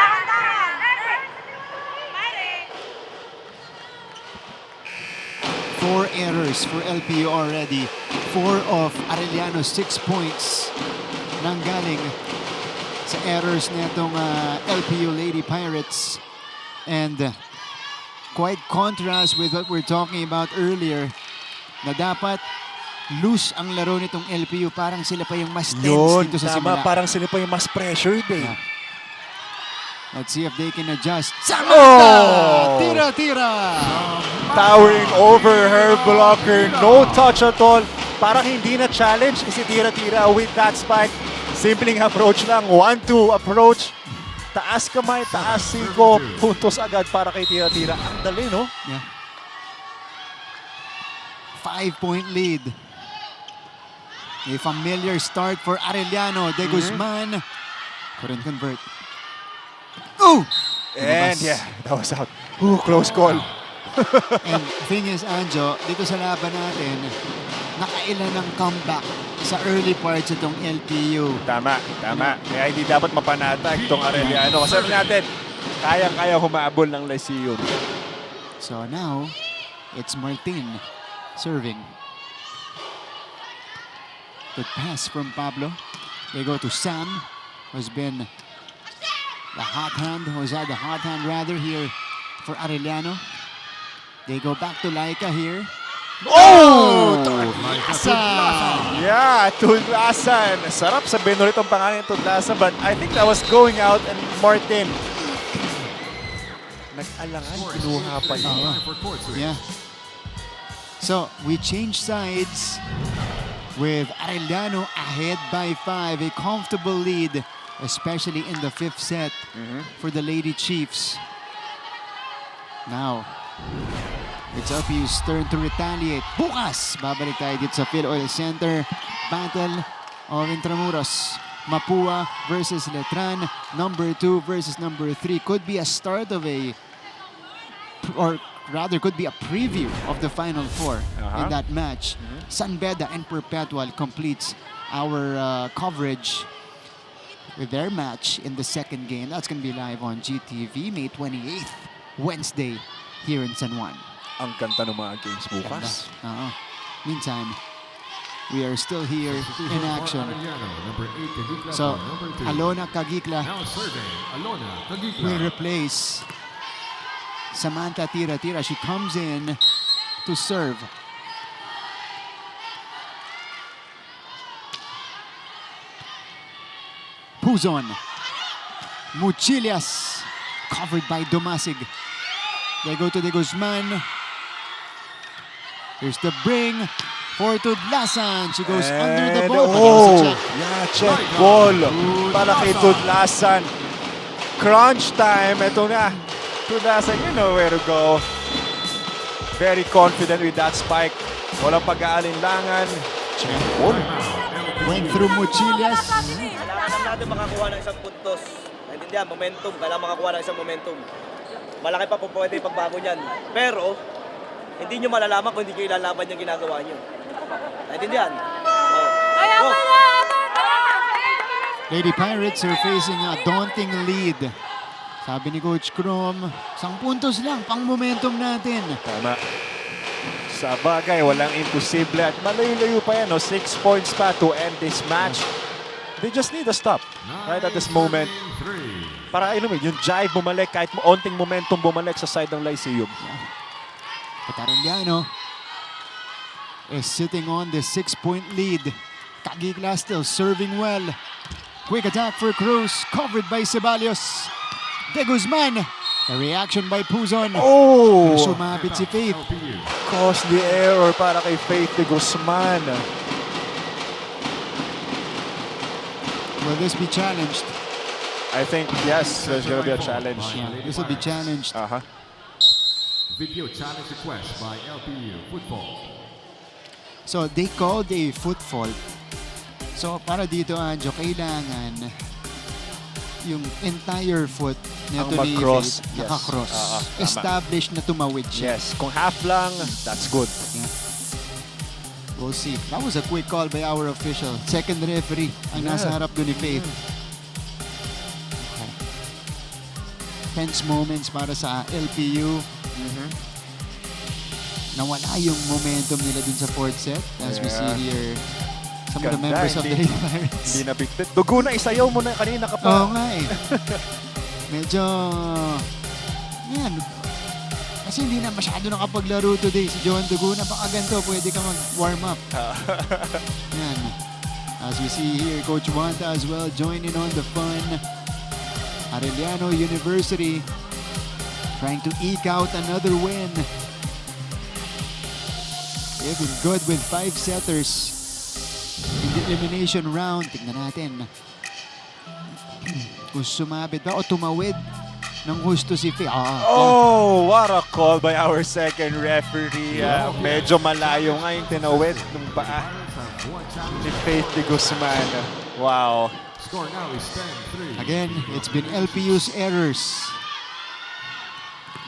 A: 4 errors for LPU already. 4 of Arellano's 6 points nanggaling sa errors netong LPU Lady Pirates. And quite contrast with what we're talking about earlier na dapat loose ang laro nitong LPU. Parang sila pa yung mas tense dito sa simula.
M: Parang sila pa yung mas pressured eh.
A: Let's see if they can adjust. Samantha! Tira-Tira!
M: Towering over her blocker. No touch at all. Parang hindi na challenge si Tira-Tira with that spike. Simpleng approach lang. 1-2 approach. Taas kamay, taas siko. Puntos agad para kay Tira-Tira. Ang dali, no?
A: Yeah. 5-point lead. A familiar start for Arellano. De Guzman couldn't convert. Oh!
M: And yeah, that was out. Close call.
A: And thing is, Anjo, dito sa laban natin, nakailan ng comeback sa early parts itong LPU.
M: Tama. Kaya hindi dapat mapanatag itong Arellano. Kasi natin, kayang-kaya humabol ng Lyceum.
A: So now, it's Martin serving. Good pass from Pablo. They go to Sam, who's been the hot hand, who's had the hot hand rather here for Arellano. They go back to Laika here.
M: Oh!
A: Tudlasan!
M: Yeah, Tudlasan. Sarap sabihin ulit ang pangalan ng Tudlasan, but I think that was going out and Martin. Nag-alangan, kinuha pa niya.
A: Yeah. So, we change sides with Arellano ahead by 5. A comfortable lead, especially in the 5th set for the Lady Chiefs. Now, it's LPU's turn to retaliate. Bukas, babalik tayo dito sa Phil Oil Center. Battle of Intramuros. Mapua versus Letran. Number 2 versus number 3. Could be a start of a, or rather could be a preview of the Final Four in that match. San Beda and Perpetual completes our coverage with their match in the second game. That's going to be live on GTV May 28th, Wednesday, here in San Juan.
M: Ang ganda ng mga games bukas.
A: Meantime, we are still here in action. So, Alona Kagikla will replace Samantha Tira-Tira. She comes in to serve. Puzon. Muchilias. Covered by Domasig. They go to De Guzman. Here's the bring for Tudlasan. She goes under the ball.
M: Yeah, check ball. Para kay Tudlasan. Crunch time. Ito na. Tudlasan, you know where to go. Very confident with that spike. Walang pag-aalinlangan. Check ball.
A: Went through Muchilias.
F: Kailangan natin makakuha ng isang puntos. Naintindihan, momentum. Kailangan makakuha ng isang momentum. Malaki pa po pwede yung pagbago niyan. Pero, hindi nyo malalaman kung hindi nyo ilalaban yung ginagawa nyo. Naintindihan? Go!
A: Lady Pirates are facing a daunting lead. Sabi ni Coach Crom, 10 puntos lang, pang momentum natin.
M: Tama. Sa bagay, walang imposible at malayo-layo pa yan. 6 points pa to end this match. They just need a stop right at this moment. Para yung jive bumalik, kahit onting momentum bumalik sa side ng Lyceum.
A: Arellano is sitting on the 6-point lead. Kagikla still serving well. Quick attack for Cruz, covered by Ceballos. De Guzman, a reaction by Puzon.
M: Oh!
A: Sumabit si Faith.
M: Costly error para kay Faith De Guzman.
A: Will this be challenged?
M: I think, yes, there's going to be a challenge.
A: Yeah, this will be challenged.
C: Video challenge request by LPU Football.
A: So they called a foot fault. So para dito, Anjo, kailangan yung entire foot nito ni Faith nakakross. Established na tumawid siya.
M: Yes, kung half lang, that's good.
A: Yeah. We'll see. That was a quick call by our official. Second referee ang nasa harap doon ni Faith. Okay. Tense moments para sa LPU. Nawala yung momentum nila dun sa 4th set. As we see here, some of the members of the Lady Pirates.
M: Hindi nabigtit. Dugo na, isayaw mo na kanina ka pa.
A: Oo nga eh. Medyo, yan. Kasi hindi na masyado nakapaglaro today si John Duguna. Baka ganito, pwede ka mag-warm up. Yan. As we see here, Coach Wanta as well joining on the fun. Arellano University trying to eke out another win. They've been good with 5 setters in the elimination round. Tingnan natin kung sumabit ba o tumawid ng gusto si Faith.
M: Oh, what a call by our second referee. Medyo malayo nga yung tinawid ng paa ni Faith De Guzman. Wow.
A: Again, it's been LPU's errors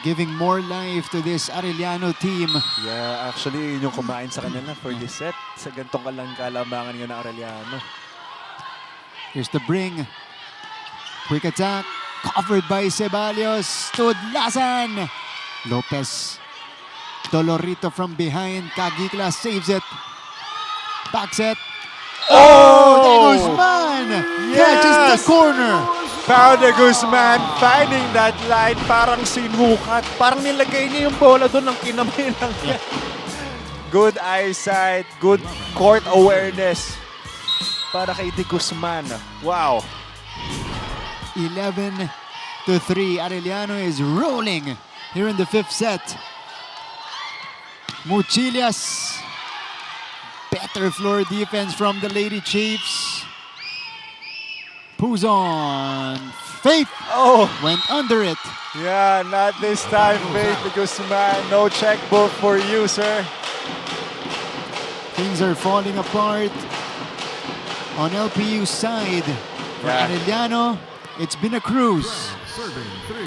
A: giving more life to this Arellano team.
M: Yeah, actually, yun yung kumain sa kanila for this set. Sa gantong kalamangan yun ng Arellano.
A: Here's the bring. Quick attack. Covered by Ceballos. Tudlasan. Lopez. Dolorito from behind. Kagikla saves it. Back set. Oh! De Guzman catches the corner.
M: Pao De Guzman finding that line, parang sinukat. Parang nilagay niya yung bola doon ng kinamay lang niya. Good eyesight, good court awareness para kay De Guzman. Wow.
A: 11-3. Arellano is rolling here in the fifth set. Muchilias. Better floor defense from the Lady Chiefs. Puzon. Faith went under it.
M: Yeah, not this time, Faith De Guzman. No checkbook for you, sir.
A: Things are falling apart on LPU's side. For Arellano, it's been a cruise.
C: Serving 3.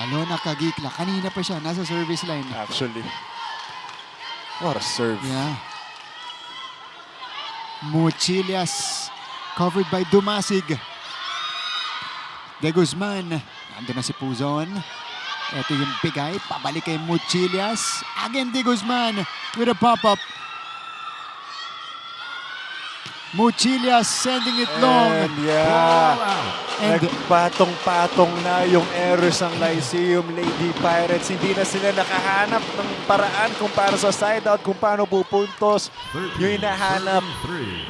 A: Alona Kagikla, kanina pa siya, nasa service line.
M: Actually. What a serve.
A: Yeah. Muchilias, covered by Dumasig. De Guzman, nandun na si Puzon. Ito yung bigay, pabalik kay Muchilias. Again, De Guzman with a pop-up. Muchilias sending it long.
M: And nagpatong-patong na yung errors ng Lyceum Lady Pirates. Hindi na sila nakahanap ng paraan kung para sa side out, kung paano pupuntos. Yung hinahanap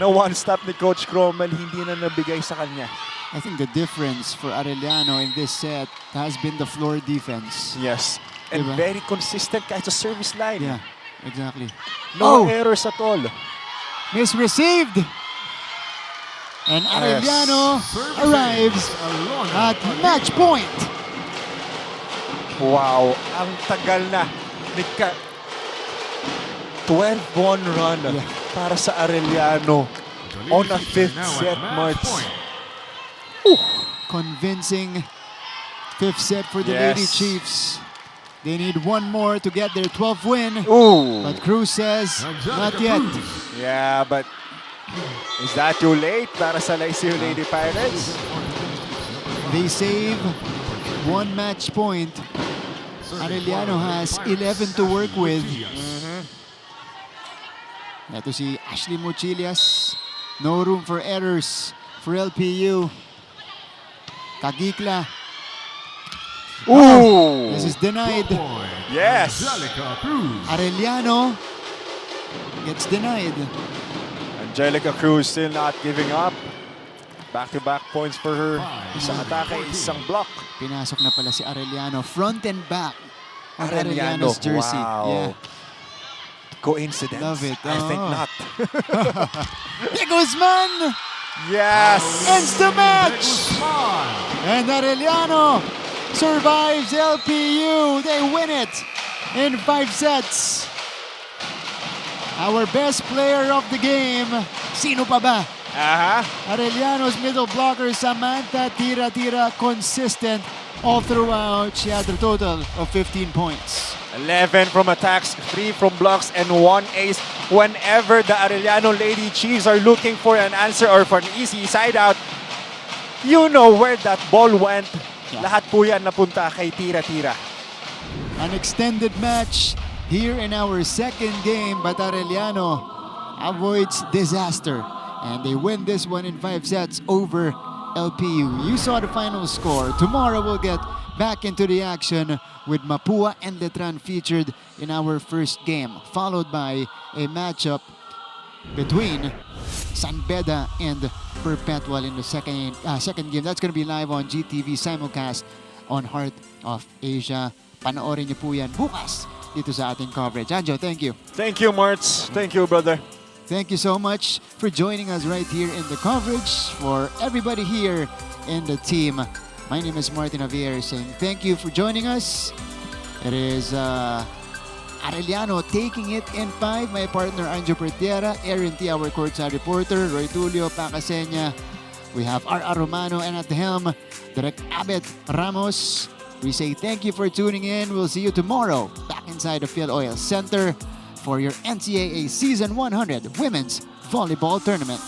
M: na one-stop ni Coach Cromwell, hindi na nabigay sa kanya.
A: I think the difference for Arellano in this set has been the floor defense.
M: Yes. And very consistent kahit sa service line.
A: Yeah, exactly.
M: No errors at all.
A: Misreceived. And Arellano arrives at match point.
M: Wow, ang tagal na. 12-1 run para sa Arellano on a fifth set, Marts.
A: Convincing fifth set for the Lady Chiefs. They need one more to get their 12th win. But Cruz says, not yet.
M: Yeah, but is that too late para sa Lyceum Lady Pirates?
A: They save one match point. Arellano has 11 to work with. Ito si Ashley Muchilias. No room for errors for LPU. Kagikla. This is denied.
M: Yes.
A: Arellano gets denied.
M: Angelica Cruz still not giving up. Back-to-back points for her. Isang atake, isang block.
A: Pinasok na pala si Arellano. Front and back on
M: Arellano.
A: Arellano's jersey.
M: Wow.
A: Yeah.
M: Coincidence?
A: Love it.
M: I think not.
A: De Guzman!
M: Yes!
A: Ends the match! And Arellano survives LPU. They win it in 5 sets. Our best player of the game, sino pa ba? Arellano's middle blocker, Samantha Tira-Tira, consistent all throughout. She had a total of 15 points.
M: 11 from attacks, 3 from blocks, and 1 ace. Whenever the Arellano Lady Chiefs are looking for an answer or for an easy side out, you know where that ball went. Lahat po yan napunta kay Tira-Tira.
A: An extended match here in our second game, but Arellano avoids disaster. And they win this one in 5 sets over LPU. You saw the final score. Tomorrow we'll get back into the action with Mapua and Letran featured in our first game, followed by a matchup between San Beda and Perpetual in the second game. That's going to be live on GTV simulcast on Heart of Asia. Panoorin niyo po yan bukas dito sa ating coverage. Anjo, thank you.
M: Thank you, Marts. Thank you, brother.
A: Thank you so much for joining us right here in the coverage. For everybody here in the team, my name is Martin Javier saying thank you for joining us. It is Arellano taking it in 5. My partner Anjo Pertiera, Aaron T, our courtside reporter, Roy Tulio, Pacasenya. We have R.R. Romano, and at the helm, Direct Abet Ramos. We say thank you for tuning in. We'll see you tomorrow back inside the Phil Oil Center for your NCAA Season 100 Women's Volleyball Tournament.